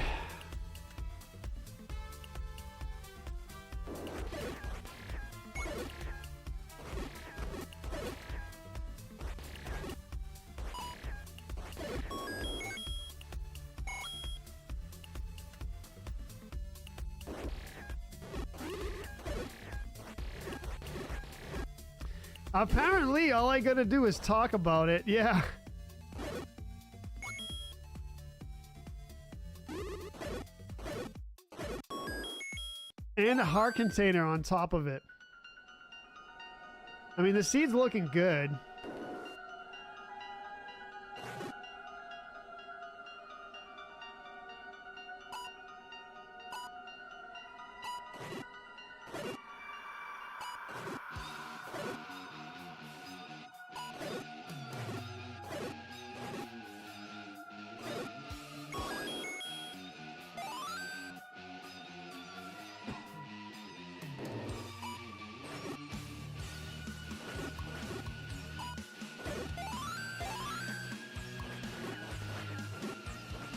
Apparently, all I gotta do is talk about it. Yeah. And a heart container on top of it. I mean, the seed's looking good.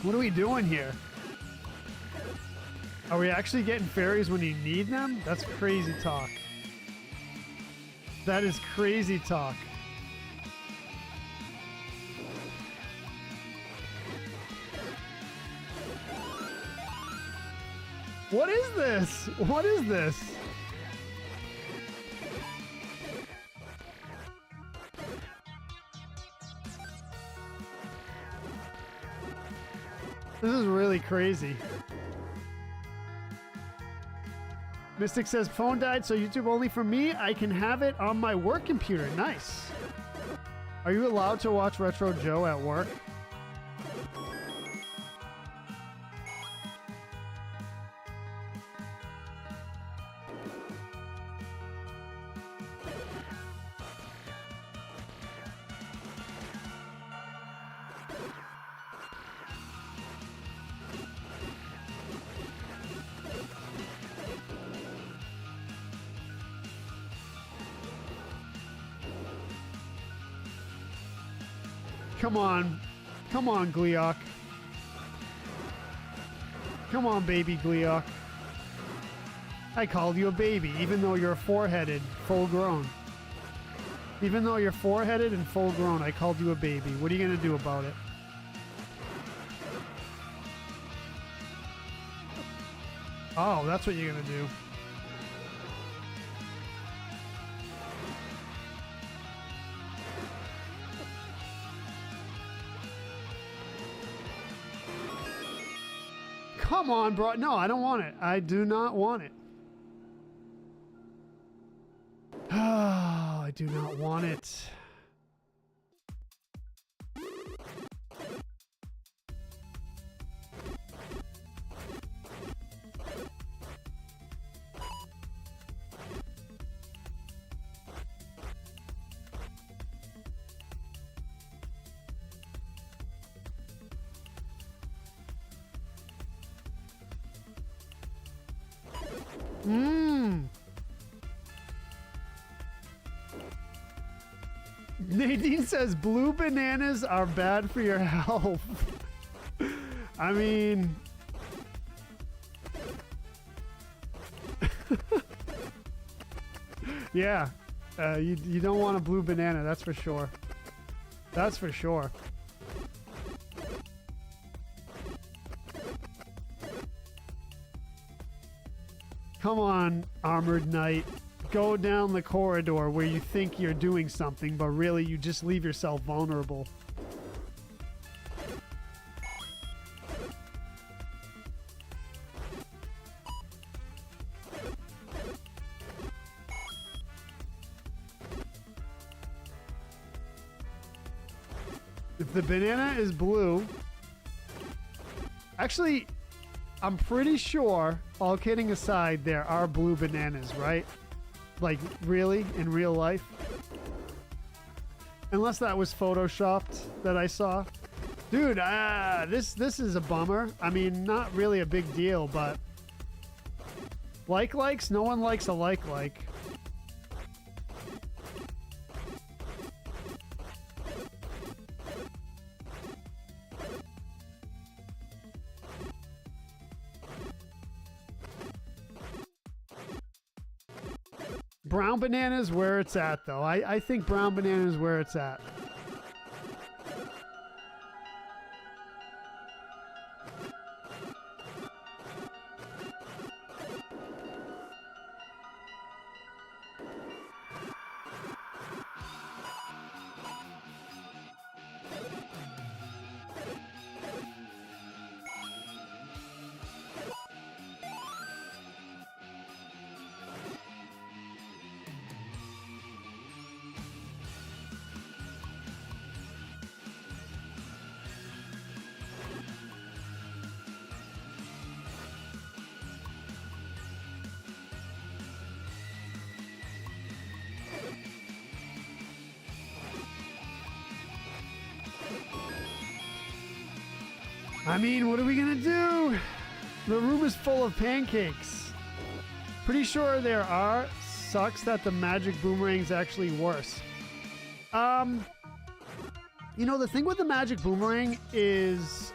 What are we doing here? Are we actually getting fairies when you need them? That's crazy talk. That is crazy talk. What is this? What is this? This is really crazy. Mystic says, phone died, so YouTube only for me. I can have it on my work computer. Nice. Are you allowed to watch Retro Joe at work? Come on. Come on, Gleok. Come on, baby Gleok. I called you a baby, even though you're four-headed, full-grown. Even though you're four-headed and full-grown, I called you a baby. What are you going to do about it? Oh, that's what you're going to do. Come on, bro. No, I don't want it. I do not want it. Oh, I do not want it. Nadine says blue bananas are bad for your health. I mean... yeah. You don't want a blue banana, that's for sure. That's for sure. Come on, Armored Knight. Go down the corridor where you think you're doing something, but really you just leave yourself vulnerable. If the banana is blue... Actually, I'm pretty sure, all kidding aside, there are blue bananas, right? Like, really? In real life? Unless that was photoshopped that I saw. Dude, this is a bummer. I mean, not really a big deal, but... Likes? No one likes a like. Brown banana is where it's at, though. I think brown banana is where it's at. I mean, what are we gonna do? The room is full of pancakes. Pretty sure there are. Sucks that the magic boomerang's actually worse. You know, the thing with the magic boomerang is,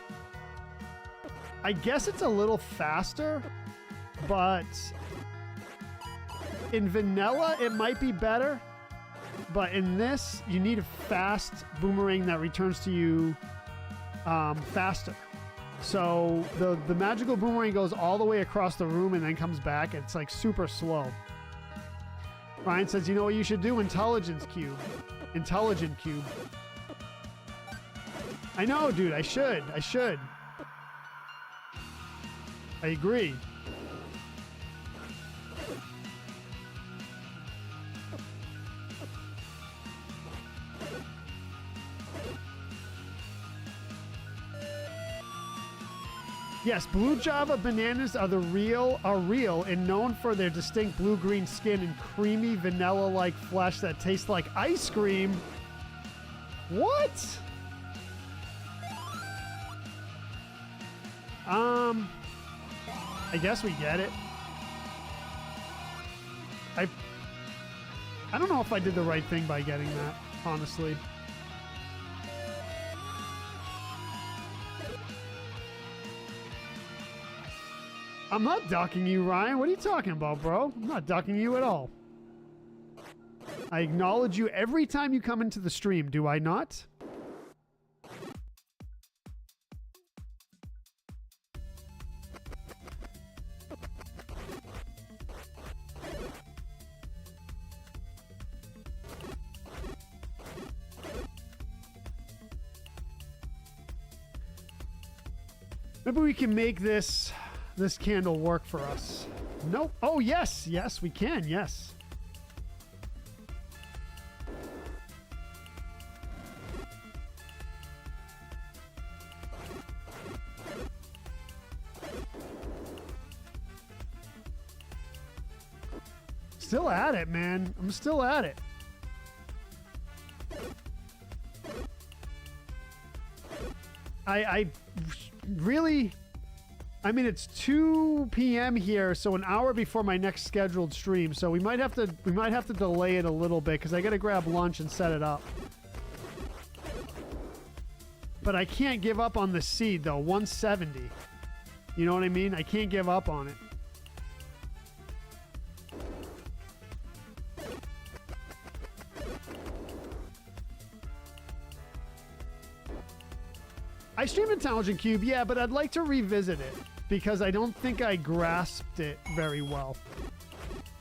I guess it's a little faster, but in vanilla it might be better. But in this, you need a fast boomerang that returns to you faster. So the magical boomerang goes all the way across the room and then comes back. It's like super slow. Ryan says, you know what you should do? Intelligence cube. Intelligent cube. I know, dude. I should. I agree. Yes, blue Java bananas are real and known for their distinct blue-green skin and creamy vanilla-like flesh that tastes like ice cream. What? I guess we get it. I don't know if I did the right thing by getting that, honestly. I'm not ducking you, Ryan. What are you talking about, bro? I'm not ducking you at all. I acknowledge you every time you come into the stream, do I not? Maybe we can make this candle work for us. Nope. Oh, yes. Yes, we can. Yes. Still at it, man. I'm still at it. I really... I mean, it's 2 p.m. here, so an hour before my next scheduled stream. So we might have to delay it a little bit because I got to grab lunch and set it up. But I can't give up on the seed though. 170. You know what I mean? I can't give up on it. I streamed Intelligent Cube, yeah, but I'd like to revisit it because I don't think I grasped it very well.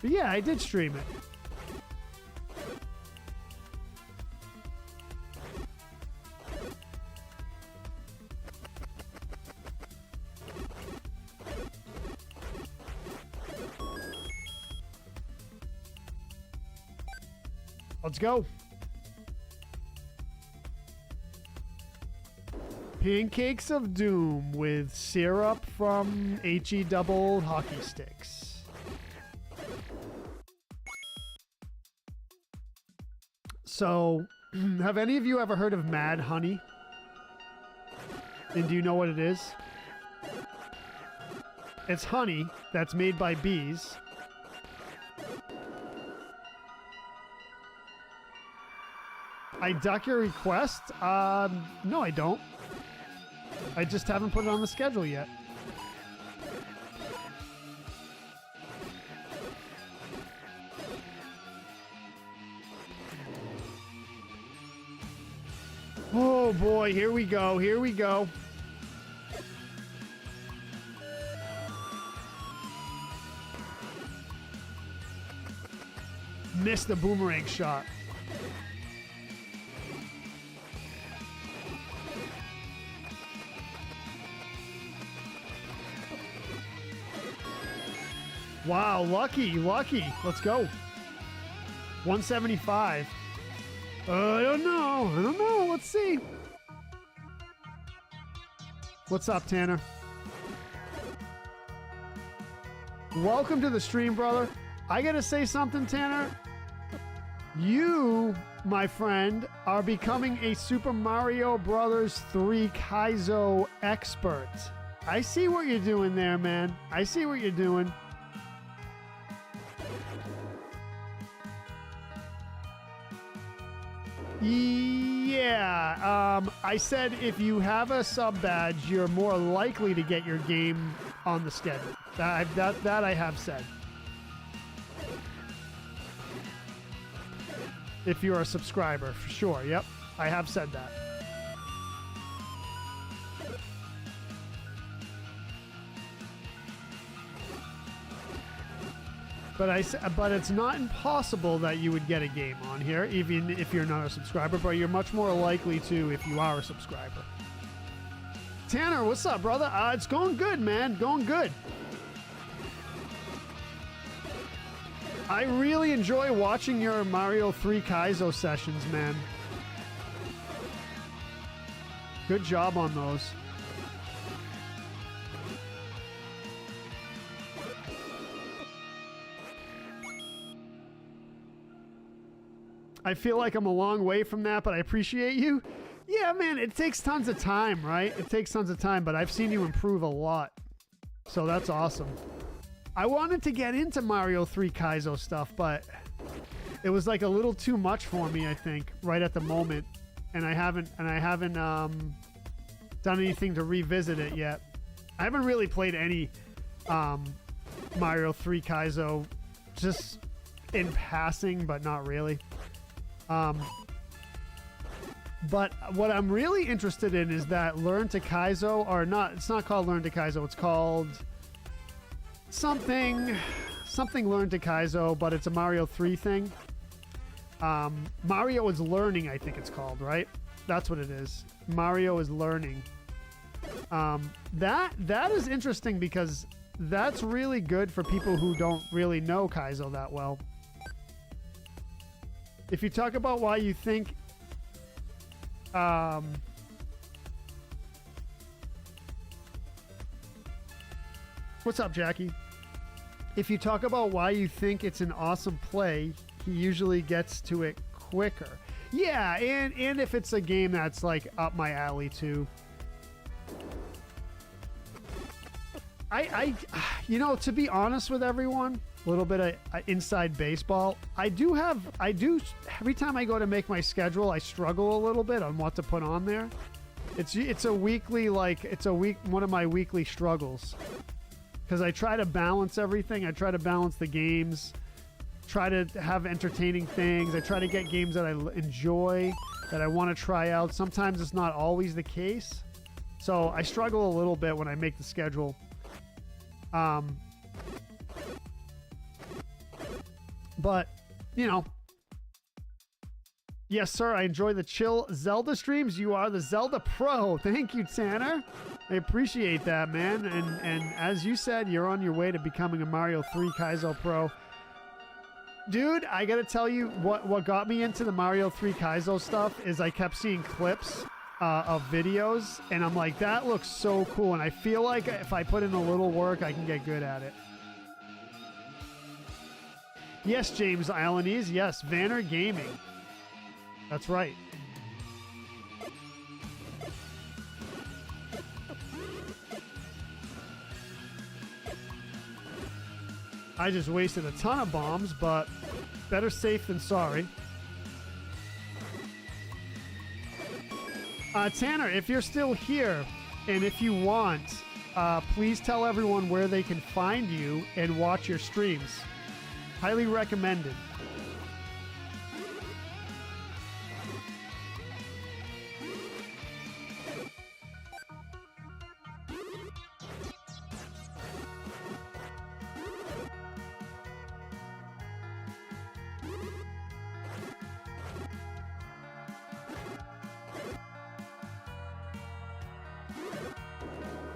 But yeah, I did stream it. Let's go. Pancakes of Doom with syrup from HE double hockey sticks. So, have any of you ever heard of Mad Honey? And do you know what it is? It's honey that's made by bees. I duck your request? No, I don't. I just haven't put it on the schedule yet. Oh boy, here we go, here we go. Missed the boomerang shot. Wow, lucky, lucky. Let's go. 175. I don't know. Let's see. What's up, Tanner? Welcome to the stream, brother. I gotta say something, Tanner. You, my friend, are becoming a Super Mario Brothers 3 Kaizo expert. I see what you're doing there, man. I see what you're doing. Yeah, I said if you have a sub badge, you're more likely to get your game on the schedule. That I have said. If you're a subscriber, for sure. Yep, I have said that. But it's not impossible that you would get a game on here, even if you're not a subscriber, but you're much more likely to if you are a subscriber. Tanner, what's up, brother? It's going good, man. Going good. I really enjoy watching your Mario 3 Kaizo sessions, man. Good job on those. I feel like I'm a long way from that, but I appreciate you. Yeah, man, it takes tons of time, right? It takes tons of time, but I've seen you improve a lot. So that's awesome. I wanted to get into Mario 3 Kaizo stuff, but it was like a little too much for me, I think, right at the moment. And I haven't done anything to revisit it yet. I haven't really played any Mario 3 Kaizo, just in passing, but not really. But what I'm really interested in is that Learn to Kaizo, or not, it's not called Learn to Kaizo, it's called something Learn to Kaizo, but it's a Mario 3 thing. Mario is Learning, I think it's called, right? That's what it is. Mario is Learning. That is interesting because that's really good for people who don't really know Kaizo that well. If you talk about why you think what's up, Jackie? If you talk about why you think it's an awesome play, he usually gets to it quicker. Yeah, and if it's a game that's like up my alley too. I you know, to be honest with everyone, a little bit of inside baseball. I do every time I go to make my schedule, I struggle a little bit on what to put on there. It's a weekly, one of my weekly struggles. Because I try to balance everything. I try to balance the games, try to have entertaining things. I try to get games that I enjoy, that I want to try out. Sometimes it's not always the case. So I struggle a little bit when I make the schedule. But, you know. Yes, sir. I enjoy the chill Zelda streams. You are the Zelda pro. Thank you, Tanner. I appreciate that, man. And as you said, you're on your way to becoming a Mario 3 Kaizo pro. Dude, I gotta tell you, what got me into the Mario 3 Kaizo stuff is I kept seeing clips of videos, and I'm like, that looks so cool. And I feel like if I put in a little work, I can get good at it. Yes, James Islandese. Yes, Vanner Gaming. That's right. I just wasted a ton of bombs, but better safe than sorry. Tanner, if you're still here, and if you want, please tell everyone where they can find you and watch your streams. Highly recommended.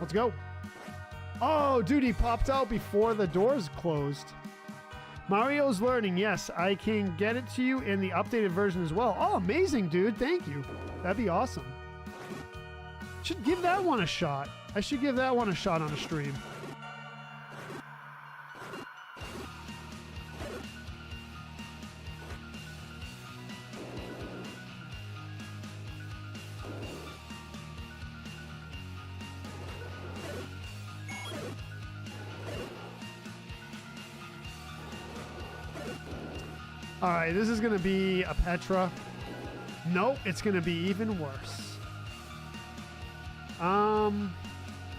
Let's go. Oh, dude, he popped out before the doors closed. Mario's Learning. Yes, I can get it to you in the updated version as well. Oh, amazing, dude. Thank you. That'd be awesome. Should give that one a shot. I should give that one a shot on a stream. All right, this is going to be a Petra. Nope, it's going to be even worse.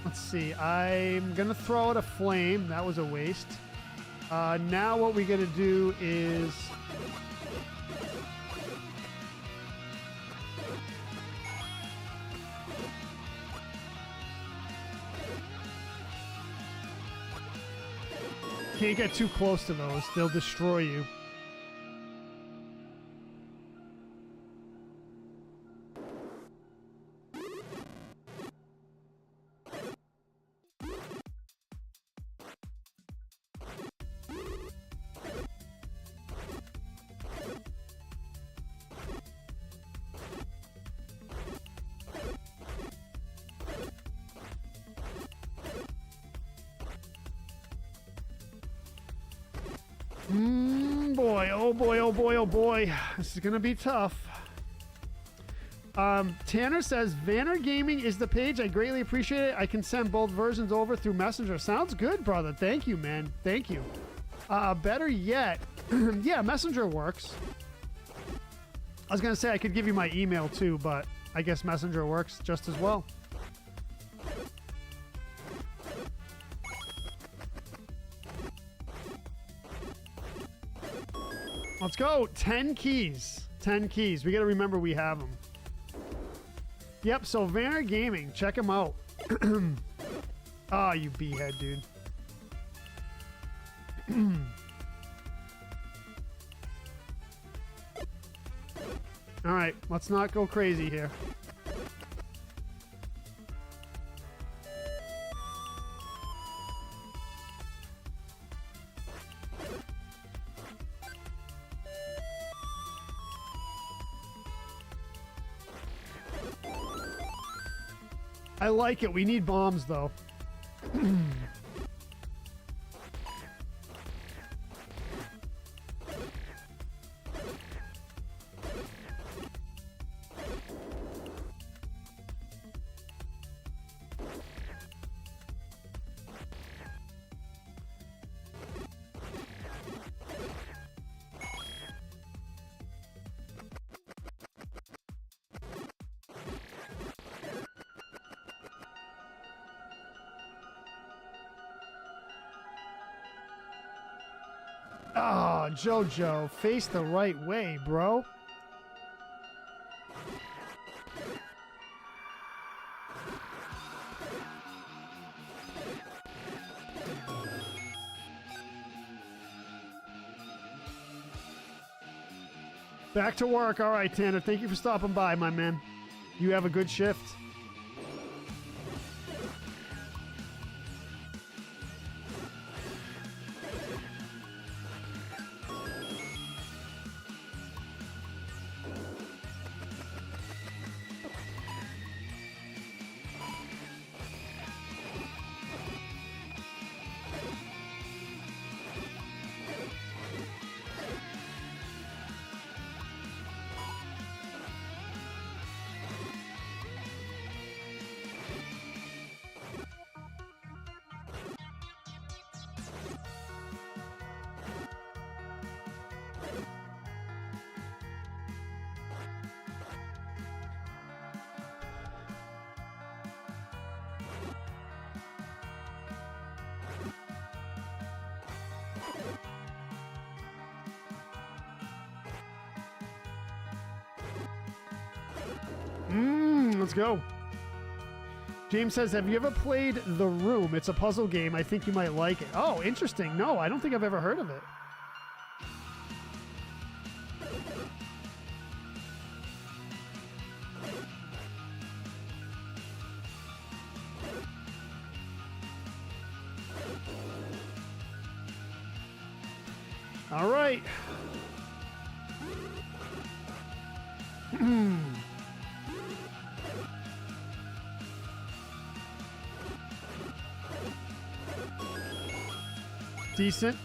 Let's see. I'm going to throw out a flame. That was a waste. Now what we're going to do is... Can't get too close to those. They'll destroy you. Boy, oh boy, oh boy, oh boy. This is gonna be tough. Tanner says, Vanner Gaming is the page. I greatly appreciate it. I can send both versions over through Messenger. Sounds good, brother. Thank you, man. Thank you. Better yet, yeah, Messenger works. I was gonna say I could give you my email too, but I guess Messenger works just as well. Let's go. 10 keys. 10 keys. We got to remember we have them. Yep. So Vanner Gaming. Check him out. Ah, you b-head, dude. All right. Let's not go crazy here. I like it. We need bombs, though. Oh, JoJo, face the right way, bro. Back to work. All right, Tanner. Thank you for stopping by, my man. You have a good shift. Let's go. James says, have you ever played The Room? It's a puzzle game. I think you might like it. Oh, interesting. No, I don't think I've ever heard of it. All right. Decent.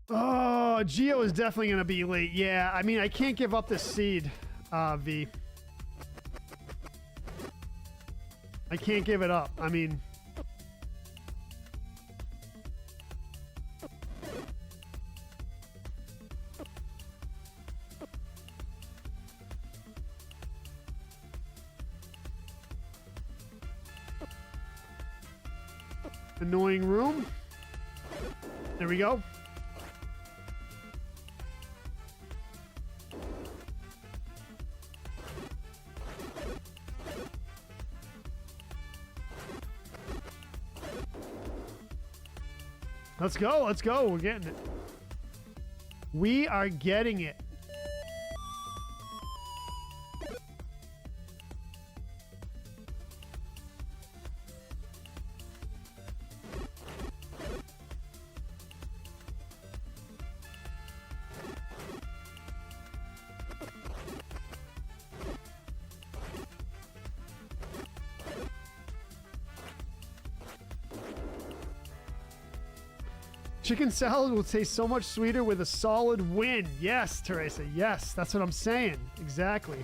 Oh, Geo is definitely going to be late. Yeah, I mean, I can't give up this seed, V. I can't give it up. I mean... Annoying room. There we go. Let's go. Let's go. We're getting it. We are getting it. Chicken salad will taste so much sweeter with a solid win. Yes, Teresa. Yes, that's what I'm saying. Exactly.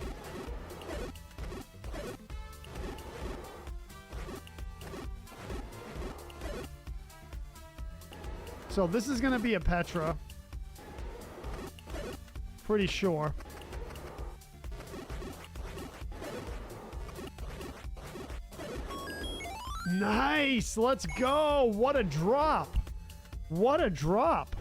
So this is going to be a Petra. Pretty sure. Nice. Let's go. What a drop. What a drop.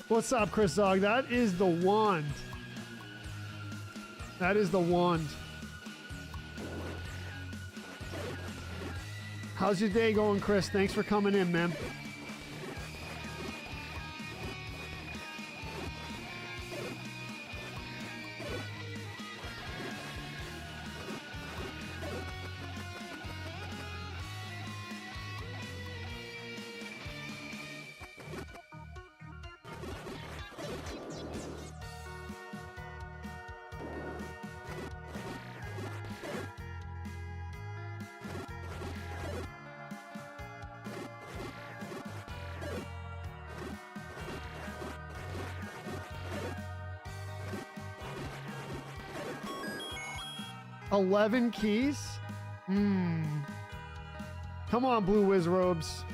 What's up, Chris Dog? That is the wand. That is the wand. How's your day going, Chris? Thanks for coming in, man. $11 keys? Come on, Blue Wiz Robes.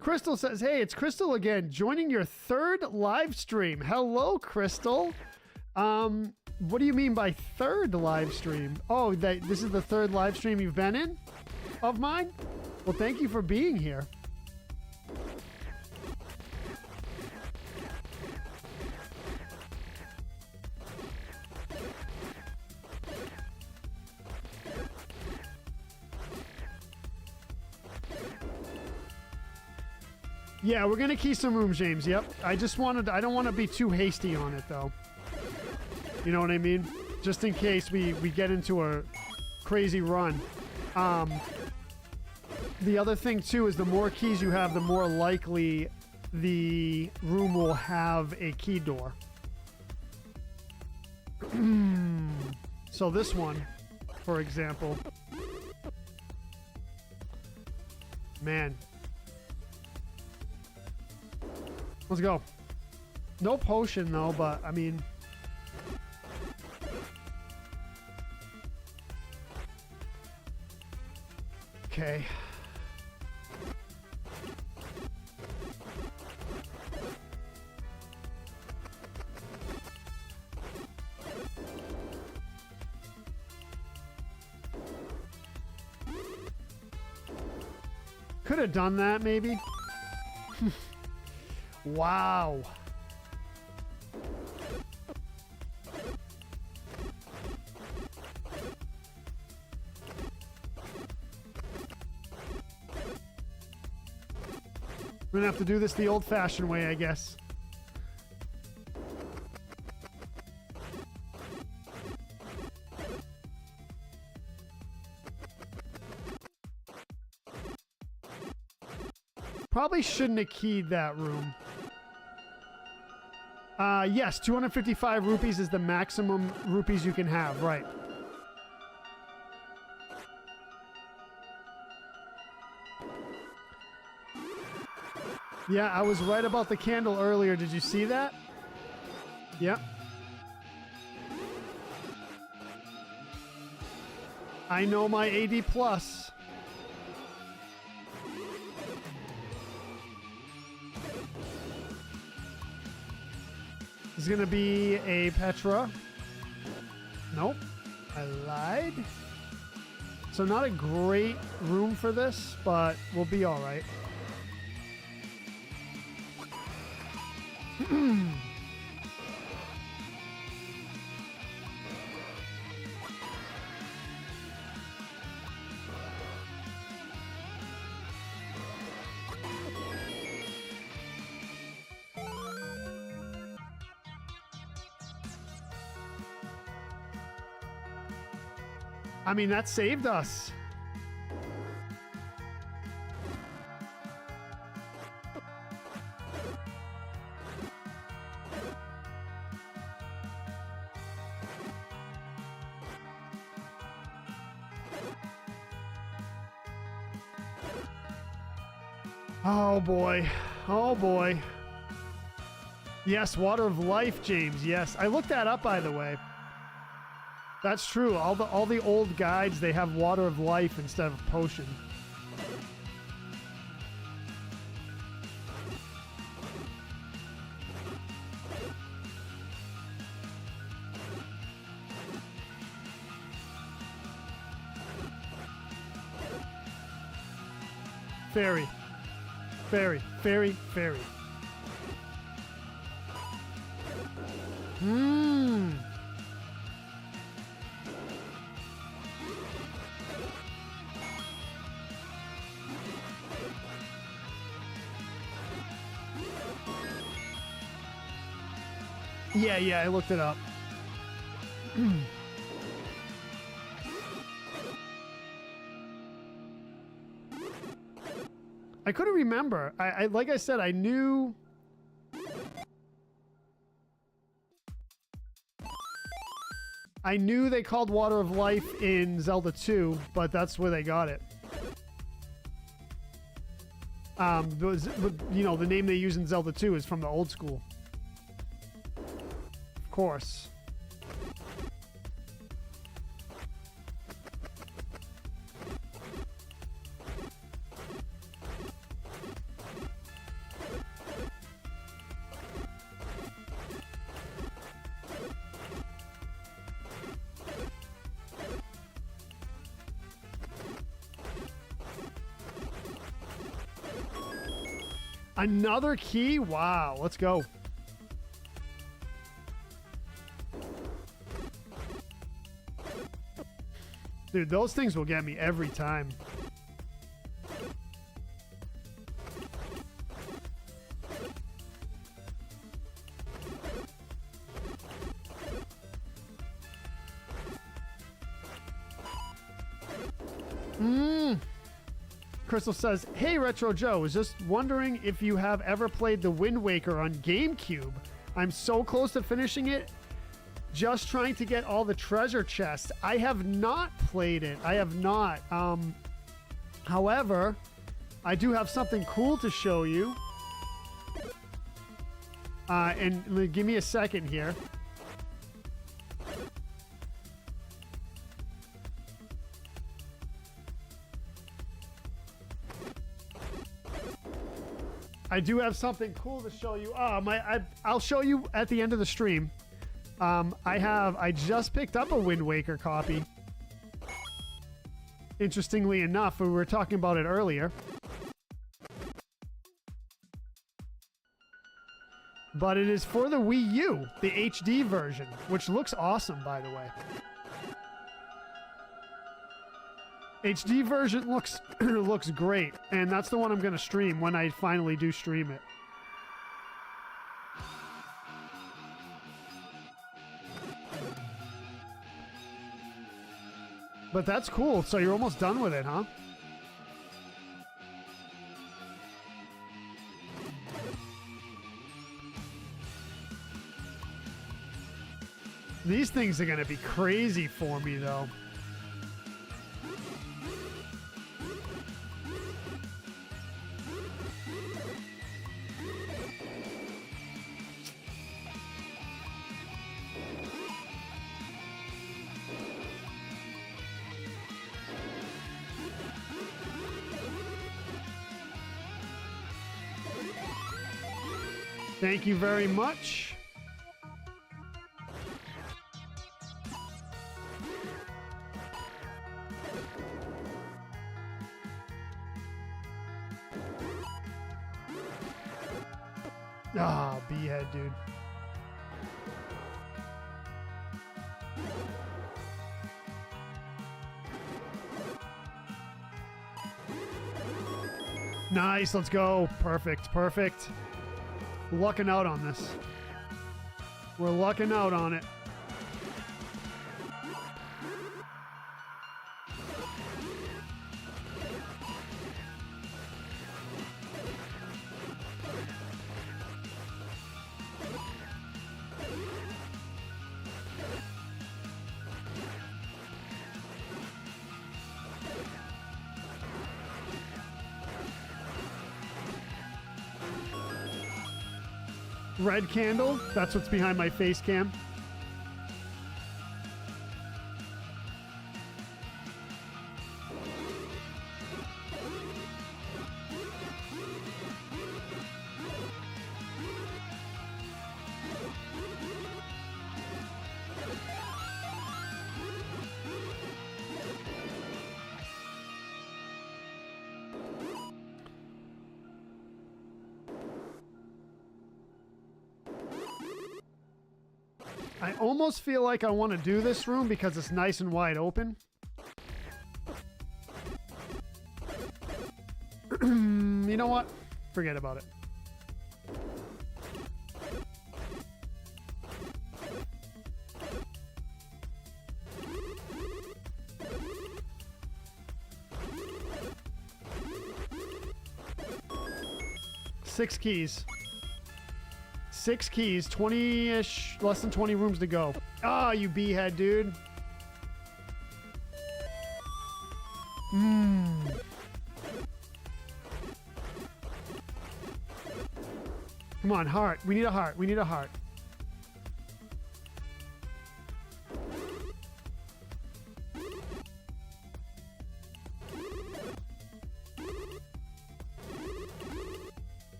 Crystal says, hey, it's Crystal again, joining your third live stream. Hello, Crystal. What do you mean by third live stream? Oh, this is the third live stream you've been in of mine? Well, thank you for being here. Yeah, we're gonna key some rooms, James. Yep. I don't want to be too hasty on it, though. You know what I mean? Just in case we get into a crazy run. The other thing, too, is the more keys you have, the more likely the room will have a key door. So this one, for example. Man. Let's go. No potion, though, but, I mean... Okay. Could have done that, maybe. Wow. We're gonna have to do this the old-fashioned way, I guess. Probably shouldn't have keyed that room. Yes, 255 rupees is the maximum rupees you can have, right. Yeah, I was right about the candle earlier. Did you see that? Yep. I know my AD plus. This is gonna be a Petra. Nope, I lied. So not a great room for this, but we'll be all right. I mean, that saved us. Oh boy. Oh boy. Yes, water of life, James. Yes. I looked that up, by the way. That's true. All the old guides, they have water of life instead of potion. Fairy. Fairy. Fairy. Fairy. Yeah, I looked it up. I couldn't remember. I like I said, I knew. I knew they called Water of Life in Zelda 2, but that's where they got it. You know, the name they use in Zelda 2 is from the old school. Of course. Another key? Wow, let's go. Dude, those things will get me every time. Crystal says, hey, Retro Joe, was just wondering if you have ever played the Wind Waker on GameCube. I'm so close to finishing it. Just trying to get all the treasure chests. I have not played it. I have not. However, I do have something cool to show you. And give me a second here. I do have something cool to show you. I'll show you at the end of the stream. I just picked up a Wind Waker copy. Interestingly enough, we were talking about it earlier. But it is for the Wii U, the HD version, which looks awesome, by the way. HD version looks looks great, and that's the one I'm going to stream when I finally do stream it. But that's cool. So you're almost done with it, huh? These things are going to be crazy for me, though. Thank you very much. Ah, B-head, dude. Nice, let's go. Perfect, perfect. Lucking out on this. We're lucking out on it. Red candle, that's what's behind my face cam. I almost feel like I want to do this room because it's nice and wide open. You know what? Forget about it. Six keys. 6 keys, 20-ish, less than 20 rooms to go. Ah, you B-head, dude. Come on, heart. We need a heart. We need a heart.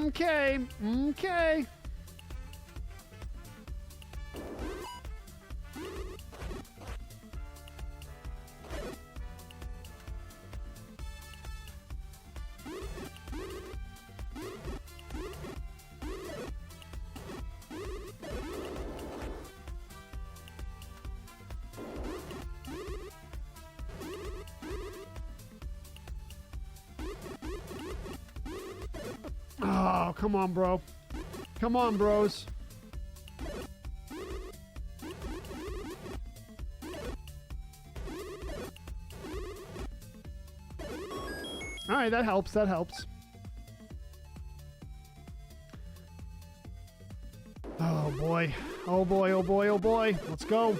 Okay, okay. come on, bro. Come on, bros. All right, that helps. That helps. Oh, boy. Oh, boy. Oh, boy. Oh, boy. Let's go.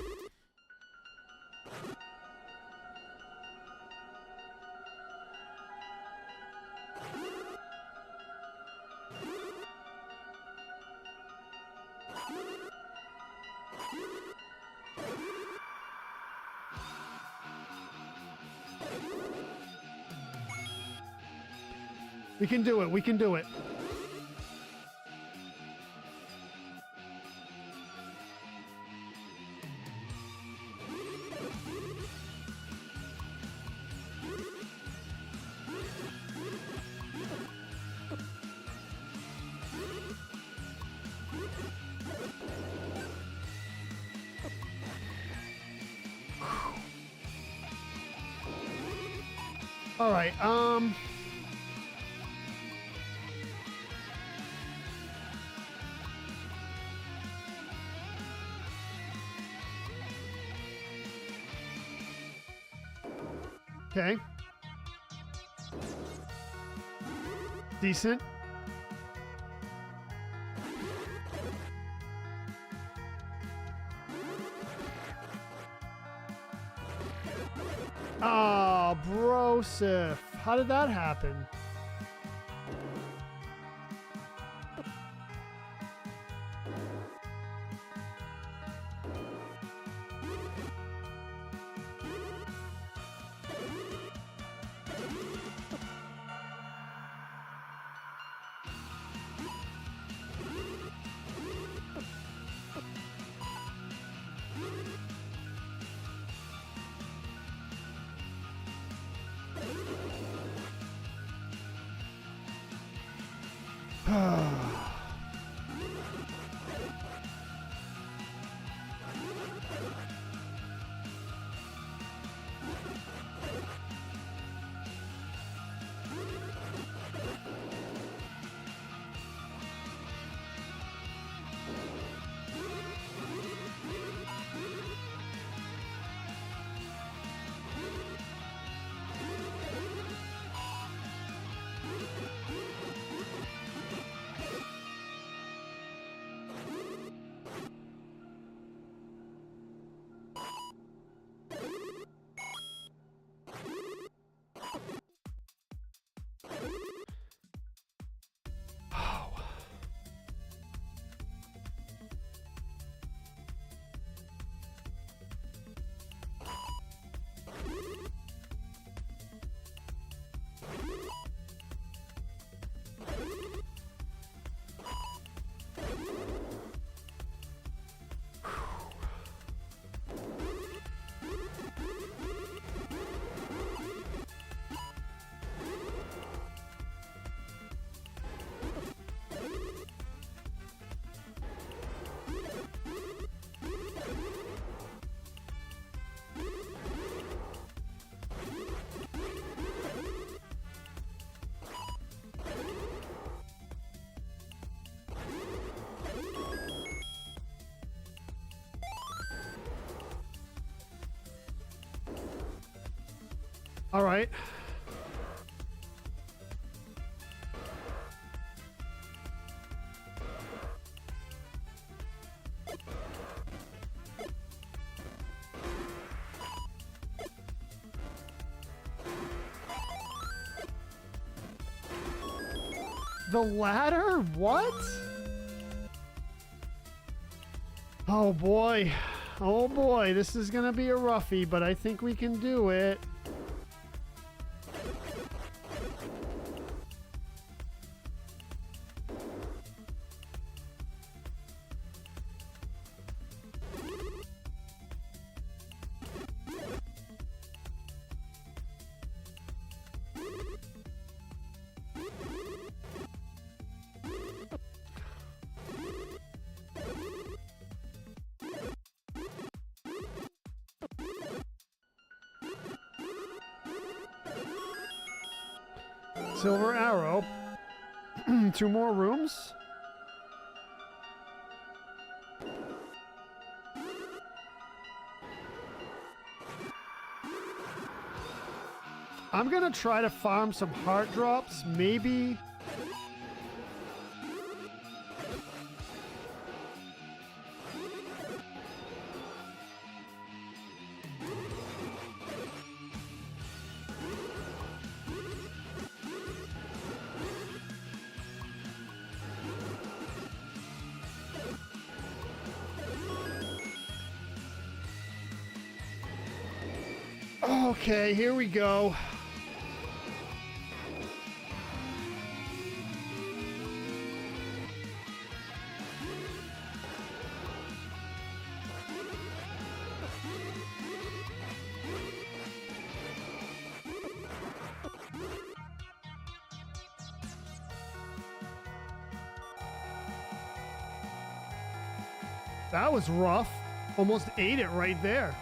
We can do it. We can do it. All right. Okay. Decent. Oh, brosif. How did that happen? All right. The ladder? What? Oh boy. Oh boy, this is gonna be a roughie, but I think we can do it. Silver arrow. 2 more rooms. I'm gonna try to farm some heart drops, maybe. Okay, here we go. That was rough. Almost ate it right there.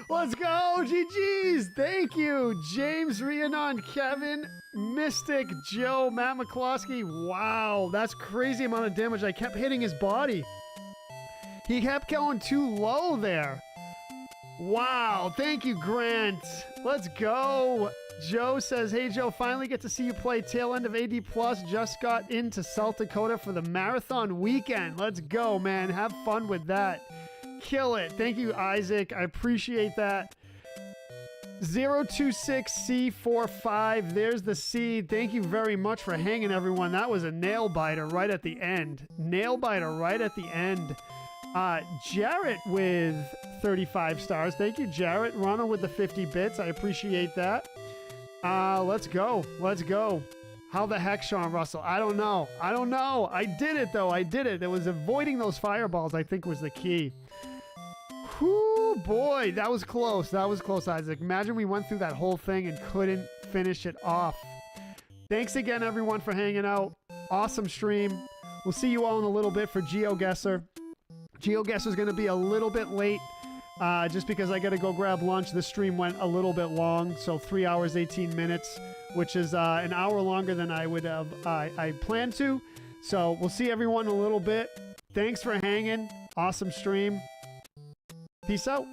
Let's go, GG's. Thank you, James, Rhiannon, Kevin, Mystic, Joe, Matt McCloskey. Wow, that's crazy amount of damage. I kept hitting his body. He kept going too low there. Wow, thank you, Grant. Let's go. Joe says, hey, Joe, finally get to see you play tail end of AD+. Just got into South Dakota for the marathon weekend. Let's go, man. Have fun with that. Kill it. Thank you, Isaac. I appreciate that. 026C45. There's the seed. Thank you very much for hanging, everyone. That was a nail biter right at the end. Nail biter right at the end. Jarrett with 35 stars. Thank you, Jarrett. Ronald with the 50 bits. I appreciate that. Let's go. Let's go. How the heck, Sean Russell? I don't know. I don't know. I did it, though. I did it. It was avoiding those fireballs, I think, was the key. Whoo, boy. That was close. That was close, Isaac. Imagine we went through that whole thing and couldn't finish it off. Thanks again, everyone, for hanging out. Awesome stream. We'll see you all in a little bit for GeoGuessr. GeoGuessr's going to be a little bit late just because I got to go grab lunch. The stream went a little bit long, so 3 hours, 18 minutes, which is an hour longer than I would have I planned to. So we'll see everyone in a little bit. Thanks for hanging. Awesome stream. Peace out.